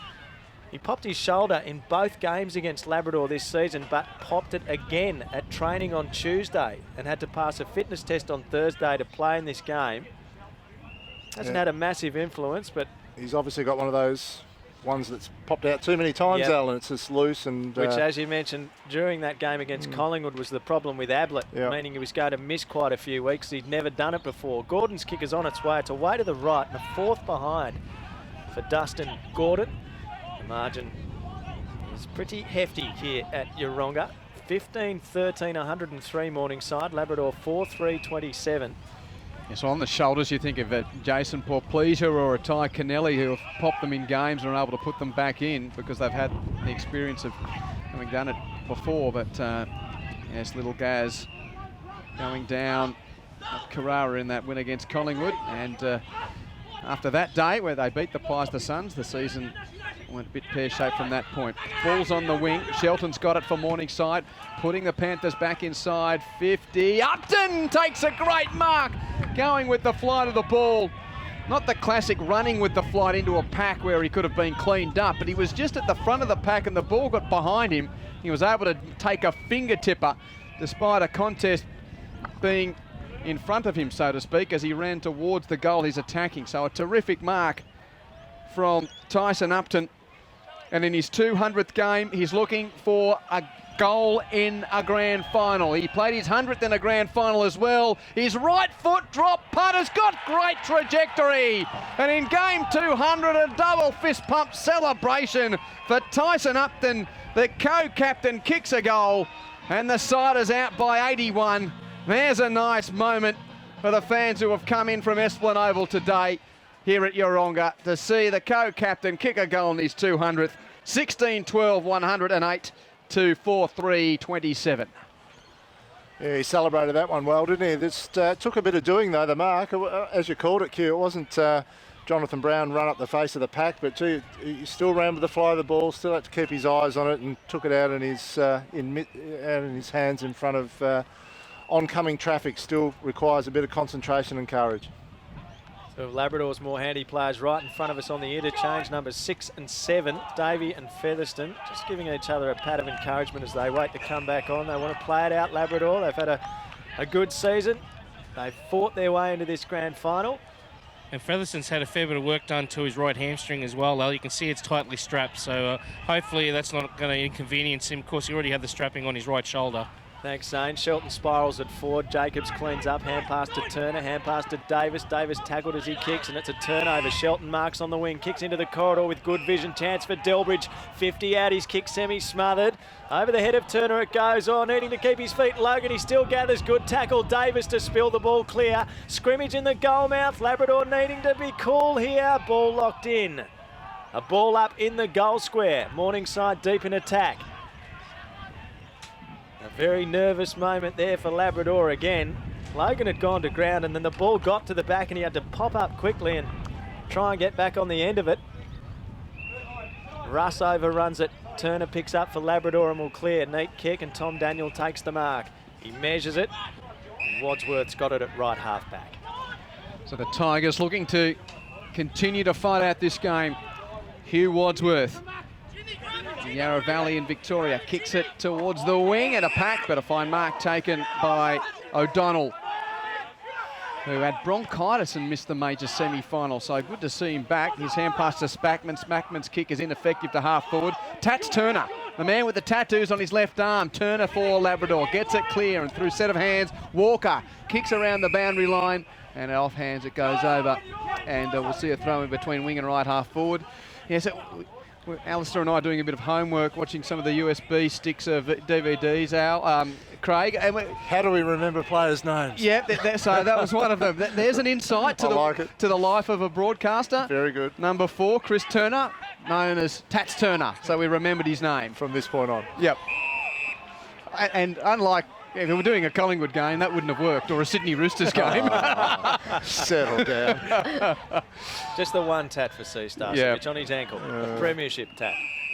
popped his shoulder in both games against Labrador this season, but popped it again at training on Tuesday and had to pass a fitness test on Thursday to play in this game. Hasn't had a massive influence, but he's obviously got one of those ones that's popped out too many times, Alan. It's just loose and... Which, as you mentioned, during that game against Collingwood was the problem with Ablett, meaning he was going to miss quite a few weeks. He'd never done it before. Gordon's kick is on its way. It's away to the right and a fourth behind for Dustin Gordon. The margin is pretty hefty here at Yeronga. 15-13, 103 Morningside. Labrador 4-3-27. Yeah, so on the shoulders, you think of Jason Porplesia or a Ty Kennelly who have popped them in games and are able to put them back in because they've had the experience of having done it before. But yes, little Gaz going down at Carrara in that win against Collingwood. And after that day where they beat the Pies the Suns, the season went a bit pear-shaped from that point. Ball's on the wing. Shelton's got it for Morningside, putting the Panthers back inside 50. Upton takes a great mark, going with the flight of the ball. Not the classic running with the flight into a pack where he could have been cleaned up, but he was just at the front of the pack and the ball got behind him. He was able to take a finger-tipper despite a contest being in front of him, so to speak, as he ran towards the goal he's attacking. So a terrific mark from Tyson Upton. And in his 200th game, he's looking for a goal in a grand final. He played his 100th in a grand final as well. His right foot drop putt has got great trajectory. And in game 200, a double fist pump celebration for Tyson Upton. The co-captain kicks a goal and the side is out by 81. There's a nice moment for the fans who have come in from Esplanade Oval today here at Yeronga to see the co-captain kick a goal in his 200th. 16-12, 108 to 4-3-27. Yeah, he celebrated that one well, didn't he? This took a bit of doing, though, the mark. As you called it, Q, it wasn't Jonathan Brown run up the face of the pack, but gee, he still ran with the fly of the ball, still had to keep his eyes on it and took it out in his hands in front of oncoming traffic. Still requires a bit of concentration and courage. So Labrador's more handy players right in front of us on the interchange, numbers 6 and 7, Davey and Featherston, just giving each other a pat of encouragement as they wait to come back on. They want to play it out, Labrador. They've had a good season. They've fought their way into this grand final. And Featherston's had a fair bit of work done to his right hamstring as well. You can see it's tightly strapped, so hopefully that's not going to inconvenience him. Of course, he already had the strapping on his right shoulder. Thanks, Zane. Shelton spirals at forward. Jacobs cleans up. Hand pass to Turner. Hand pass to Davis. Davis tackled as he kicks, and it's a turnover. Shelton marks on the wing. Kicks into the corridor with good vision. Chance for Delbridge. 50 out. His kick semi-smothered. Over the head of Turner it goes. Oh, needing to keep his feet. Logan, he still gathers. Good tackle. Davis to spill the ball clear. Scrimmage in the goal mouth. Labrador needing to be cool here. Ball locked in. A ball up in the goal square. Morningside deep in attack. A very nervous moment there for Labrador again. Logan had gone to ground and then the ball got to the back and he had to pop up quickly and try and get back on the end of it. Russ overruns it. Turner picks up for Labrador and will clear. Neat kick, and Tom Daniel takes the mark. He measures it. Wadsworth's got it at right half-back. So the Tigers looking to continue to fight out this game. Hugh Wadsworth. Yarra Valley in Victoria kicks it towards the wing and a pack, but a fine mark taken by O'Donnell, who had bronchitis and missed the major semi-final. So good to see him back. His hand pass to Spackman. Spackman's kick is ineffective to half forward. Tats Turner, the man with the tattoos on his left arm. Turner for Labrador, gets it clear and through set of hands. Walker kicks around the boundary line and off hands it goes over. And we'll see a throw in between wing and right half forward. Yes, Alistair and I are doing a bit of homework, watching some of the USB sticks of DVDs, Craig. And how do we remember players' names? Yeah, so that was one of them. There's an insight to the life of a broadcaster. Very good. Number 4, Chris Turner, known as Tats Turner, so we remembered his name. From this point on. Yep. And unlike, if we were doing a Collingwood game, that wouldn't have worked, or a Sydney Roosters game. Settle down. Just the one tat for C. Starcevich on his ankle. A premiership tat.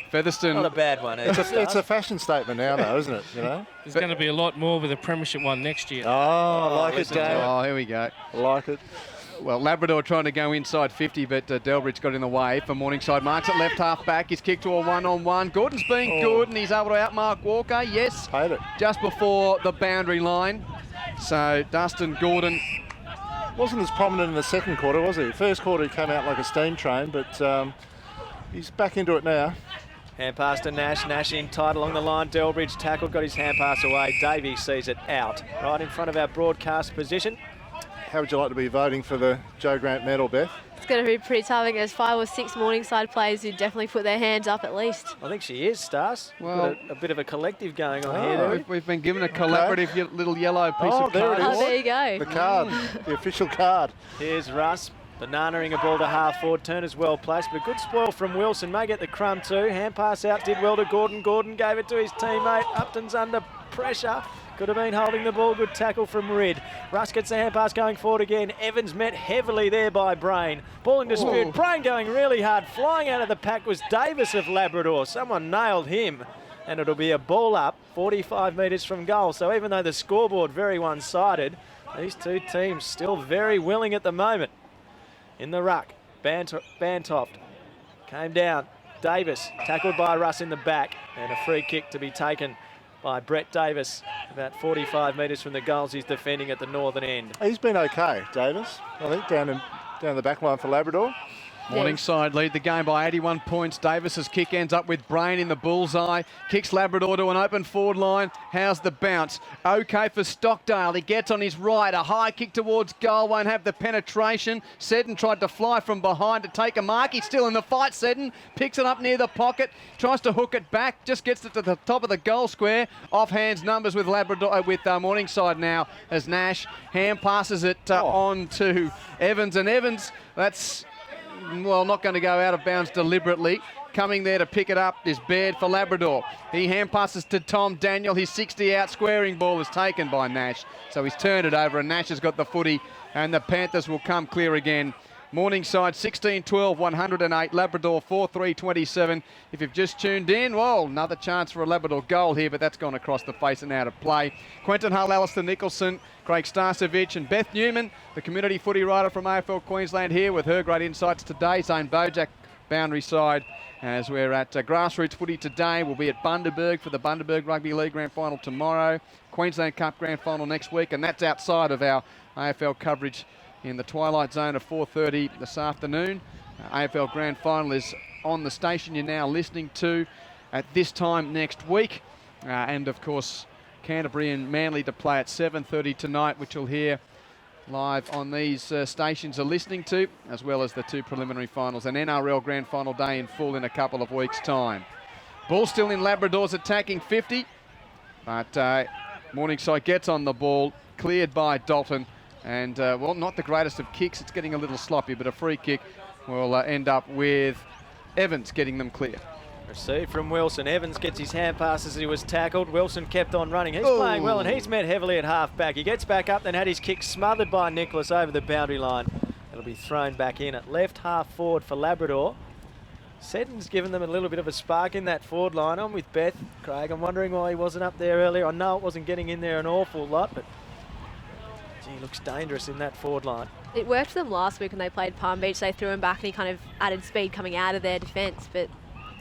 Featherston. Not a bad one. It's a fashion statement now, though, isn't it? You know. There's going to be a lot more with a premiership one next year. Oh, I like it, Dave. Oh, here we go. I like it. Well, Labrador trying to go inside 50, but Delbridge got in the way for Morningside. Marks at left half back. He's kicked to a one-on-one. Gordon's been good, and he's able to outmark Walker. Yes, paid it just before the boundary line. So Dustin Gordon wasn't as prominent in the second quarter, was he? First quarter he came out like a steam train, but he's back into it now. Hand pass to Nash. Nash in tight along the line. Delbridge tackled, got his hand pass away. Davey sees it out. Right in front of our broadcast position. How would you like to be voting for the Joe Grant medal, Beth? It's going to be pretty tough. I think there's 5 or 6 Morningside players who definitely put their hands up at least. I think she is, Stars. Well, got a bit of a collective going on here. We've been given a collaborative little yellow piece of there card. it is. Oh, there you go. The card, the official card. Here's Russ. Bananaing a ball to half forward. Turner's well placed, but good spoil from Wilson. May get the crumb too. Hand pass out, did well to Gordon. Gordon gave it to his teammate. Upton's under pressure. Could have been holding the ball. Good tackle from Rid. Russ gets the hand pass going forward again. Evans met heavily there by Brain. Ball in dispute. Brain going really hard. Flying out of the pack was Davis of Labrador. Someone nailed him. And it'll be a ball up 45 metres from goal. So even though the scoreboard very one-sided, these two teams still very willing at the moment. In the ruck, Bantoft came down. Davis tackled by Russ in the back. And a free kick to be taken by Brett Davis, about 45 metres from the goals he's defending at the northern end. He's been okay, Davis, I think, down the back line for Labrador. Morningside lead the game by 81 points. Davis's kick ends up with Brain in the bullseye. Kicks Labrador to an open forward line. How's the bounce? Okay for Stockdale. He gets on his right. A high kick towards goal. Won't have the penetration. Seddon tried to fly from behind to take a mark. He's still in the fight, Seddon. Picks it up near the pocket. Tries to hook it back. Just gets it to the top of the goal square. Off hands numbers with Labrador, with Morningside now as Nash hand passes it on to Evans. And Evans, that's... well, not going to go out of bounds deliberately. Coming there to pick it up is Baird for Labrador. He hand passes to Tom Daniel. His 60 out squaring ball is taken by Nash. So he's turned it over and Nash has got the footy and the Panthers will come clear again. Morningside 16-12, 108. Labrador 4-3-27. If you've just tuned in, well, another chance for a Labrador goal here, but that's gone across the face and out of play. Quentin Hull, Alistair Nicholson, Craig Starcevich and Beth Newman, the community footy writer from AFL Queensland here with her great insights today. Zane Bojack, boundary side, as we're at grassroots footy today. We'll be at Bundaberg for the Bundaberg Rugby League Grand Final tomorrow. Queensland Cup Grand Final next week, and that's outside of our AFL coverage in the twilight zone of 4:30 this afternoon. AFL Grand Final is on the station you're now listening to at this time next week. And of course, Canterbury and Manly to play at 7:30 tonight, which you'll hear live on these stations are listening to, as well as the 2 preliminary finals. An NRL Grand Final day in full in a couple of weeks' time. Ball still in Labrador's attacking 50, but Morningside gets on the ball, cleared by Dalton. And, well, not the greatest of kicks. It's getting a little sloppy, but a free kick will end up with Evans getting them clear. Received from Wilson. Evans gets his hand pass as he was tackled. Wilson kept on running. He's playing well, and he's met heavily at half-back. He gets back up, then had his kick smothered by Nicholas over the boundary line. It'll be thrown back in at left half-forward for Labrador. Seddon's given them a little bit of a spark in that forward line. I'm with Beth, Craig. I'm wondering why he wasn't up there earlier. I know it wasn't getting in there an awful lot, but gee, he looks dangerous in that forward line. It worked for them last week when they played Palm Beach. They threw him back and he kind of added speed coming out of their defence, but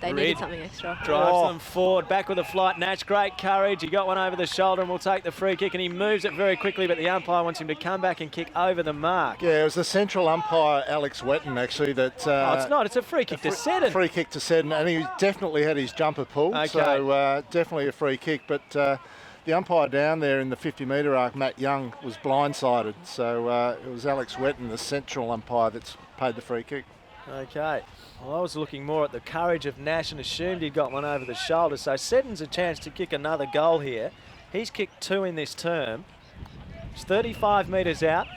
they needed something extra. Drives them forward, back with a flight. Nash, great courage. He got one over the shoulder and will take the free kick, and he moves it very quickly, but the umpire wants him to come back and kick over the mark. Yeah, it was the central umpire, Alex Wetton, actually, that... oh, it's not. It's a free kick to Seddon. Free kick to Seddon, and he definitely had his jumper pulled, so definitely a free kick, but... the umpire down there in the 50-metre arc, Matt Young, was blindsided. So it was Alex Wetton, the central umpire, that's paid the free kick. Okay. Well, I was looking more at the courage of Nash and assumed he'd got one over the shoulder. So Seddon's a chance to kick another goal here. He's kicked 2 in this term. He's 35 metres out.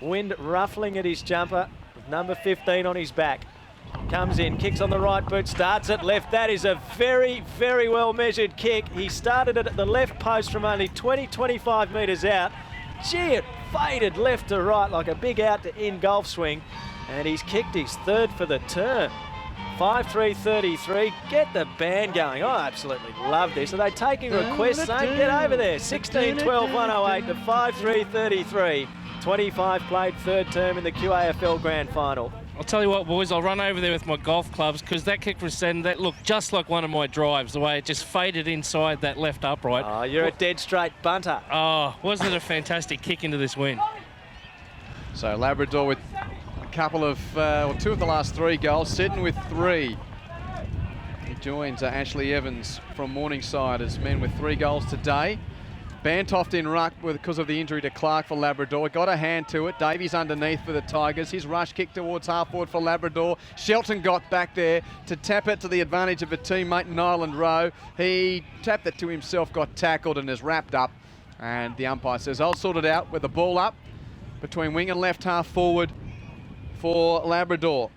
Wind ruffling at his jumper with number 15 on his back. Comes in, kicks on the right boot, starts at left. That is a very, very well measured kick. He started it at the left post from only 20-25 metres out. Gee, it faded left to right like a big out to in golf swing. And he's kicked his 3rd for the term. 5-3-33. Get the band going. I absolutely love this. Are they taking requests? Saying, get over there. 16-12-108 to 5-3-33. 25 played 3rd term in the QAFL Grand Final. I'll tell you what, boys, I'll run over there with my golf clubs because that kick from Seddon, that looked just like one of my drives, the way it just faded inside that left upright. Oh, you're a dead straight bunter. Oh, wasn't it a fantastic kick into this wind? So Labrador with a couple of, 2 of the last 3 goals. Seddon with 3. He joins Ashley Evans from Morningside as men with 3 goals today. Bantoft in ruck because of the injury to Clark for Labrador. Got a hand to it. Davies underneath for the Tigers. His rush kick towards half forward for Labrador. Shelton got back there to tap it to the advantage of a teammate, Nyland Rowe. He tapped it to himself, got tackled and is wrapped up. And the umpire says, I'll sort it out with the ball up between wing and left half forward for Labrador.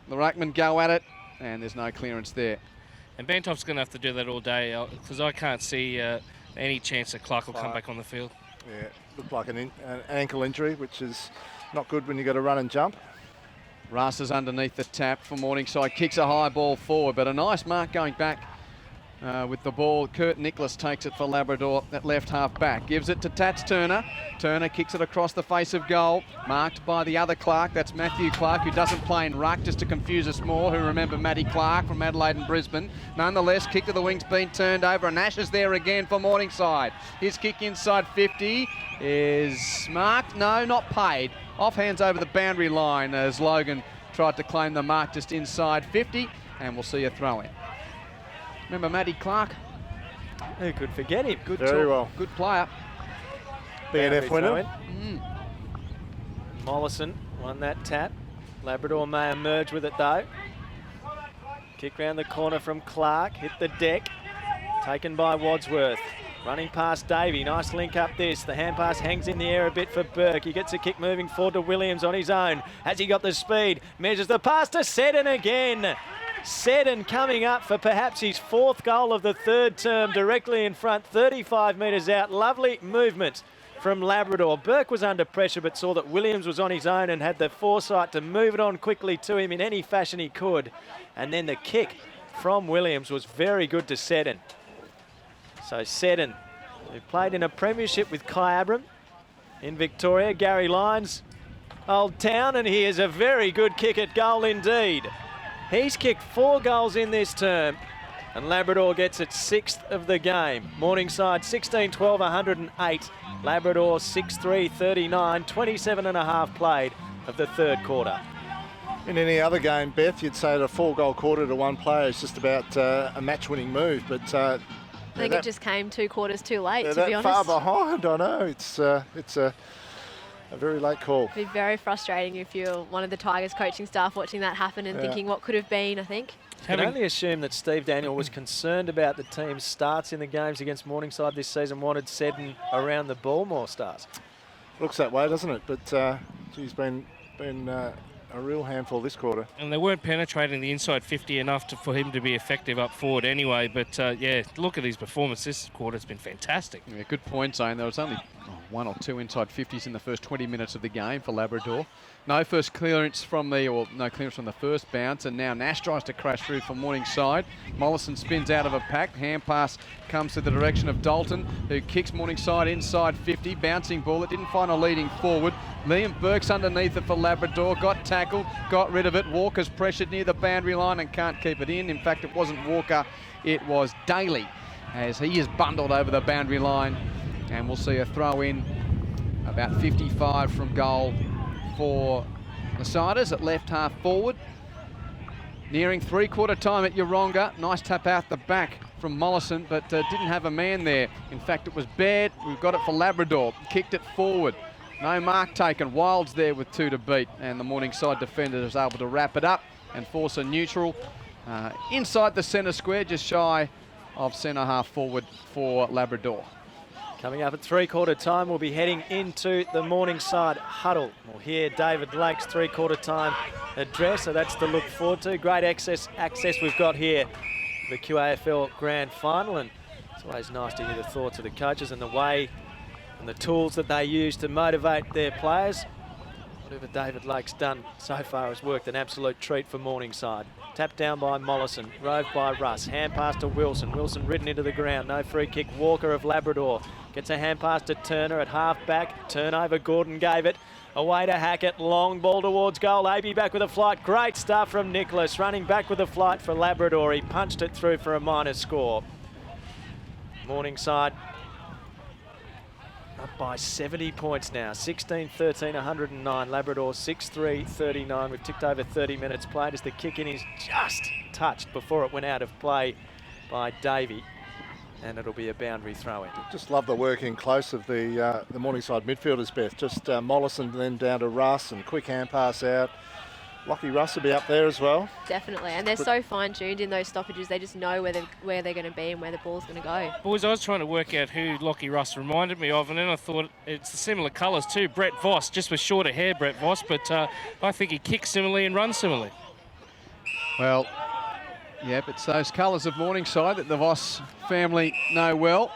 The ruckmen go at it and there's no clearance there. And Bantoft's going to have to do that all day because I can't see... any chance that Clark will come back on the field? Yeah, looked like an ankle injury, which is not good when you've got to run and jump. Russ is underneath the tap for Morningside, kicks a high ball forward, but a nice mark going back with the ball. Kurt Nicholas takes it for Labrador, that left half back. Gives it to Tats Turner. Turner kicks it across the face of goal, marked by the other Clark. That's Matthew Clark, who doesn't play in ruck, just to confuse us more, who remember Matty Clark from Adelaide and Brisbane. Nonetheless, kick to the wing's been turned over, and Nash is there again for Morningside. His kick inside 50 is marked, no, not paid. Off hands over the boundary line as Logan tried to claim the mark just inside 50, and we'll see a throw in. Remember Matty Clark? Who could forget him? Good Very well. Good player. BNF winner. Mollison won that tap. Labrador may emerge with it though. Kick round the corner from Clark, hit the deck. Taken by Wadsworth. Running past Davey, nice link up this. The hand pass hangs in the air a bit for Burke. He gets a kick moving forward to Williams on his own. Has he got the speed? Measures the pass to Seddon again. Seddon coming up for perhaps his 4th goal of the 3rd term, directly in front, 35 metres out. Lovely movement from Labrador. Burke was under pressure but saw that Williams was on his own and had the foresight to move it on quickly to him in any fashion he could. And then the kick from Williams was very good to Seddon. So Seddon, who played in a premiership with Kai Abram in Victoria, Gary Lyons, Old Town, and he is a very good kick at goal indeed. He's kicked 4 goals in this term, and Labrador gets its 6th of the game. Morningside 16-12-108, Labrador 6-3-39, 27 and a half played of the 3rd quarter. In any other game, Beth, you'd say that a 4-goal quarter to one player is just about a match-winning move, but I think it just came 2 quarters too late, to be honest. Far behind, I know. It's a very late call. It'd be very frustrating if you're one of the Tigers coaching staff watching that happen and thinking what could have been, I think. I can only assume that Steve Daniel was concerned about the team's starts in the games against Morningside this season, wanted Seddon around the ball more starts. Looks that way, doesn't it? But he's been a real handful this quarter. And they weren't penetrating the inside 50 enough for him to be effective up forward anyway. But, yeah, look at his performance this quarter. It's been fantastic. Yeah, good point, Zane. There was only 1 or 2 inside 50s in the first 20 minutes of the game for Labrador. No first clearance from no clearance from the first bounce, and now Nash tries to crash through from Morningside. Mollison spins out of a pack. Hand pass comes to the direction of Dalton, who kicks Morningside inside 50. Bouncing ball. It didn't find a leading forward. Liam Burke's underneath it for Labrador. Got tackled, got rid of it. Walker's pressured near the boundary line and can't keep it in. In fact, it wasn't Walker, it was Daly, as he is bundled over the boundary line. And we'll see a throw in about 55 from goal for the Siders at left half forward. Nearing three-quarter time at Yeronga. Nice tap out the back from Mollison, but didn't have a man there. In fact, it was Baird. We've got it for Labrador. Kicked it forward. No mark taken. Wilds there with 2 to beat, and the Morningside defender is able to wrap it up and force a neutral inside the centre square, just shy of centre half forward for Labrador. Coming up at three-quarter time, we'll be heading into the Morningside huddle. We'll hear David Lake's three-quarter time address, so that's to look forward to. Great access we've got here for the QAFL Grand Final, and it's always nice to hear the thoughts of the coaches and the way and the tools that they use to motivate their players. Whatever David Lake's done so far has worked an absolute treat for Morningside. Tapped down by Mollison, roved by Russ, hand pass to Wilson. Wilson ridden into the ground, no free kick. Walker of Labrador gets a hand pass to Turner at half back. Turnover, Gordon gave it away to Hackett. Long ball towards goal. AB back with a flight. Great stuff from Nicholas, running back with a flight for Labrador. He punched it through for a minor score. Morningside up by 70 points now. 16-13, 109. Labrador 6-3-39. We've ticked over 30 minutes played as the kick-in is just touched before it went out of play by Davey. And it'll be a boundary throw-in. Just love the work in close of the Morningside midfielders, Beth. Just Mollison then down to Russ and quick hand pass out. Lucky Russ will be up there as well. Definitely, and they're so fine-tuned in those stoppages. They just know where they're going to be and where the ball's going to go. Boys, I was trying to work out who Lockie Russ reminded me of, and then I thought it's similar colours too. Brett Voss, just with shorter hair, Brett Voss, but I think he kicks similarly and runs similarly. Well, yep, it's those colours of Morningside that the Voss family know well,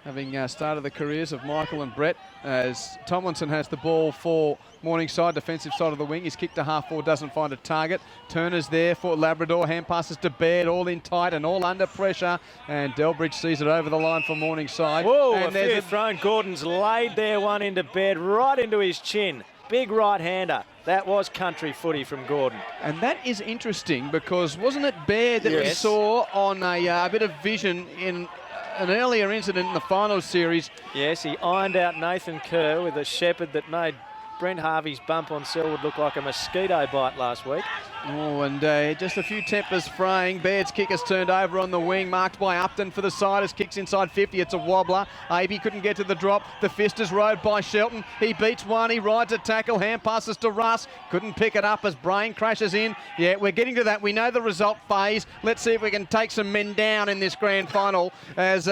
having started the careers of Michael and Brett, as Tomlinson has the ball for Morningside, defensive side of the wing. He's kicked to half forward, doesn't find a target. Turner's there for Labrador, hand passes to Baird, all in tight and all under pressure, and Delbridge sees it over the line for Morningside. Whoa, and a few thrown. Gordon's laid there one into Baird, right into his chin. Big right-hander. That was country footy from Gordon. And that is interesting because wasn't it Baird that we saw on a bit of vision in an earlier incident in the final series? Yes, he ironed out Nathan Kerr with a shepherd that made Brent Harvey's bump on Selwood look like a mosquito bite last week. Oh, and just a few tempers fraying. Baird's kick has turned over on the wing, marked by Upton for the Siders. Kicks inside 50. It's a wobbler. Aby couldn't get to the drop. The fist is rode by Shelton. He beats one. He rides a tackle. Hand passes to Russ. Couldn't pick it up as Brain crashes in. Yeah, we're getting to that. We know the result phase. Let's see if we can take some men down in this grand final as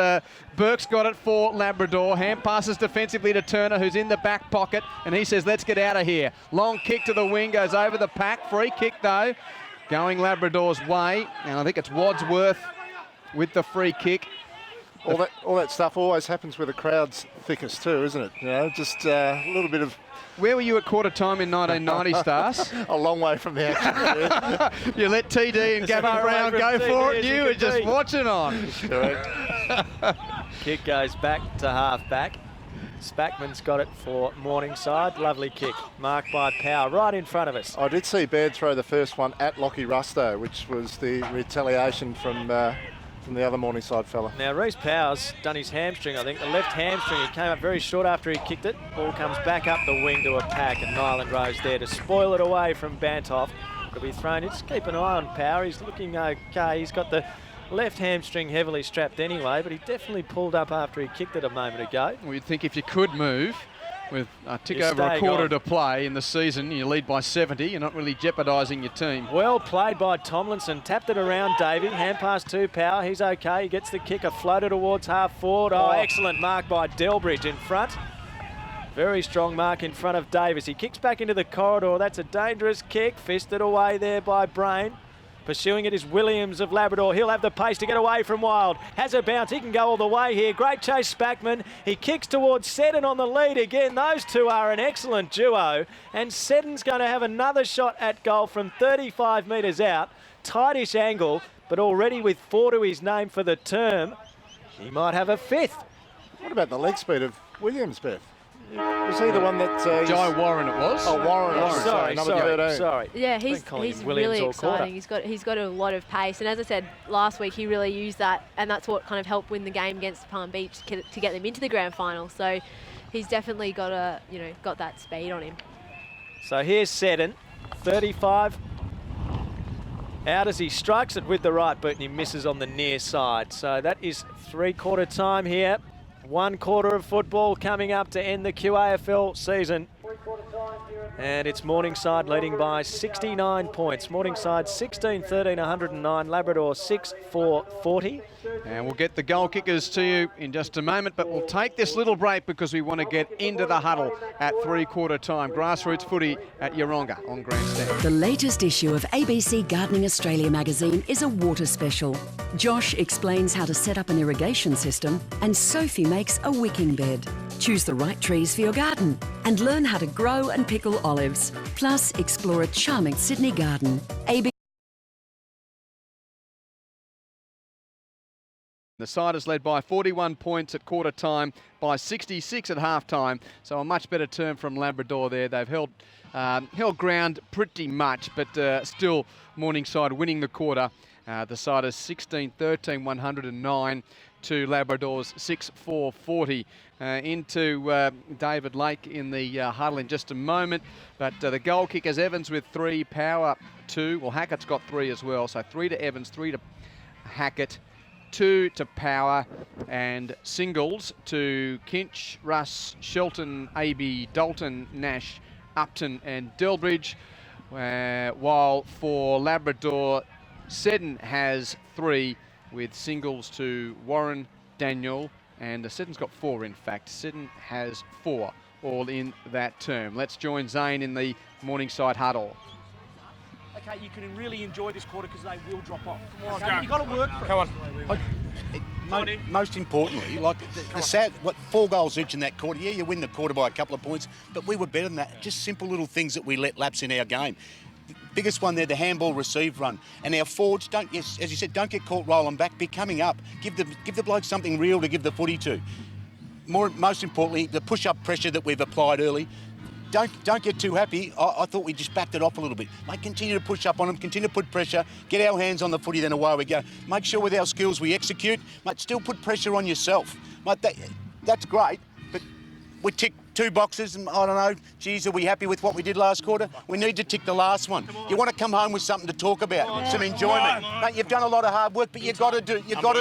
Burke's got it for Labrador. Hand passes defensively to Turner, who's in the back pocket, and he says, let's get out of here. Long kick to the wing, goes over the pack. Free kick, though, going Labrador's way. And I think it's Wadsworth with the free kick. All that stuff always happens where the crowd's thickest too, isn't it? You know, just a little bit of... Where were you at quarter time in 1990, Stars? A long way from the action. You let TD and Gavin Brown go for it, and you were just watching on. Kick goes back to half back. Spackman's got it for Morningside. Lovely kick, marked by Power, right in front of us. I did see Baird throw the first one at Lockie Rusto, which was the retaliation from the other Morningside fella. Now Reece Powers done his hamstring, I think. The left hamstring, he came up very short after he kicked it. Ball comes back up the wing to a pack, and Nyland Rose there to spoil it away from Bantoff. It'll be thrown in. Just keep an eye on Power. He's looking okay. He's got the left hamstring heavily strapped anyway, but he definitely pulled up after he kicked it a moment ago. Well, you'd think if you could move with a tick over a quarter to play in the season, you lead by 70, you're not really jeopardising your team. Well played by Tomlinson, tapped it around Davey, hand pass to Power, he's okay, he gets the kicker, floated towards half forward. Oh, excellent mark by Delbridge in front. Very strong mark in front of Davis. He kicks back into the corridor, that's a dangerous kick, fisted away there by Brain. Pursuing it is Williams of Labrador. He'll have the pace to get away from Wild. Has a bounce. He can go all the way here. Great chase, Spackman. He kicks towards Seddon on the lead again. Those two are an excellent duo. And Seddon's going to have another shot at goal from 35 metres out. Tightish angle, but already with 4 to his name for the term. He might have a fifth. What about the leg speed of Williams, Beth? Was he the one that... Jai Warren it was. Oh, Warren. Sorry. Yeah, he's really exciting. He's got a lot of pace, and as I said last week, he really used that, and that's what kind of helped win the game against Palm Beach to get them into the grand final. So he's definitely got that speed on him. So here's Seddon, 35. Out as he strikes it with the right boot, and he misses on the near side. So that is 3/4 time here. 1/4 of football coming up to end the QAFL season. And it's Morningside leading by 69 points. Morningside 16-13, 109. Labrador 6-4-40. And we'll get the goal kickers to you in just a moment, but we'll take this little break because we want to get into the huddle at 3/4 time. Grassroots footy at Yeronga on Grandstand. The latest issue of ABC Gardening Australia magazine is a water special. Josh explains how to set up an irrigation system, and Sophie makes a wicking bed. Choose the right trees for your garden and learn how to grow and pickle olives. Plus, explore a charming Sydney garden. The side is led by 41 points at quarter time, by 66 at half time. So a much better term from Labrador there. They've held ground pretty much, but still Morningside winning the quarter. The side is 16-13, 109 to Labrador's 6-4-40. Into David Lake in the huddle in just a moment. But the goal kickers, Evans with 3, Power 2. Well, Hackett's got 3 as well. So 3 to Evans, 3 to Hackett, 2 to Power, and singles to Kinch, Russ, Shelton, AB, Dalton, Nash, Upton and Delbridge. While for Labrador, Seddon has 3 with singles to Warren, Daniel, and Seddon's got 4 in fact. Seddon has 4, all in that term. Let's join Zane in the Morningside huddle. Okay, you can really enjoy this quarter because they will drop off. Come on, you've got to work for it. Come on. Most importantly, like the sad, 4 goals each in that quarter. Yeah, you win the quarter by a couple of points, but we were better than that. Just simple little things that we let lapse in our game. The biggest one there, the handball receive run, and our forwards don't. Yes, as you said, don't get caught rolling back. Be coming up. Give the bloke something real to give the footy to. Most importantly, the push-up pressure that we've applied early. Don't get too happy. I thought we just backed it off a little bit. Mate, continue to push up on them, continue to put pressure, get our hands on the footy, then away we go. Make sure with our skills we execute. Mate, still put pressure on yourself. Mate, that's great, but we tick 2 boxes and I don't know, geez, are we happy with what we did last quarter? We need to tick the last one. You want to come home with something to talk about, some enjoyment. Mate, you've done a lot of hard work, but you've got to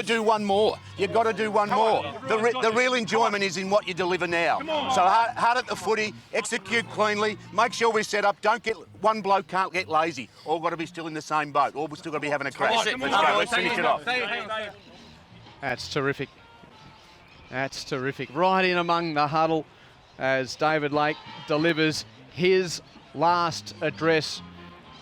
do one more. You've got to do one more. The real enjoyment is in what you deliver now. So hard at the footy, execute cleanly, make sure we set up. One bloke can't get lazy. All got to be still in the same boat. All we're still got to be having a crash. Let's finish it off. That's terrific. That's terrific. Right in among the huddle as David Lake delivers his last address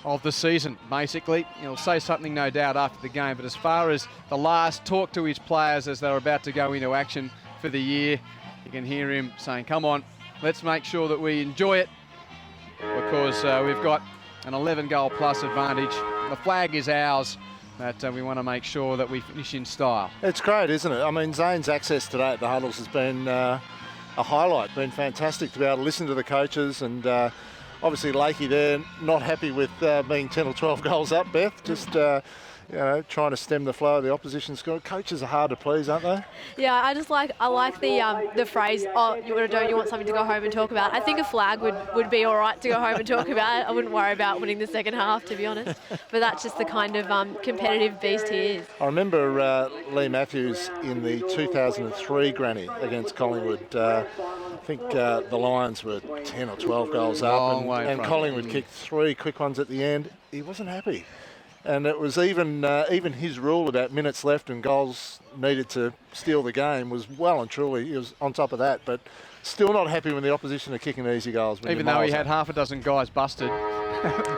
of the season, basically. He'll say something, no doubt, after the game, but as far as the last talk to his players as they're about to go into action for the year, you can hear him saying, come on, let's make sure that we enjoy it because we've got an 11-goal plus advantage. The flag is ours, but we want to make sure that we finish in style. It's great, isn't it? I mean, Zane's access today at the huddles has been a highlight. Been fantastic to be able to listen to the coaches, and obviously Lakey there not happy with being 10 or 12 goals up, Beth, just trying to stem the flow of the opposition score. Coaches are hard to please, aren't they? Yeah, I like the phrase, oh, you want something to go home and talk about. I think a flag would be all right to go home and talk about. I wouldn't worry about winning the second half, to be honest. But that's just the kind of competitive beast he is. I remember Lee Matthews in the 2003 granny against Collingwood. I think the Lions were 10 or 12 goals up, and Collingwood kicked 3 quick ones at the end. He wasn't happy. And it was even his rule about minutes left and goals needed to steal the game was well and truly, he was on top of that, but still not happy when the opposition are kicking easy goals. Even though he had half a dozen guys busted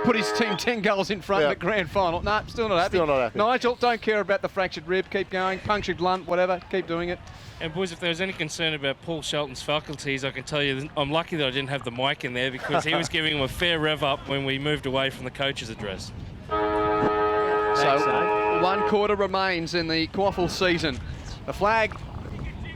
put his team 10 goals in front in the grand final. No, still not happy. Still not happy. Nigel, don't care about the fractured rib. Keep going. Punctured lung, whatever. Keep doing it. And boys, if there was any concern about Paul Shelton's faculties, I can tell you I'm lucky that I didn't have the mic in there because he was giving him a fair rev up when we moved away from the coach's address. So 1 quarter remains in the QAFL season. The flag,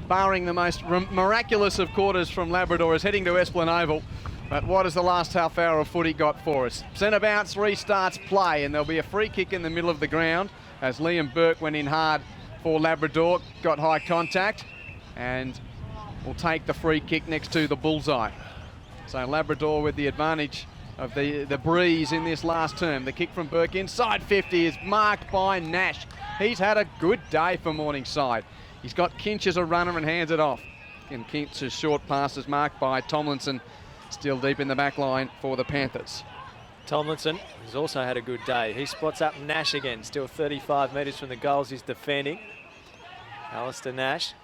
barring the most miraculous of quarters from Labrador, is heading to Esplanade Oval. But what has the last half hour of footy got for us? Centre bounce restarts play, and there'll be a free kick in the middle of the ground as Liam Burke went in hard for Labrador, got high contact, and will take the free kick next to the bullseye. So Labrador with the advantage of the breeze in this last term. The kick from Burke inside 50 is marked by Nash. He's had a good day for Morningside. He's got Kinch as a runner and hands it off. And Kinch's short pass is marked by Tomlinson, still deep in the back line for the Panthers. Tomlinson has also had a good day. He spots up Nash again, still 35 metres from the goals he's defending. Alistair Nash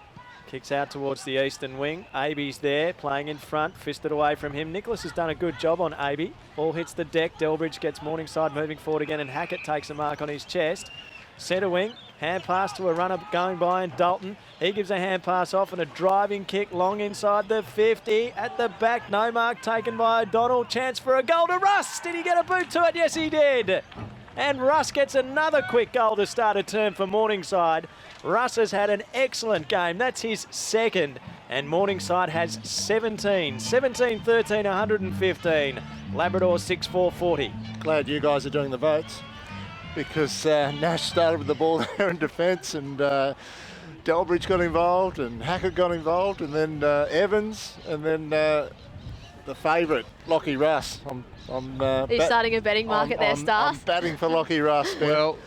kicks out towards the eastern wing. Aby's there, playing in front, fisted away from him. Nicholas has done a good job on Aby. Ball hits the deck. Delbridge gets Morningside moving forward again, and Hackett takes a mark on his chest. Centre wing, hand pass to a runner going by in Dalton. He gives a hand pass off and a driving kick long inside the 50. At the back, no mark taken by O'Donnell. Chance for a goal to Russ. Did he get a boot to it? Yes, he did. And Russ gets another quick goal to start a term for Morningside. Russ has had an excellent game. That's his second. And Morningside has 17. 17-13, 115. Labrador 6-4-40. Glad you guys are doing the votes, because Nash started with the ball there in defence, and Delbridge got involved, and Hackett got involved, and then Evans, and then the favourite, Lockie Russ. He's starting a betting market there, Stars. I'm batting for Lockie Russ. Ben. Well,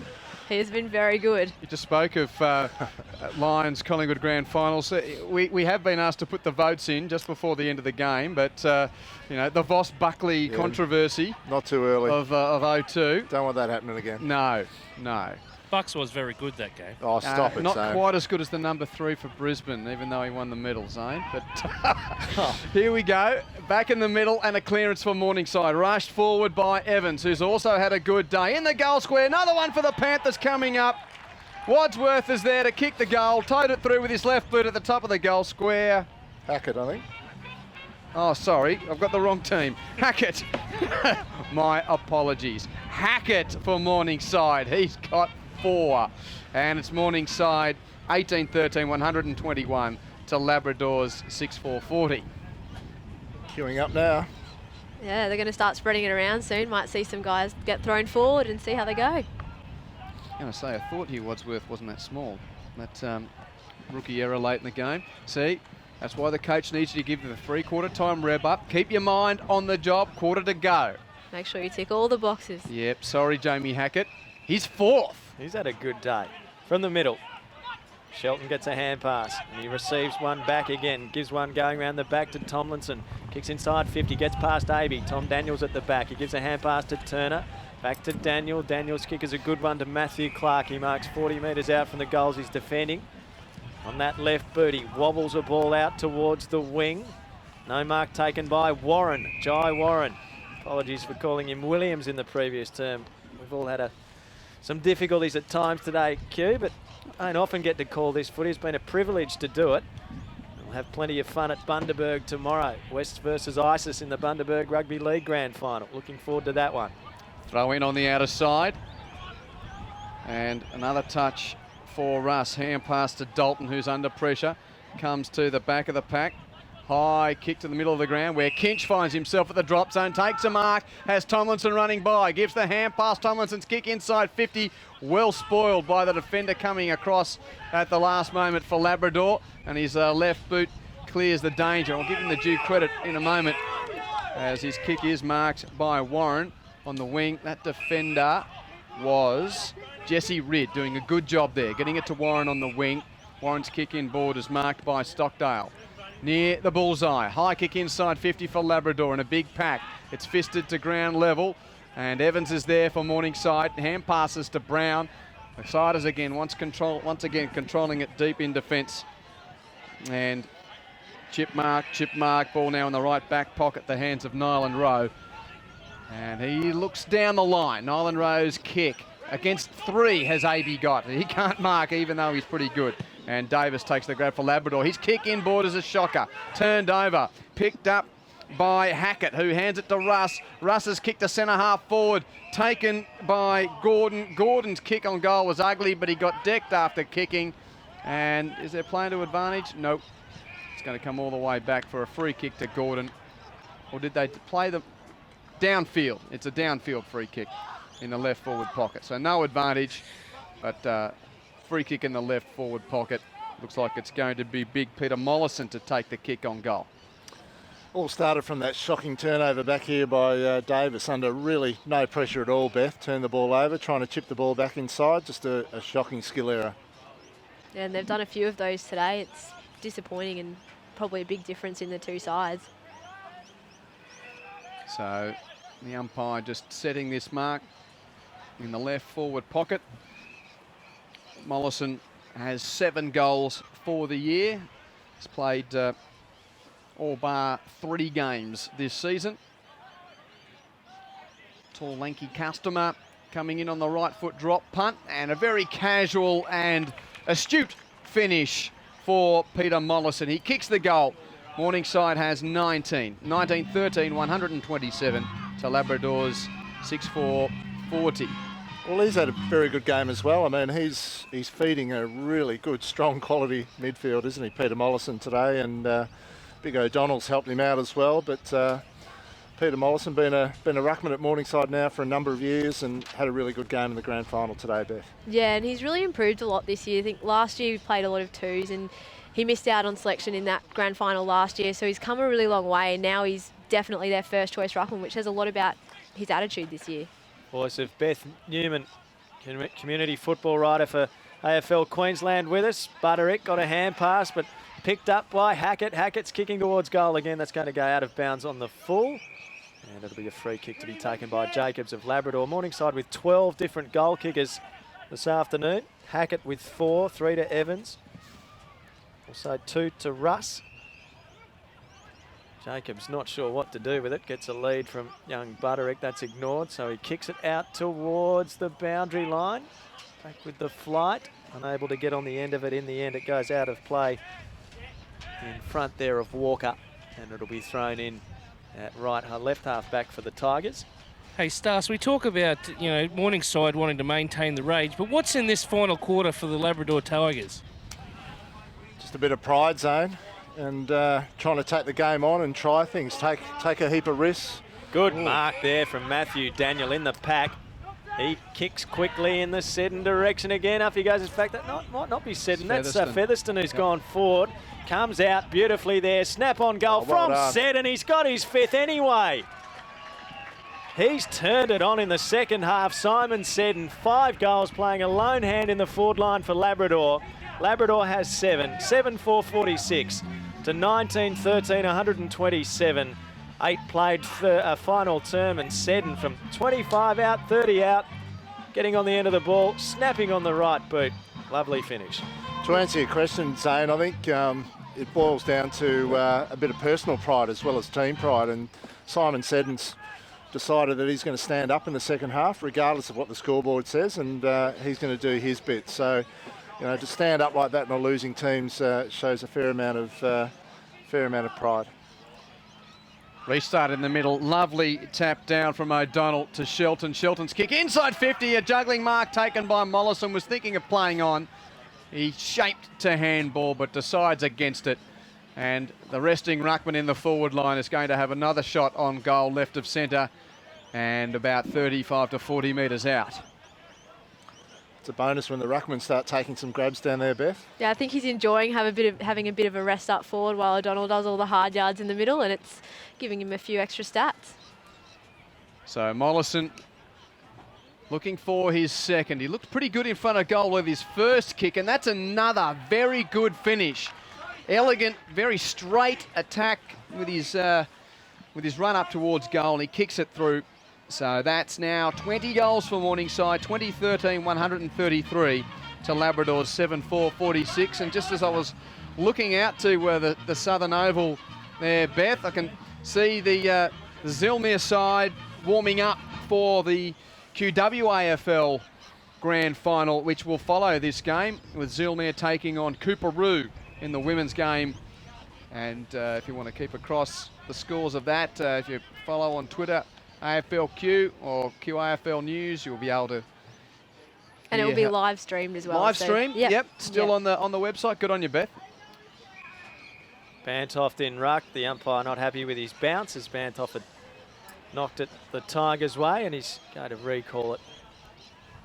he's been very good. you just spoke of Lions Collingwood Grand Finals. We have been asked to put the votes in just before the end of the game, but you know, the Voss Buckley controversy. Not too early. Of 02. Don't want that happening again. No. Bucks was very good that game. Oh, stop it, Not Sam. quite as good as the number 3 for Brisbane, even though he won the medal, Zane. But here we go. Back in the middle and a clearance for Morningside. Rushed forward by Evans, who's also had a good day. In the goal square, another one for the Panthers coming up. Wadsworth is there to kick the goal. Towed it through with his left boot at the top of the goal square. Hackett, I think. Oh, sorry, I've got the wrong team. Hackett. My apologies. Hackett for Morningside. He's got 4. And it's Morningside 18-13, 121 to Labrador's 6-4-40. Queuing up now. Yeah, they're going to start spreading it around soon. Might see some guys get thrown forward and see how they go. I'm going to say, I thought here Wadsworth wasn't that small. That rookie error late in the game. See, that's why the coach needs you to give the 3/4 time rev up. Keep your mind on the job, quarter to go. Make sure you tick all the boxes. Yep, sorry, Jamie Hackett. He's 4th. He's had a good day. From the middle, Shelton gets a hand pass, and he receives one back again. Gives one going around the back to Tomlinson. Kicks inside 50, gets past Aby. Tom Daniels at the back. He gives a hand pass to Turner. Back to Daniel. Daniel's kick is a good one to Matthew Clark. He marks 40 metres out from the goals he's defending. On that left boot, he wobbles a ball out towards the wing. No mark taken by Warren, Jai Warren. Apologies for calling him Williams in the previous term. We've all had some difficulties at times today, Q, but I don't often get to call this footy. It's been a privilege to do it. We'll have plenty of fun at Bundaberg tomorrow. West versus Isis in the Bundaberg Rugby League Grand Final. Looking forward to that one. Throw in on the outer side. And another touch for Russ. Hand pass to Dalton, who's under pressure. Comes to the back of the pack. High kick to the middle of the ground where Kinch finds himself at the drop zone. Takes a mark. Has Tomlinson running by. Gives the hand pass. Tomlinson's kick inside 50. Well spoiled by the defender coming across at the last moment for Labrador. And his left boot clears the danger. I'll give him the due credit in a moment as his kick is marked by Warren on the wing. That defender was Jesse Ridd, doing a good job there, getting it to Warren on the wing. Warren's kick in board is marked by Stockdale. Near the bullseye, high kick inside 50 for Labrador and a big pack. It's fisted to ground level and Evans is there for Morningside. Hand passes to Brown. The Siders again, once again controlling it deep in defence. And chip mark, ball now in the right back pocket, the hands of Nyland Rowe. And he looks down the line. Nyland Rose kick. Against 3 has AB got. He can't mark even though he's pretty good. And Davis takes the grab for Labrador. His kick inboard is a shocker. Turned over. Picked up by Hackett, who hands it to Russ. Russ has kicked the centre half forward. Taken by Gordon. Gordon's kick on goal was ugly, but he got decked after kicking. And is there playing to advantage? Nope. It's going to come all the way back for a free kick to Gordon. Or did they play the downfield? It's a downfield free kick in the left forward pocket. So no advantage, but free kick in the left forward pocket. Looks like it's going to be big Peter Mollison to take the kick on goal. All started from that shocking turnover back here by Davis under really no pressure at all, Beth. Turned the ball over, trying to chip the ball back inside. Just a shocking skill error. Yeah, and they've done a few of those today. It's disappointing and probably a big difference in the two sides. So the umpire just setting this mark in the left forward pocket. Mollison has 7 goals for the year. He's played all bar 3 games this season. Tall, lanky customer coming in on the right foot drop punt, and a very casual and astute finish for Peter Mollison. He kicks the goal. Morningside has 19. 19-13, 127 to Labrador's 6-4-40. Well, he's had a very good game as well. I mean, he's feeding a really good, strong quality midfield, isn't he, Peter Mollison today? And Big O'Donnell's helped him out as well. But Peter Mollison been a ruckman at Morningside now for a number of years and had a really good game in the grand final today, Beth. Yeah, and he's really improved a lot this year. I think last year he played a lot of 2s and he missed out on selection in that grand final last year. So he's come a really long way, and now he's definitely their first choice ruckman, which says a lot about his attitude this year. Voice of Beth Newman, community football writer for AFL Queensland with us. Butterick got a hand pass, but picked up by Hackett. Hackett's kicking towards goal again. That's going to go out of bounds on the full. And it'll be a free kick to be taken by Jacobs of Labrador. Morningside with 12 different goal kickers this afternoon. Hackett with 4, 3 to Evans. Also 2 to Russ. Jacobs not sure what to do with it. Gets a lead from young Butterick. That's ignored, so he kicks it out towards the boundary line. Back with the flight. Unable to get on the end of it. In the end, it goes out of play in front there of Walker. And it'll be thrown in at left half back for the Tigers. Hey, Stas, we talk about, Morningside wanting to maintain the rage, but what's in this final quarter for the Labrador Tigers? Just a bit of pride, Zane, and trying to take the game on and try things, take a heap of risks. Good mark there from Matthew Daniel in the pack. He kicks quickly in the Seddon direction again. Up he goes. In fact, that might not be Seddon. That's Featherston who's gone forward. Comes out beautifully there. Snap on goal from Seddon. He's got his 5th anyway. He's turned it on in the second half. Simon Seddon, 5 goals, playing a lone hand in the forward line for Labrador. Labrador has 7. 7-4-46 to 19-13, 127. 8 played a final term, and Seddon from 25 out, 30 out, getting on the end of the ball, snapping on the right boot. Lovely finish. To answer your question, Zane, I think it boils down to a bit of personal pride as well as team pride, and Simon Seddon's decided that he's going to stand up in the second half regardless of what the scoreboard says, and he's going to do his bit. So, to stand up like that in a losing team shows a fair amount of pride. Restart in the middle. Lovely tap down from O'Donnell to Shelton. Shelton's kick inside 50. A juggling mark taken by Mollison. Was thinking of playing on. He shaped to handball but decides against it. And the resting ruckman in the forward line is going to have another shot on goal left of centre and about 35 to 40 metres out. It's a bonus when the ruckmen start taking some grabs down there, Beth. Yeah, I think he's enjoying having a bit of a rest up forward while O'Donnell does all the hard yards in the middle, and it's giving him a few extra stats. So Mollison looking for his second. He looked pretty good in front of goal with his first kick, and that's another very good finish. Elegant, very straight attack with his run up towards goal, and he kicks it through. So that's now 20 goals for Morningside, 20-13, 133 to Labrador's 7-4-46. And just as I was looking out to the Southern Oval there, Beth, I can see the Zilmere side warming up for the QAFL Grand Final, which will follow this game, with Zilmere taking on Cooperoo in the women's game. And if you want to keep across the scores of that, if you follow on Twitter, AFLQ or QAFL News, you'll be able to. And it will be live streamed as well. Live stream, yep. Still Yep. on the website. Good on you, Beth. Bantoft in ruck. The umpire not happy with his bounce as Bantoft had knocked it the Tigers' way, and he's going to recall it.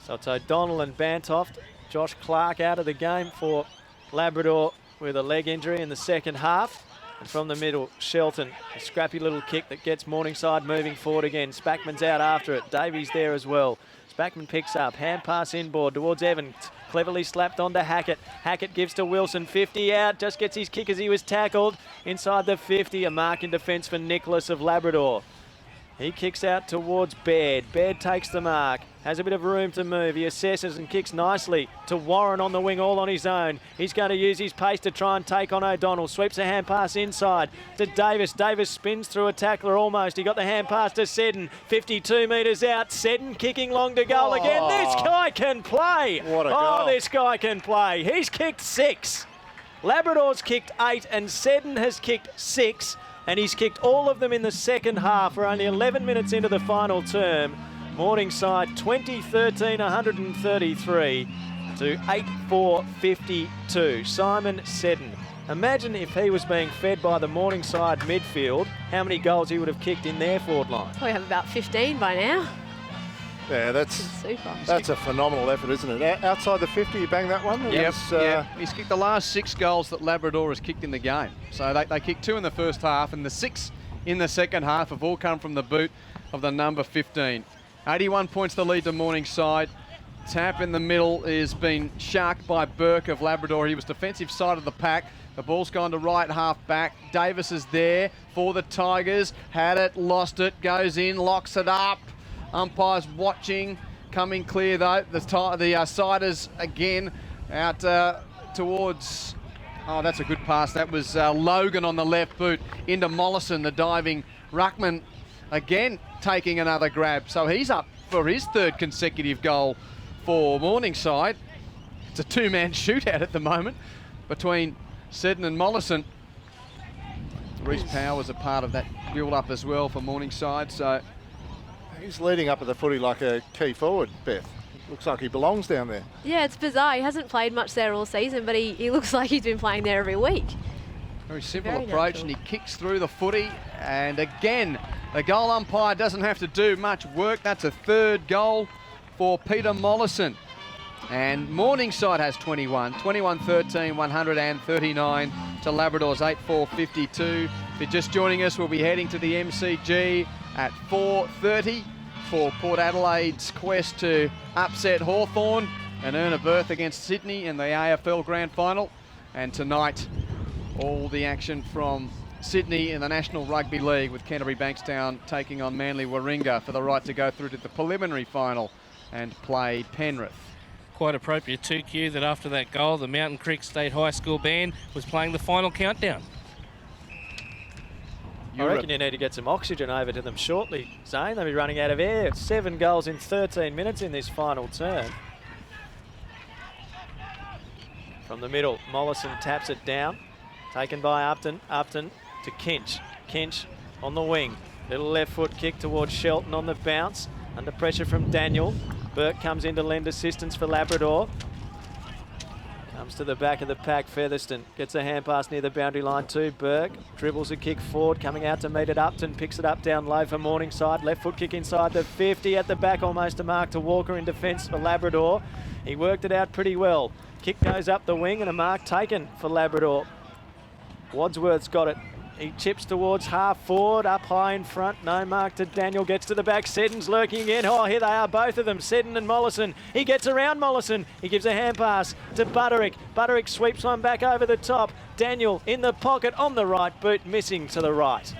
So it's O'Donnell and Bantoft. Josh Clark out of the game for Labrador with a leg injury in the second half. And from the middle, Shelton, a scrappy little kick that gets Morningside moving forward again. Spackman's out after it. Davies there as well. Spackman picks up, hand pass inboard towards Evans. Cleverly slapped onto Hackett. Hackett gives to Wilson, 50 out, just gets his kick as he was tackled. Inside the 50, a mark in defence for Nicholas of Labrador. He kicks out towards Baird. Baird takes the mark, has a bit of room to move. He assesses and kicks nicely to Warren on the wing, all on his own. He's going to use his pace to try and take on O'Donnell. Sweeps a hand pass inside to Davis. Davis spins through a tackler almost. He got the hand pass to Seddon. 52 metres out. Seddon kicking long to goal again. This guy can play. What a goal. This guy can play. He's kicked 6. Labrador's kicked 8 and Seddon has kicked 6. And he's kicked all of them in the second half. We're only 11 minutes into the final term. Morningside 20-13, 133 to 8-4-52. Simon Seddon. Imagine if he was being fed by the Morningside midfield, how many goals he would have kicked in their forward line. Probably have about 15 by now. Yeah, that's a phenomenal effort, isn't it? Outside the 50, you bang that one? Yep. He's kicked the last 6 goals that Labrador has kicked in the game. So they kicked 2 in the first half, and the 6 in the second half have all come from the boot of the number 15. 81 points the lead to Morningside. Tap in the middle is been sharked by Burke of Labrador. He was defensive side of the pack. The ball's gone to right half back. Davis is there for the Tigers. Had it, lost it, goes in, locks it up. Umpires watching, coming clear though. The Siders again out towards, oh, that's a good pass. That was Logan on the left boot into Mollison, the diving ruckman, again taking another grab. So he's up for his 3rd consecutive goal for Morningside. It's a 2-man shootout at the moment between Seddon and Mollison. Reece Powers a part of that build-up as well for Morningside. So he's leading up at the footy like a key forward, Beth. Looks like he belongs down there. Yeah, it's bizarre. He hasn't played much there all season, but he looks like he's been playing there every week. Very simple Very approach, natural. and he kicks through the footy. And again, the goal umpire doesn't have to do much work. That's a 3rd goal for Peter Mollison. And Morningside has 21. 21-13, 139 to Labrador's 8-4-52. If you're just joining us, we'll be heading to the MCG at 4:30 for Port Adelaide's quest to upset Hawthorn and earn a berth against Sydney in the AFL Grand Final. And tonight, all the action from Sydney in the National Rugby League, with Canterbury Bankstown taking on Manly Warringah for the right to go through to the preliminary final and play Penrith. Quite appropriate too, Q, that after that goal, the Mountain Creek State High School band was playing the final countdown. I reckon you need to get some oxygen over to them shortly, Zane. They'll be running out of air. 7 goals in 13 minutes in this final term. From the middle, Mollison taps it down. Taken by Upton. Upton to Kinch. Kinch on the wing. Little left foot kick towards Shelton on the bounce. Under pressure from Daniel. Burke comes in to lend assistance for Labrador. Comes to the back of the pack. Featherston gets a hand pass near the boundary line to Burke. Dribbles a kick forward, coming out to meet it. Upton picks it up down low for Morningside. Left foot kick inside the 50. At the back, almost a mark to Walker in defence for Labrador. He worked it out pretty well. Kick goes up the wing and a mark taken for Labrador. Wadsworth's got it. He chips towards half forward, up high in front. No mark to Daniel, gets to the back. Seddon's lurking again. Oh, here they are, both of them, Seddon and Mollison. He gets around Mollison. He gives a hand pass to Butterick. Butterick sweeps one back over the top. Daniel in the pocket on the right boot, missing to the right.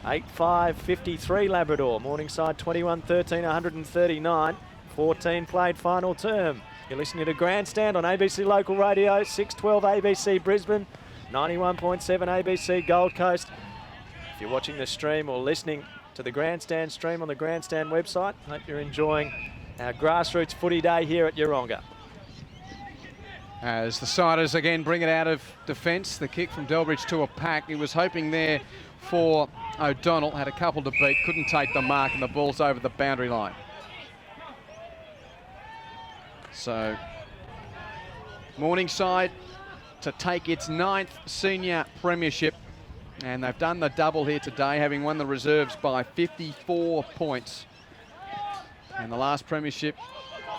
8-5-53 Labrador. Morningside 21-13, 139. 14 played final term. You're listening to Grandstand on ABC Local Radio, 612 ABC Brisbane. 91.7 ABC Gold Coast. If you're watching the stream or listening to the grandstand stream on the grandstand website. Hope you're enjoying our grassroots footy day here at Yeronga. As the Siders again bring it out of defence, the kick from Delbridge to a pack. He was hoping there for O'Donnell, had a couple to beat, couldn't take the mark, and the ball's over the boundary line. So Morningside to take its 9th senior premiership, and they've done the double here today, having won the reserves by 54 points. And the last premiership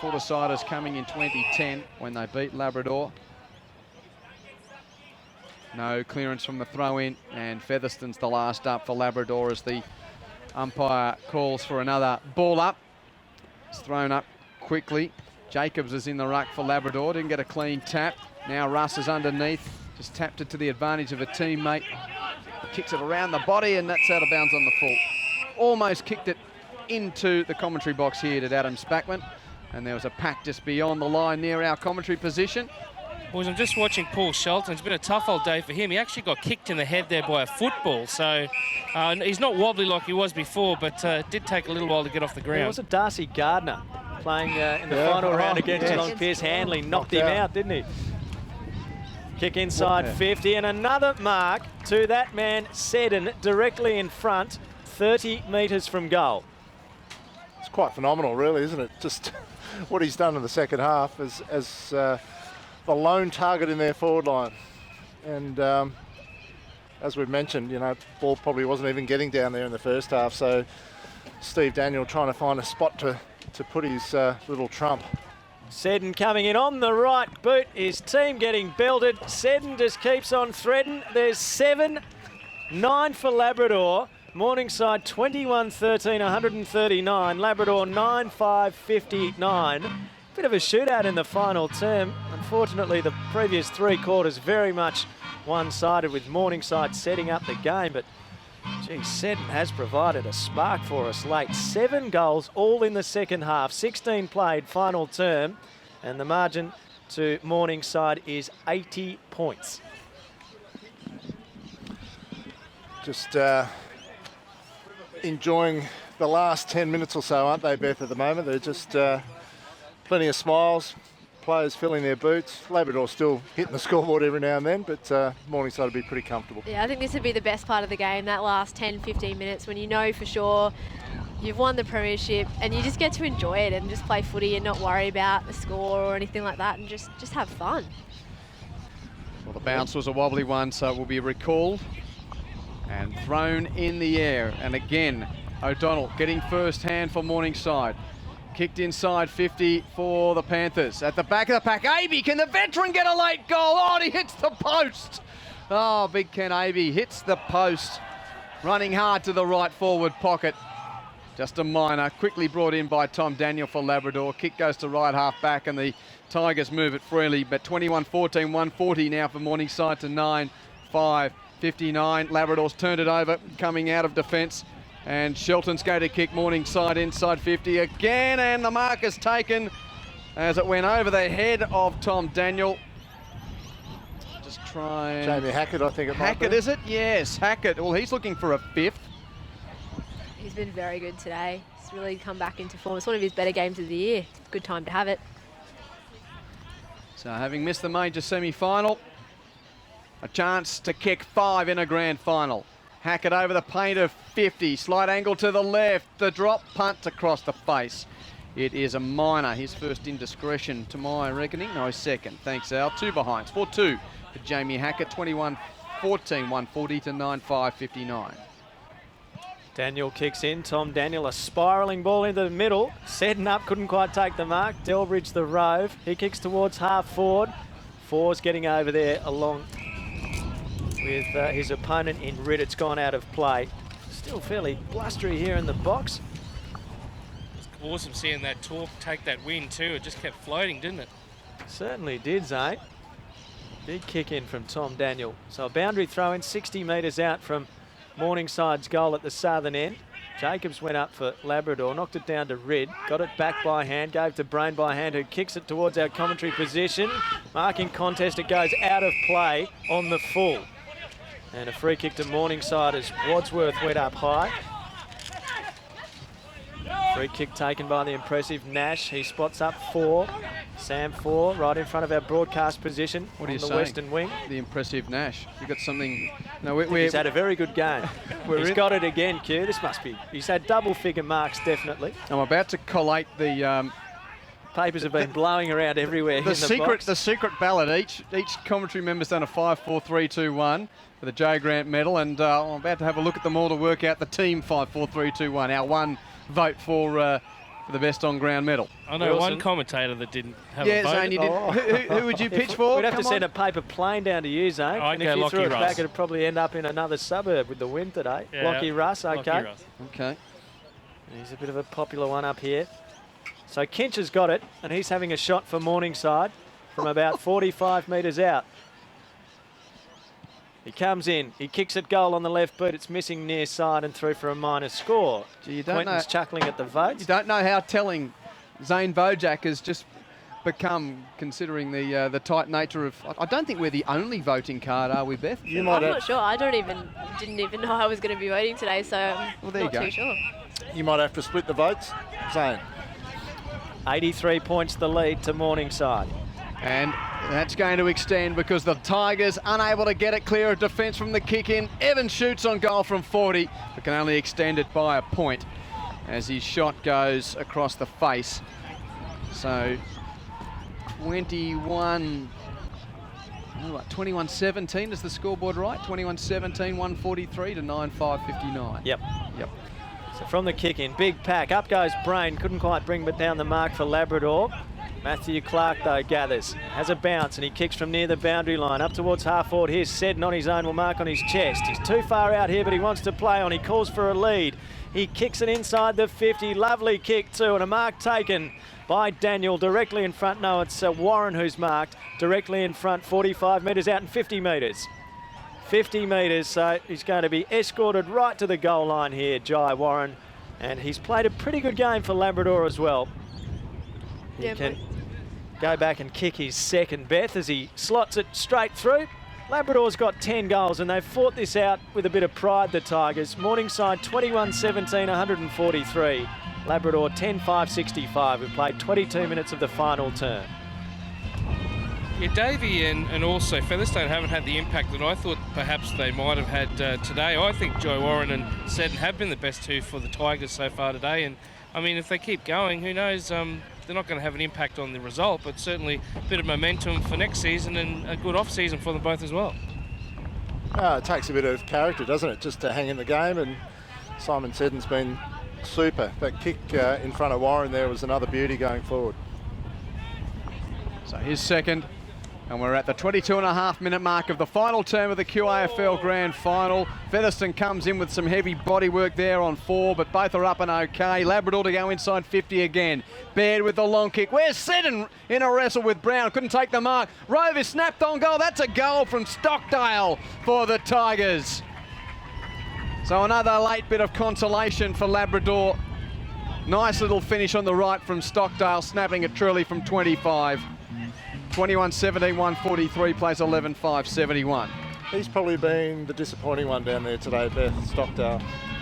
for the Siders coming in 2010 when they beat Labrador. No clearance from the throw-in, and Featherston's the last up for Labrador as the umpire calls for another ball up. It's thrown up quickly. Jacobs is in the ruck for Labrador, didn't get a clean tap. Now Russ is underneath, just tapped it to the advantage of a teammate. Kicks it around the body, and that's out of bounds on the full. Almost kicked it into the commentary box here at Adam Spackman, and there was a pack just beyond the line near our commentary position. Boys, I'm just watching Paul Shelton. It's been a tough old day for him. He actually got kicked in the head there by a football, so he's not wobbly like he was before, but it did take a little while to get off the ground. It was a Darcy Gardner playing in the final round against Geelong. Pierce Hanley knocked him out, didn't he? Kick inside 50, and another mark to that man, Seddon, directly in front, 30 metres from goal. It's quite phenomenal, really, isn't it? Just what he's done in the second half as the lone target in their forward line. And as we've mentioned, you know, ball probably wasn't even getting down there in the first half, so Steve Daniel trying to find a spot to put his little trump. Seddon coming in on the right boot. His team getting belted. Seddon just keeps on threading. There's 7-9 for Labrador. Morningside 21-13, 139. Labrador 9-5-59. Bit of a shootout in the final term. Unfortunately, the previous 3 quarters very much one-sided with Morningside setting up the game, but gee, Seddon has provided a spark for us late. 7 goals, all in the second half. 16 played, final term. And the margin to Morningside is 80 points. Just enjoying the last 10 minutes or so, aren't they, Beth, at the moment? They're just plenty of smiles, players filling their boots. Labrador still hitting the scoreboard every now and then, but Morningside will be pretty comfortable. Yeah, I think this would be the best part of the game, that last 10-15 minutes when you know for sure you've won the premiership and you just get to enjoy it and just play footy and not worry about the score or anything like that, and just have fun. Well, the bounce was a wobbly one, so it will be recalled and thrown in the air. And again, O'Donnell getting first hand for Morningside. Kicked inside 50 for the Panthers. At the back of the pack, Abey, can the veteran get a late goal? Oh, and he hits the post. Oh, big Ken Abey hits the post. Running hard to the right forward pocket. Just a minor, quickly brought in by Tom Daniel for Labrador. Kick goes to right half back, and the Tigers move it freely. But 21-14, 140 now for Morningside to 9-5-59. Labrador's turned it over, coming out of defence. And Shelton's going to kick Morningside inside 50 again, and the mark is taken as it went over the head of Tom Daniel. Just try and... Jamie Hackett, I think it might Hackett, be. is it? Yes, Hackett. Well, he's looking for a 5th. He's been very good today. He's really come back into form. It's one of his better games of the year. Good time to have it. So having missed the major semi-final, a chance to kick 5 in a grand final. Hackett over the paint of 50, slight angle to the left, the drop punt across the face. It is a minor, his first indiscretion to my reckoning, no second. Thanks, Al. 2 behinds, 4-2 for Jamie Hackett, 21-14, 140 to 9-5-59. Daniel kicks in. Tom Daniel, a spiralling ball into the middle. Setting up, couldn't quite take the mark. Delbridge the rove. He kicks towards half forward. Four's getting over there along with his opponent in red. It's gone out of play. Still fairly blustery here in the box. It's awesome seeing that talk take that win too. It just kept floating, didn't it? Certainly did, Zane. Big kick in from Tom Daniel. So a boundary throw in 60 metres out from Morningside's goal at the southern end. Jacobs went up for Labrador, knocked it down to Red, got it back by hand, gave to Brain by hand, who kicks it towards our commentary position. Marking contest, it goes out of play on the full. And a free kick to Morningside as Wadsworth went up high. Free kick taken by the impressive Nash. He spots up 4. Sam 4, right in front of our broadcast position. What are you on the saying? western wing. The impressive Nash. You got something? No, He's had a very good game. He's got it again, Q. This must be. He's had double-figure marks, definitely. I'm about to collate the. Papers have been blowing around everywhere. The secret ballot. Each commentary member's done a 5, 4, 3, 2, 1 for the Joe Grant medal, and I'm about to have a look at them all to work out the team 5, 4, 3, 2, 1. Our one vote for the best on-ground medal. I know one commentator that didn't have a vote. Zane, you didn't. Who would you pitch for? We'd have to send a paper plane down to you, Zane. I'd and go if you Lockie threw it Russ. back, it'd probably end up in another suburb with the wind today. Yeah, Lockie Russ, okay. Lockie Russ. Okay. He's a bit of a popular one up here. So Kinch has got it, and he's having a shot for Morningside from about 45 metres out. He comes in, he kicks at goal on the left boot, it's missing near side and through for a minus score. You don't Quentin's chuckling at the votes. You don't know how telling Zane Bojack has just become, considering the tight nature of. I don't think we're the only voting card, are we, Beth? I'm not sure. I didn't even know I was going to be voting today, so I'm there you not go. too sure. You might have to split the votes. Zane. 83 points the lead to Morningside. And that's going to extend because the Tigers unable to get it clear of defence from the kick in. Evans shoots on goal from 40, but can only extend it by a point as his shot goes across the face. So 21-17 is the scoreboard, right? 21-17, 143 to 9-5-59. Yep. Yep. So from the kick in, big pack, up goes Brain, couldn't quite bring but down the mark for Labrador. Matthew Clark, though, gathers, has a bounce, and he kicks from near the boundary line up towards half forward. Here's Seddon on his own, will mark on his chest. He's too far out here, but he wants to play on. He calls for a lead. He kicks it inside the 50. Lovely kick too, and a mark taken by Daniel directly in front. No, it's Warren who's marked directly in front, 45 metres out and 50 metres. 50 metres, so he's going to be escorted right to the goal line here, Jai Warren. And he's played a pretty good game for Labrador as well. He can go back and kick his second, Beth, as he slots it straight through. Labrador's got 10 goals, and they've fought this out with a bit of pride, the Tigers. Morningside 21-17, 143. Labrador 10-5-65. We've played 22 minutes of the final term. Yeah, Davey and also Featherstone haven't had the impact that I thought perhaps they might have had today. I think Joe Warren and Seddon have been the best two for the Tigers so far today. And, I mean, if they keep going, who knows, they're not going to have an impact on the result, but certainly a bit of momentum for next season and a good off-season for them both as well. It takes a bit of character, doesn't it, just to hang in the game, and Simon Seddon's been super. That kick in front of Warren there was another beauty going forward. So his second, and we're at the 22.5-minute mark of the final term of the QAFL Grand Final. Featherstone comes in with some heavy bodywork there on 4, but both are up and okay. Labrador to go inside 50 again. Baird with the long kick. Where's Seddon in a wrestle with Brown? Couldn't take the mark. Rover snapped on goal. That's a goal from Stockdale for the Tigers. So another late bit of consolation for Labrador. Nice little finish on the right from Stockdale, snapping it truly from 25. 21-17, 143, plays 11-5-71. He's probably been the disappointing one down there today, Beth. Stockdale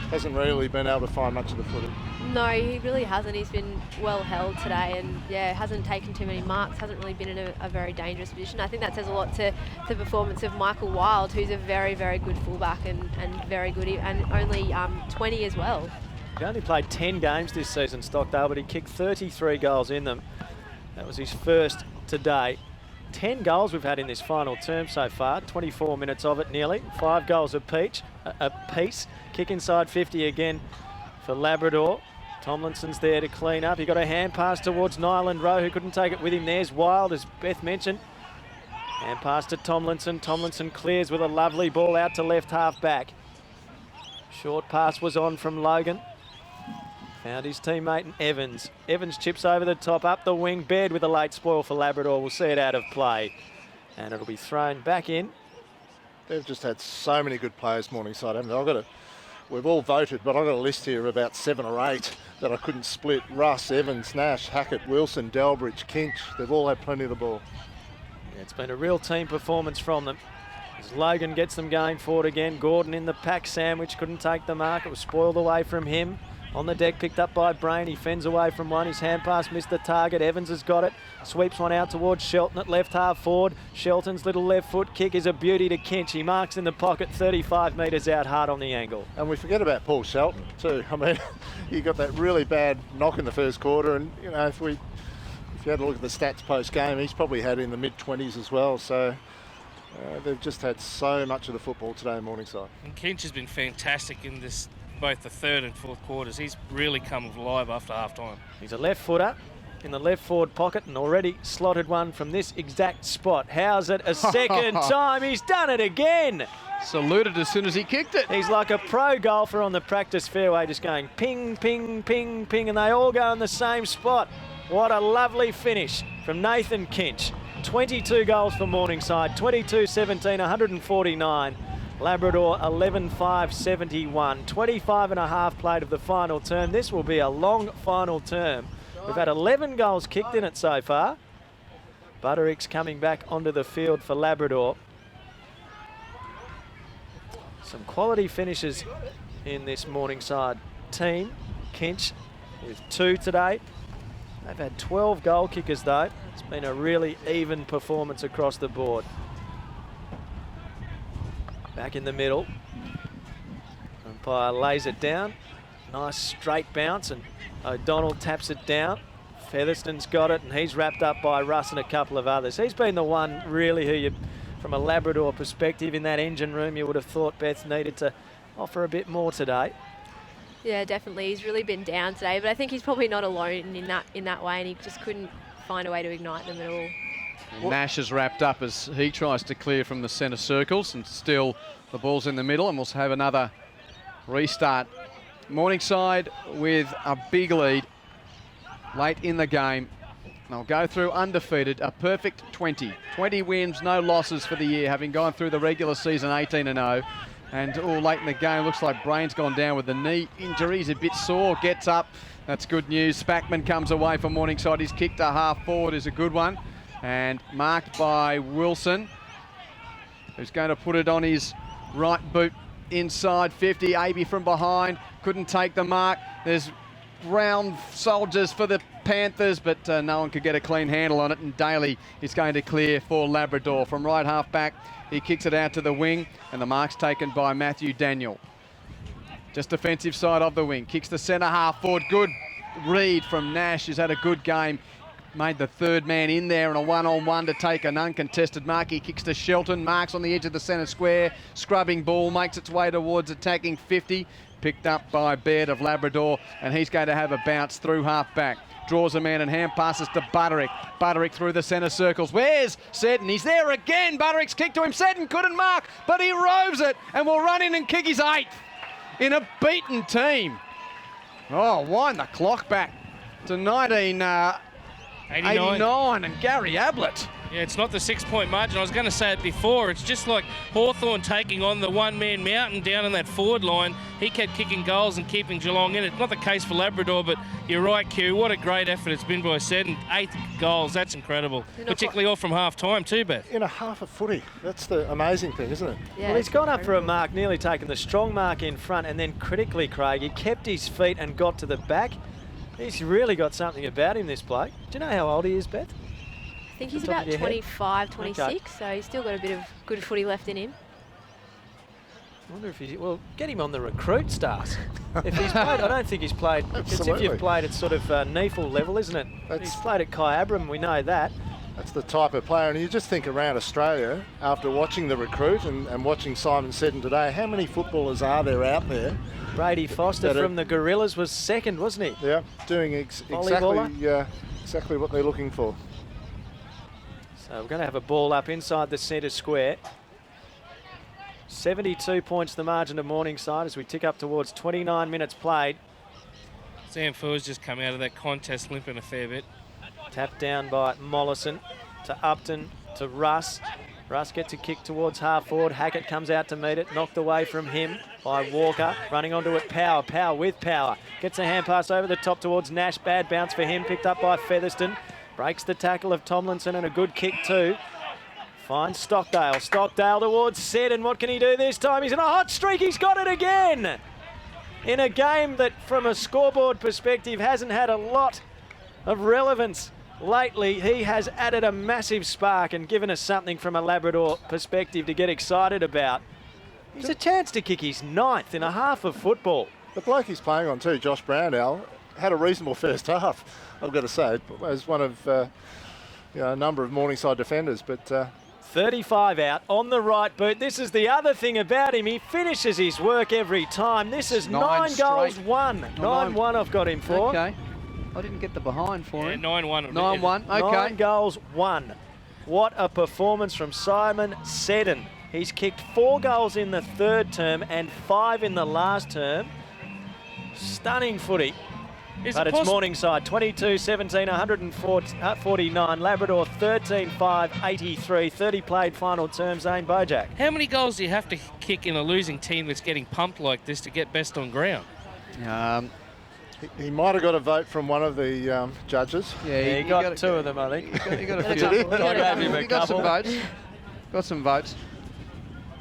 hasn't really been able to find much of the footy. No, he really hasn't. He's been well held today and, yeah, hasn't taken too many marks, hasn't really been in a very dangerous position. I think that says a lot to the performance of Michael Wild, who's a very, very good fullback and very good, and only 20 as well. He only played 10 games this season, Stockdale, but he kicked 33 goals in them. That was his first today. 10 goals we've had in this final term so far, 24 minutes of it nearly. 5 goals apiece. Kick inside 50 again for Labrador. Tomlinson's there to clean up. He got a hand pass towards Nyland Rowe, who couldn't take it with him. There's Wild, as Beth mentioned. Hand pass to Tomlinson. Tomlinson clears with a lovely ball out to left half back. Short pass was on from Logan. Found his teammate in Evans. Evans chips over the top, up the wing. Baird with a late spoil for Labrador. We'll see it out of play. And it'll be thrown back in. They've just had so many good players, Morningside, haven't they? We've all voted, but I've got a list here of about 7 or 8 that I couldn't split. Russ, Evans, Nash, Hackett, Wilson, Delbridge, Kinch. They've all had plenty of the ball. Yeah, it's been a real team performance from them. As Logan gets them going forward again. Gordon in the pack sandwich, couldn't take the mark. It was spoiled away from him. On the deck, picked up by Brain. He fends away from one. His hand pass missed the target. Evans has got it. Sweeps one out towards Shelton at left half forward. Shelton's little left foot kick is a beauty to Kinch. He marks in the pocket 35 metres out hard on the angle. And we forget about Paul Shelton too. I mean, he got that really bad knock in the first quarter, and you know, if you had a look at the stats post-game, he's probably had in the mid-20s as well. So they've just had so much of the football today in Morningside. And Kinch has been fantastic in this, both the third and fourth quarters. He's really come alive after half-time. He's a left footer in the left forward pocket and already slotted one from this exact spot. How's it a second time? He's done it again. Saluted as soon as he kicked it. He's like a pro golfer on the practice fairway, just going ping, ping, ping, ping, and they all go in the same spot. What a lovely finish from Nathan Kinch. 22 goals for Morningside, 22-17, 149. Labrador 11-5-71. 25 and a half played of the final term. This will be a long final term. We've had 11 goals kicked in it so far. Butterick's coming back onto the field for Labrador. Some quality finishes in this Morningside team. Kinch with 2 today. They've had 12 goal kickers though. It's been a really even performance across the board. Back in the middle. Umpire lays it down. Nice straight bounce, and O'Donnell taps it down. Featherston's got it, and he's wrapped up by Russ and a couple of others. He's been the one really who, from a Labrador perspective in that engine room, you would have thought Beth needed to offer a bit more today. Yeah, definitely. He's really been down today, but I think he's probably not alone in that way, and he just couldn't find a way to ignite them at all. Nash is wrapped up as he tries to clear from the centre circles, and still the ball's in the middle, and we'll have another restart. Morningside with a big lead late in the game. They'll go through undefeated, a perfect 20. 20 wins, no losses for the year, having gone through the regular season 18-0. And late in the game, looks like Brain's gone down with the knee injury. He's a bit sore, gets up. That's good news. Spackman comes away from Morningside. He's kicked a half forward, is a good one. And marked by Wilson, who's going to put it on his right boot inside 50. Aby from behind, couldn't take the mark. There's round soldiers for the Panthers, but no one could get a clean handle on it, and Daly is going to clear for Labrador. From right half back, he kicks it out to the wing, and the mark's taken by Matthew Daniel. Just defensive side of the wing, kicks the centre half forward. Good read from Nash, who's had a good game. Made the third man in there and a one-on-one to take an uncontested mark. He kicks to Shelton, marks on the edge of the centre square. Scrubbing ball, makes its way towards attacking 50. Picked up by Baird of Labrador, and he's going to have a bounce through half-back. Draws a man and hand passes to Butterick. Butterick through the centre circles. Where's Seddon? He's there again. Butterick's kick to him. Seddon couldn't mark, but he roves it and will run in and kick his 8th in a beaten team. Oh, wind the clock back to 1989 and Gary Ablett. Yeah, it's not the 6-point margin. I was going to say it before. It's just like Hawthorn taking on the one-man mountain down in that forward line. He kept kicking goals and keeping Geelong in it. Not the case for Labrador, but you're right, Q. What a great effort it's been by Seddon. 8 goals, that's incredible. Particularly off from half-time too, Beth. In a half a footy. That's the amazing thing, isn't it? Yeah, well, he's gone up for a mark, nearly taken the strong mark in front, and then critically, Craig, he kept his feet and got to the back. He's really got something about him, this bloke. Do you know how old he is, Beth? I think he's about 25, 26, so he's still got a bit of good footy left in him. I wonder if he's... Well, get him on the recruit stars. If he's played, I don't think he's played... It's if you've played at sort of NEFL level, isn't it? He's played at Kyabram, we know that. That's the type of player, and you just think around Australia, after watching the recruit and watching Simon Seddon today, how many footballers are there out there? Brady Foster from the Gorillas was second, wasn't he? Yeah, doing exactly what they're looking for. So we're going to have a ball up inside the centre square. 72 points the margin of Morningside as we tick up towards 29 minutes played. Sam Ford's just come out of that contest limping a fair bit. Tapped down by Mollison to Upton to Russ. Russ gets a kick towards half forward. Hackett comes out to meet it. Knocked away from him by Walker. Running onto it, Power. Power with power. Gets a hand pass over the top towards Nash. Bad bounce for him. Picked up by Featherston. Breaks the tackle of Tomlinson and a good kick too. Finds Stockdale. Stockdale towards Seddon. What can he do this time? He's in a hot streak. He's got it again. in a game that, from a scoreboard perspective, hasn't had a lot of relevance lately. He has added a massive spark and given us something from a Labrador perspective to get excited about. He's a chance to kick his 9th in a half of football. The bloke he's playing on too, Josh Brownell, had a reasonable first half, I've got to say, as one of a number of Morningside defenders. But 35 out on the right boot. This is the other thing about him. He finishes his work every time. This is 9 goals, 1. 9-1 I've got him for. Okay. I didn't get the behind for him. 9-1. 9-1, okay. 9 goals, 1. What a performance from Simon Seddon. He's kicked 4 goals in the 3rd term and 5 in the last term. Stunning footy. But it's Morningside, 22-17, 149. Labrador, 13-5, 83. 30 played final term. Zane Bojack. How many goals do you have to kick in a losing team that's getting pumped like this to get best on ground? he might have got a vote from one of the judges. Yeah, he got 2 of them, I think. He got a few. He got some votes. Got some votes.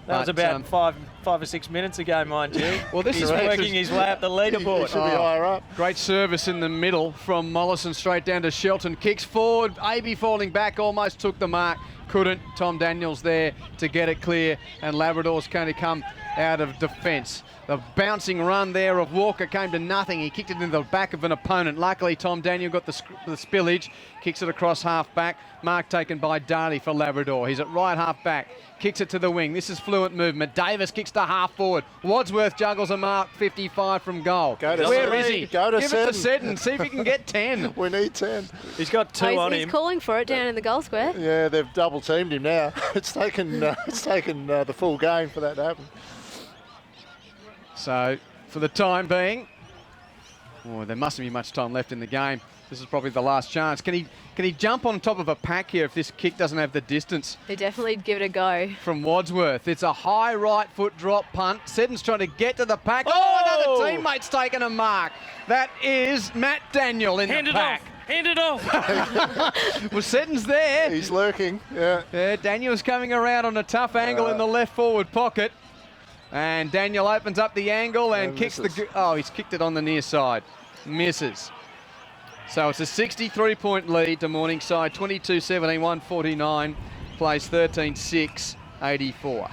That was about 5 or 6 minutes ago, mind you. Well, this He's working his way up the leaderboard. He should be higher up. Great service in the middle from Mollison straight down to Shelton. Kicks forward. AB falling back, almost took the mark. Couldn't. Tom Daniels there to get it clear. And Labrador's going to come out of defence. The bouncing run there of Walker came to nothing. He kicked it into the back of an opponent. Luckily, Tom Daniel got the spillage. Kicks it across half back. Mark taken by Darley for Labrador. He's at right half back. Kicks it to the wing. This is fluent movement. Davis kicks to half forward. Wadsworth juggles a mark 55 from goal. Where is he? Go to Give it to Seddon. See if he can get 10. We need 10. He's got 2 on him. He's calling for it down in the goal square. Yeah, they've double teamed him now. It's taken the full game for that to happen. So, for the time being, there mustn't be much time left in the game. This is probably the last chance. Can he jump on top of a pack here if this kick doesn't have the distance? He definitely give it a go. From Wadsworth. It's a high right foot drop punt. Seddon's trying to get to the pack. Oh, another teammate's taken a mark. That is Matt Daniel in the pack. Hand it off. Well, Seddon's there. He's lurking. Yeah. Daniel's coming around on a tough angle in the left forward pocket. And Daniel opens up the angle and kicks misses. he's kicked it on the near side. Misses. So it's a 63-point lead to Morningside, 22-17, 149, plays 13-6, 84.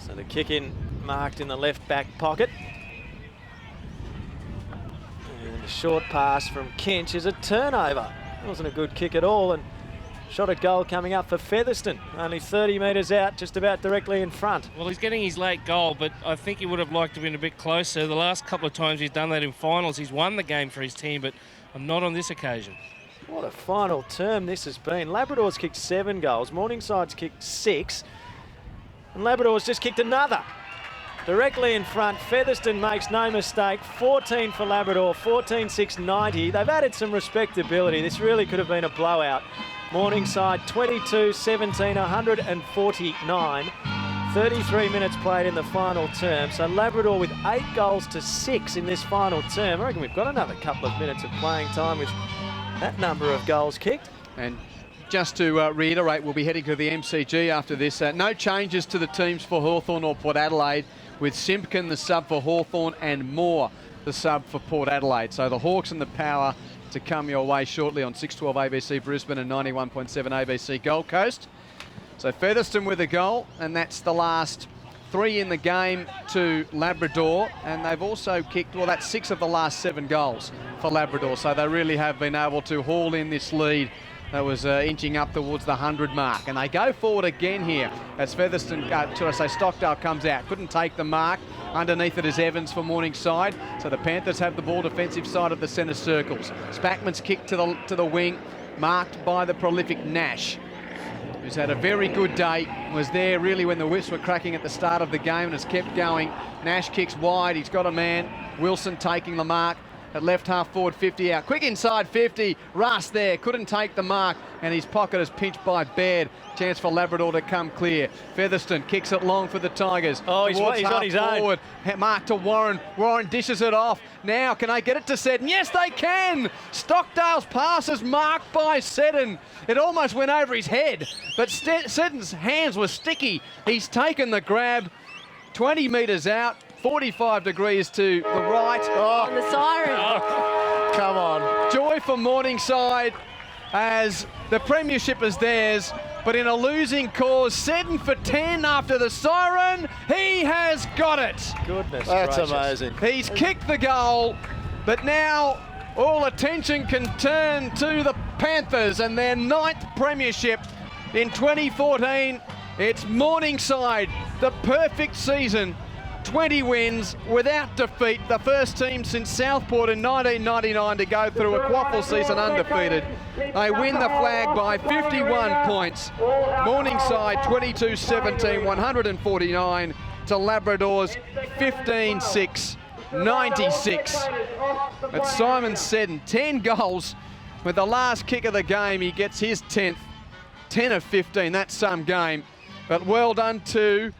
So the kick in marked in the left back pocket. And the short pass from Kinch is a turnover. It wasn't a good kick at all, and shot at goal coming up for Featherston. Only 30 metres out, just about directly in front. Well, he's getting his late goal, but I think he would have liked to have been a bit closer. The last couple of times he's done that in finals, he's won the game for his team, but not on this occasion. What a final term this has been. Labrador's kicked 7 goals, Morningside's kicked 6, and Labrador's just kicked another. Directly in front, Featherston makes no mistake. 14 for Labrador, 14-6, 90. They've added some respectability. This really could have been a blowout. Morningside 22-17, 149. 33 minutes played in the final term. So Labrador with 8 goals to 6 in this final term. I reckon we've got another couple of minutes of playing time with that number of goals kicked. And just to reiterate, we'll be heading to the MCG after this. No changes to the teams for Hawthorn or Port Adelaide, with Simpkin the sub for Hawthorn and Moore the sub for Port Adelaide. So the Hawks and the Power to come your way shortly on 612 ABC Brisbane and 91.7 ABC Gold Coast. So Featherston with a goal, and that's the last 3 in the game to Labrador, and they've also kicked, that's 6 of the last 7 goals for Labrador, so they really have been able to haul in this lead that was inching up towards the 100 mark. And they go forward again here as Featherston, Stockdale comes out. Couldn't take the mark. Underneath it is Evans for Morningside. So the Panthers have the ball defensive side of the centre circles. Spackman's kick to the wing, marked by the prolific Nash, who's had a very good day, was there really when the whips were cracking at the start of the game and has kept going. Nash kicks wide, he's got a man. Wilson taking the mark. At left half forward, 50 out. Quick inside 50. Russ there, couldn't take the mark, and his pocket is pinched by Baird. Chance for Labrador to come clear. Featherston kicks it long for the Tigers. Oh, he's on his forward. own. Mark to Warren. Warren dishes it off. Now, can they get it to Seddon? Yes, they can. Stockdale's pass is marked by Seddon. It almost went over his head, but Seddon's hands were sticky. He's taken the grab. 20 metres out. 45 degrees to the right. On the siren. Come on. Joy for Morningside as the premiership is theirs, but in a losing cause. Seddon for 10 after the siren. He has got it. Goodness That's gracious. amazing. He's kicked the goal, but now all attention can turn to the Panthers and their 9th premiership in 2014. It's Morningside, the perfect season. 20 wins without defeat. The first team since Southport in 1999 to go through a QAFL season undefeated. They win the flag by 51 points. Morningside 22-17, 149 to Labrador's 15-6, 96. But Simon Seddon, 10 goals. With the last kick of the game, he gets his 10th. 10 of 15, that's some game. But well done to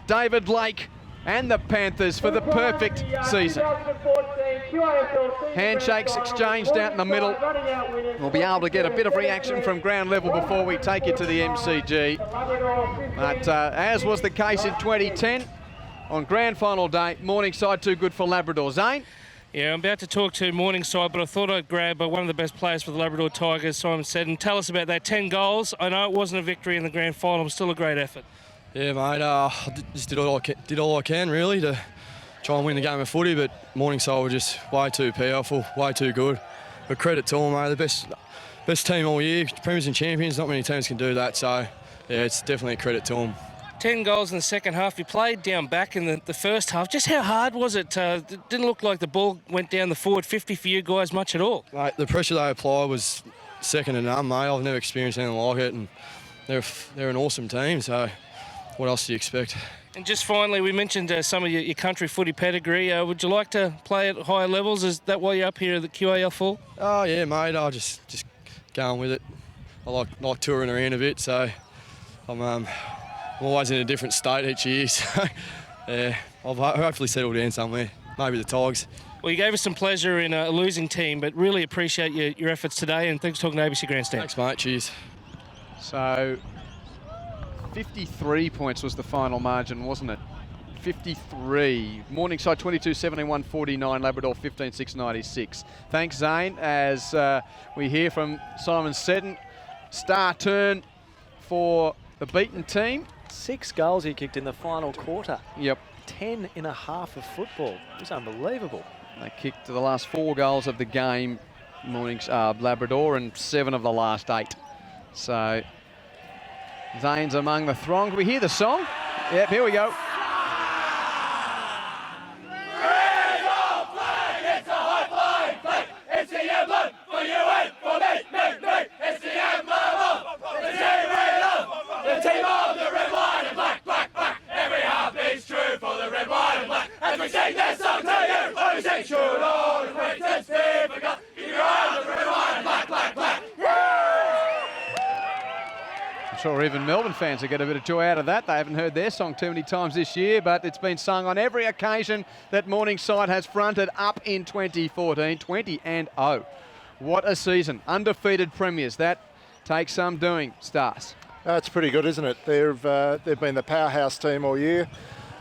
David Lake and the Panthers for the perfect season. Handshakes exchanged out in the middle. We'll be able to get a bit of reaction from ground level before we take you to the MCG. But as was the case in 2010, on grand final day, Morningside too good for Labrador. Zane? Yeah, I'm about to talk to Morningside, but I thought I'd grab one of the best players for the Labrador Tigers, Simon Seddon. Tell us about that 10 goals. I know it wasn't a victory in the grand final, but still a great effort. Yeah, mate. I just did all I can really to try and win the game of footy, but Morningside were just way too powerful, way too good. But credit to them, mate. The best team all year, premiers and champions. Not many teams can do that, so yeah, it's definitely a credit to them. 10 goals in the second half. You played down back in the first half. Just how hard was it? It didn't look like the ball went down the forward 50 for you guys much at all. Mate, the pressure they applied was second to none, mate. I've never experienced anything like it, and they're an awesome team, so what else do you expect? And just finally, we mentioned some of your country footy pedigree. Would you like to play at higher levels? Is that why you're up here at the QAFL? Oh, yeah, mate. I'll just going with it. I like touring around a bit, so I'm always in a different state each year. So, yeah, I'll hopefully settle down somewhere. Maybe the Tigers. Well, you gave us some pleasure in a losing team, but really appreciate your efforts today, and thanks for talking to ABC Grandstand. Thanks, mate. Cheers. So 53 points was the final margin, wasn't it? 53. Morningside 22-17, 149. Labrador 15-6, 96. Thanks, Zane, as we hear from Simon Seddon. Star turn for the beaten team. 6 goals he kicked in the final quarter. Yep. 10 in a half of football. It was unbelievable. They kicked the last 4 goals of the game, Labrador, and 7 of the last 8. So Zane's among the throng. Can we hear the song? Yep, here we go. I'm sure even Melbourne fans will get a bit of joy out of that. They haven't heard their song too many times this year, but it's been sung on every occasion that Morningside has fronted up in 2014, 20-0. What a season. Undefeated premiers. That takes some doing, Stars. It's pretty good, isn't it? They've been the powerhouse team all year,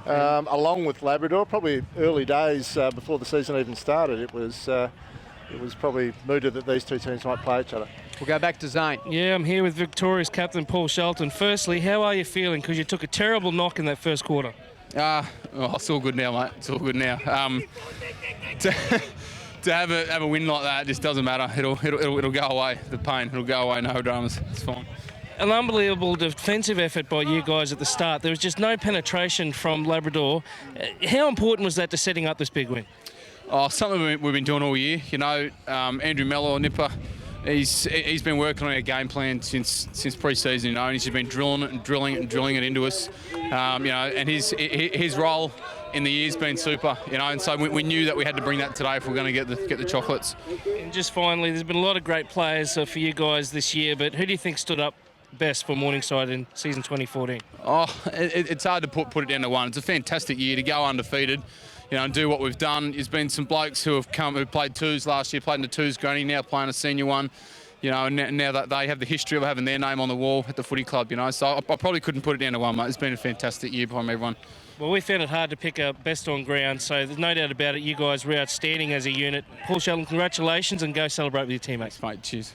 along with Labrador. Probably early days before the season even started, it was probably mooted that these two teams might play each other. We'll go back to Zane. Yeah, I'm here with Victoria's captain, Paul Shelton. Firstly, how are you feeling? Because you took a terrible knock in that first quarter. It's all good now, mate. It's all good now. To have a win like that just doesn't matter. It'll go away. The pain, it'll go away. No dramas. It's fine. An unbelievable defensive effort by you guys at the start. There was just no penetration from Labrador. How important was that to setting up this big win? Oh, something we've been doing all year. You know, Andrew Mello, Nipper, he's been working on our game plan since pre-season. You know, and he's just been drilling it into us. You know, and his role in the year's been super. You know, and so we knew that we had to bring that today if we're going to get the chocolates. And just finally, there's been a lot of great players for you guys this year, but who do you think stood up best for Morningside in season 2014? Oh, it's hard to put it down to one. It's a fantastic year to go undefeated, you know, and do what we've done. There's been some blokes who played twos last year, played in the twos granny, now playing a senior one. you know, and now that they have the history of having their name on the wall at the footy club, you know. So I probably couldn't put it down to one, mate. It's been a fantastic year from everyone. Well, we found it hard to pick a best on ground, so there's no doubt about it. You guys were outstanding as a unit. Paul Shelton, congratulations, and go celebrate with your teammates. Thanks, mate. Cheers.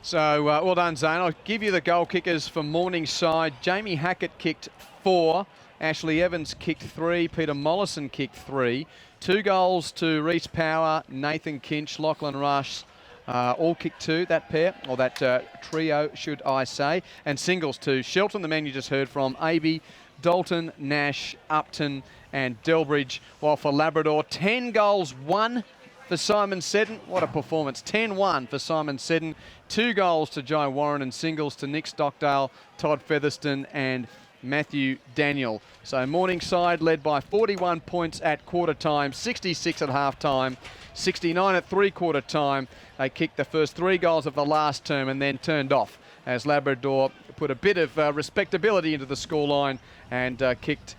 So, well done, Zane. I'll give you the goal kickers for Morningside. Jamie Hackett kicked 4. Ashley Evans kicked 3. Peter Mollison kicked 3. 2 goals to Reece Power, Nathan Kinch, Lachlan Rush. All kicked 2, that pair, or that trio, should I say. And singles to Shelton, the man you just heard from, Abbey, Dalton, Nash, Upton and Delbridge. While for Labrador, 10 goals, 1 for Simon Seddon. What a performance. 10-1 for Simon Seddon. 2 goals to Jai Warren and singles to Nick Stockdale, Todd Featherston and Matthew Daniel. So Morningside led by 41 points at quarter time, 66 at half time, 69 at three-quarter time. They kicked the first 3 goals of the last term and then turned off as Labrador put a bit of respectability into the scoreline and kicked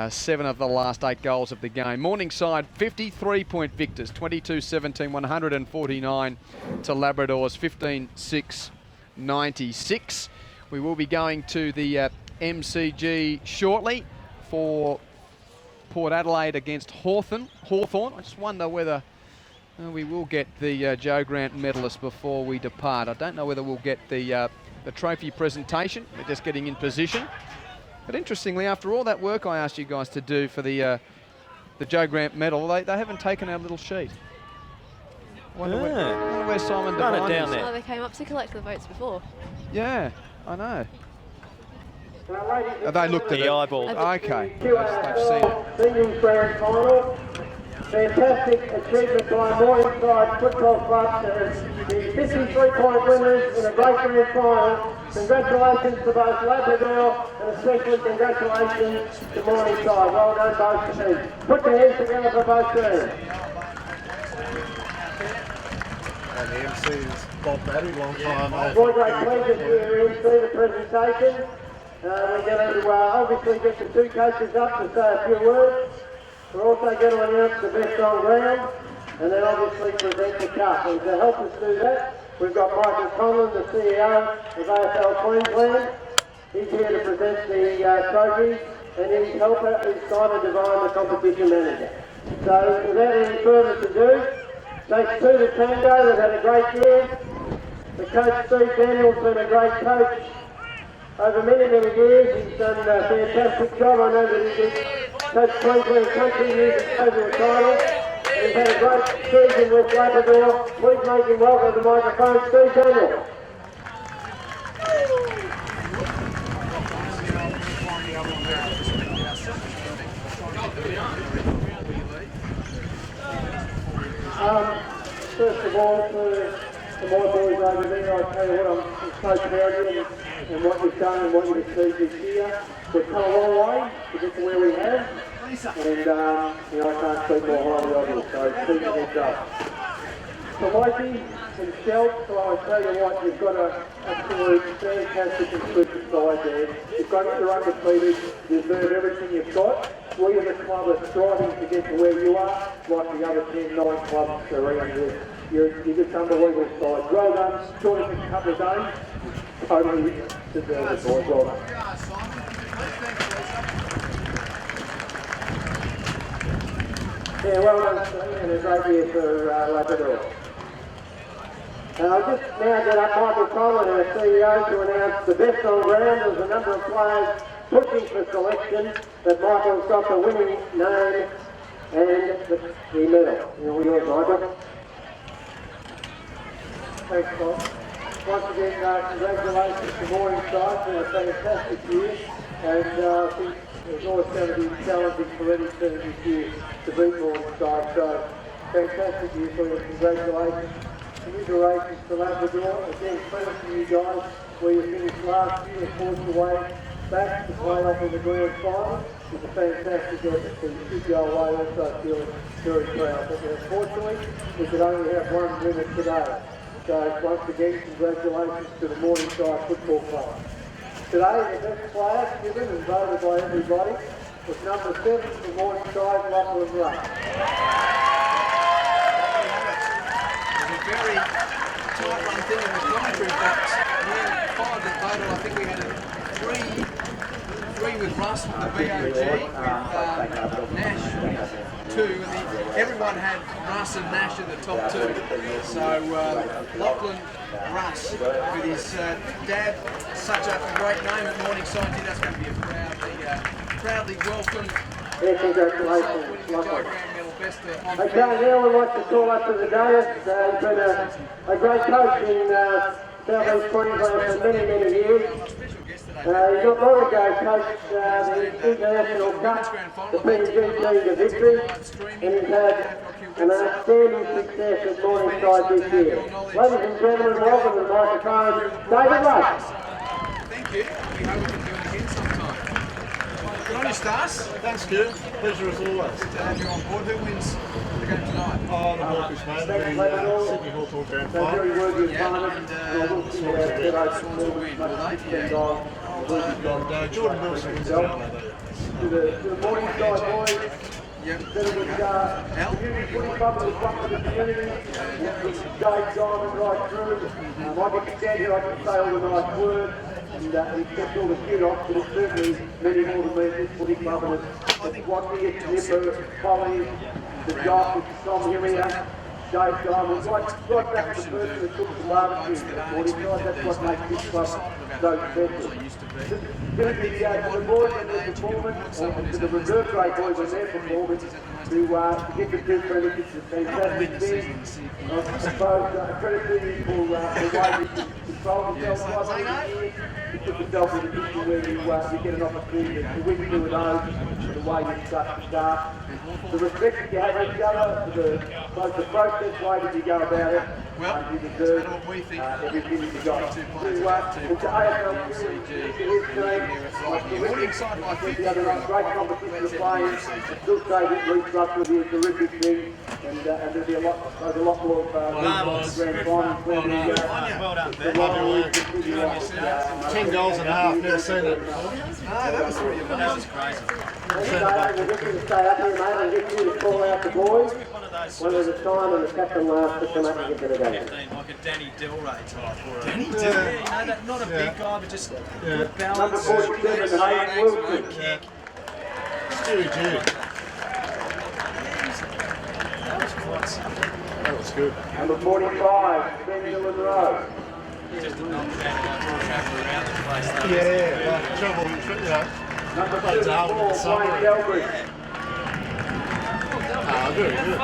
7 of the last 8 goals of the game. Morningside 53-point victors, 22-17, 149 to Labrador's 15-6, 96. We will be going to the MCG shortly for Port Adelaide against Hawthorn. I just wonder whether we will get the Joe Grant medalist before we depart. I don't know whether we'll get the trophy presentation. They're just getting in position. But interestingly, after all that work I asked you guys to do for the Joe Grant medal, they haven't taken our little sheet. Wonder where Simon Devine is. Oh, they came up to collect the votes before. Yeah, I know. They looked at it. Eyeball. Okay. They've seen it. Seniors Grand Final. Fantastic achievement by Morningside Football Club. The 53-point winners in a great grand final. Congratulations to both Labrador and especially congratulations to Morningside. Well done both teams. Put your hands together for both teams. And the MC is Bob Batty, long time. What a great pleasure to MC the presentation. We're going to obviously get the 2 coaches up to say a few words. We're also going to announce the best on ground and then obviously present the cup. And to help us do that, we've got Michael Conlon, the CEO of AFL Queensland. He's here to present the trophies, and his helper is Simon Devine, the competition manager. So without any further ado, takes 2 to tango. They've had a great year. The coach Steve Daniel's been a great coach over many years. He's done a fantastic job. I know that he did coach Queensland country years over the title. He's had a great season with Labrador. Please make him welcome to the microphone, Steve Daniel. First of all, to my boys over there, I'll tell you what, I'm so proud of you and what you've done and what you've achieved this year. We've come a long way to get to where we have, and I can't speak more highly of you, so keep your heads up. So Mikey and Shel, so I'll tell you what, you've got an absolute fantastic and super side there. You've got your undefeated, you deserve everything you've got. We as a club are striving to get to where you are, like the other 10, 9 clubs around here. You're just unbelievable side. Well done, short of a couple of days. Totally deserve it, boys. Well done. Yeah, well done, Steve, and a great year for Labrador. And I'll just now get up Michael Conlon, our CEO, to announce the best on ground. There's a number of players pushing for selection, but Michael's got the winning name and the medal. All yours, Michael. Thanks, Bob. Once again, congratulations to Morningside for a fantastic year, and I think it's always going to be challenging for any team this year to beat Morningside, so fantastic year for you. Congratulations. Commiserations to Labrador. Again, credit to you guys where you finished last year and forced your way back to play off in the grand final. It's a fantastic effort, so you should go away also feeling very proud. But unfortunately, we could only have one winner today. So once again, congratulations to the Morningside Football Club. Today, the best player given and voted by everybody was number 7 for Morningside, Lachlan Rush. Very tight run thing in the commentary box. And then 5 that voted, I think we had 3 with Russ from the VOG, with Nash 2, and everyone had Russ and Nash in the top 2. So Lachlan Russ, with his dad, such a great name at Morningside, that's going to be a proudly welcomed. Congratulations, Lachlan. Okay, now we'd like to call up to the dais. He's been a great coach in South East Queensland for many, many years. He's got Labrador coached the International Cup, the PNG team to victory, and he's had an outstanding success at Morningside this year. Ladies and gentlemen, welcome to the microphone, David Rush. Thank you. We hope we can do it again sometime. Good on you, Stas. Thanks, Stu. Pleasure as always. Good to have you on board. Who wins the game tonight? Oh, the Hawkers, mate. Sydney Hawthorn Grand Final. Very worthy Yeah, and Swans will win, will they? Yeah. Jordan Wilson wins the to the Morningside boys. Yep. Instead of the community footy club was one of the community. Dave Diamond right through. I can stand here, I can say all the nice words. And he kept all the kudos, but it's certainly many more than me. This footy club was Swansea, Nipper, Polly, the Jock, Tom Hillier, Dave Diamond. Right back to the person that took the last year at Morningside. That's what makes this club so special. Going to be the boys and their performance, or to the reserve grade boys and their performance, to get the 2 premierships is a fantastic thing. I suppose credit to you for the way you control yourself right over the years. You put yourself in a position where you get an opportunity to win 2 of those, the way you start. The respect that you have for each other, both the process, way that you go about it, you deserve everything that you got. To AFL, his team, Morningside by 50. the other great competition to play in. Still say that restructure will be a terrific thing, and there'll be a lot more grand finals. Well done, Ben. 10 goals and a half, never seen that before. No, that was pretty amazing. That was crazy. We'll get you to stay up here, mate, and get you to call out the boys. One at a time, and the captain last to come up and get to the game. Like a Danny Delray type. Danny Delray? Yeah, you know, that, not a big guy, but just good balance. Number 47, Hayden Wilson. Kick. Stewie G. That was quite simple. That was good. Number 45, Ben Dillon Rowe. Just a non-fan travel around the place. Yeah, trouble, Number Played Darwin in the 34, summer. Wayne Galbraith. Very good.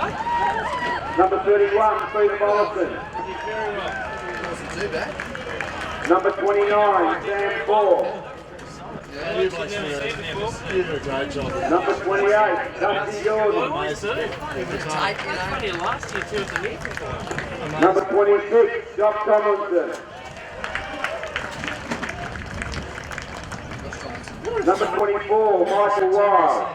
Number 31, Peter Mollison. Wasn't too bad. Number 29, Sam Ford. You did a great job. Number 28, Dusty Jordan. Funny, last year too at the meeting. Number 26, Josh Tomlinson. Number 24, Michael Wild.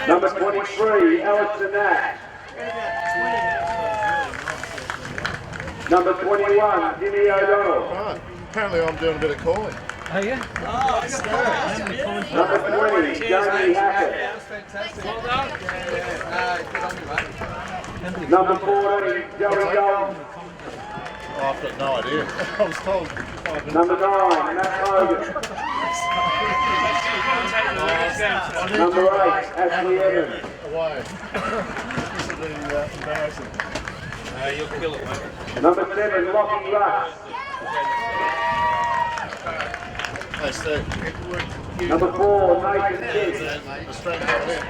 Number 23, Alistair Nash. Number 21, Jimmy O'Donnell. Right. Apparently I'm doing a bit of calling. Oh, yeah? Oh, Number 20, Jamie Hackett. well done. Number 14, Joey Dalton. Oh, I've got no idea. I was told. Number 9, Matt Hogan. Number 8, Ashley Evans. Away. This will be embarrassing. You'll kill it, mate. Number 7, Lockie Rush. Hey, Steve. Number 4, Nathan Kidd. Australian player.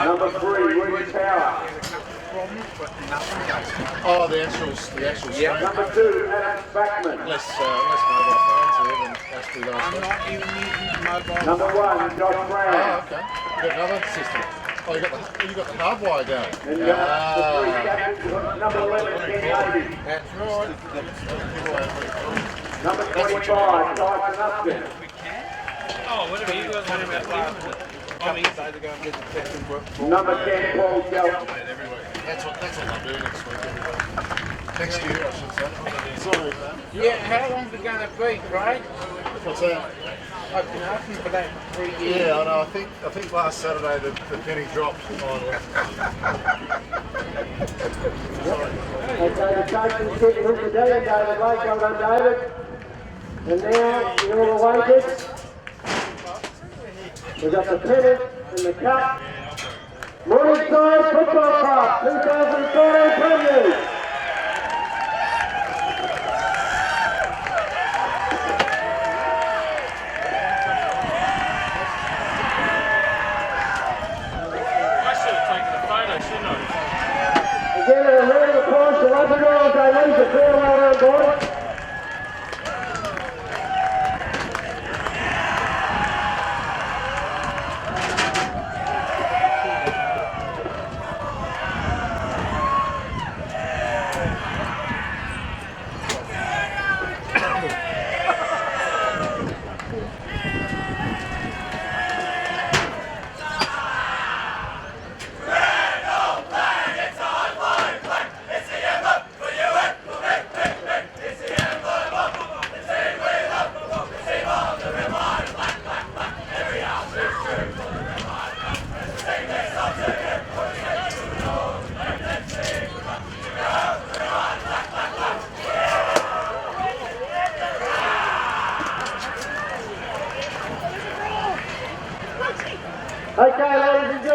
Number 3, Rudy Power. Oh, the actual strength. Number 2, Adam Backman. Less mobile phones here than Ashley last week. Not even mobile. Number 1, Josh Oh, Brown. okay. You got another system. Oh, you got the hardwire going. And the 3 captains, number 11, Ken Davey. That's right. Number 25, Tyson Upton. Oh, whatever you guys want about last week. Number 10, Paul Shelton. That's what I'm doing next week. Next year, I should say. Sorry. Yeah, how long's it going to be, Craig? What's that? hoping for that 3 years. Yeah, I know. I think last Saturday the penny dropped finally. Okay, the coach is getting him today, David Blake. Well done, David. And now, the all awaited. We've got the pennant and the cup. Morningside Football Club 2014 premiers. Again, a round of applause to Labrador as they leave the field. Well done, boys. Okay, ladies and gentlemen.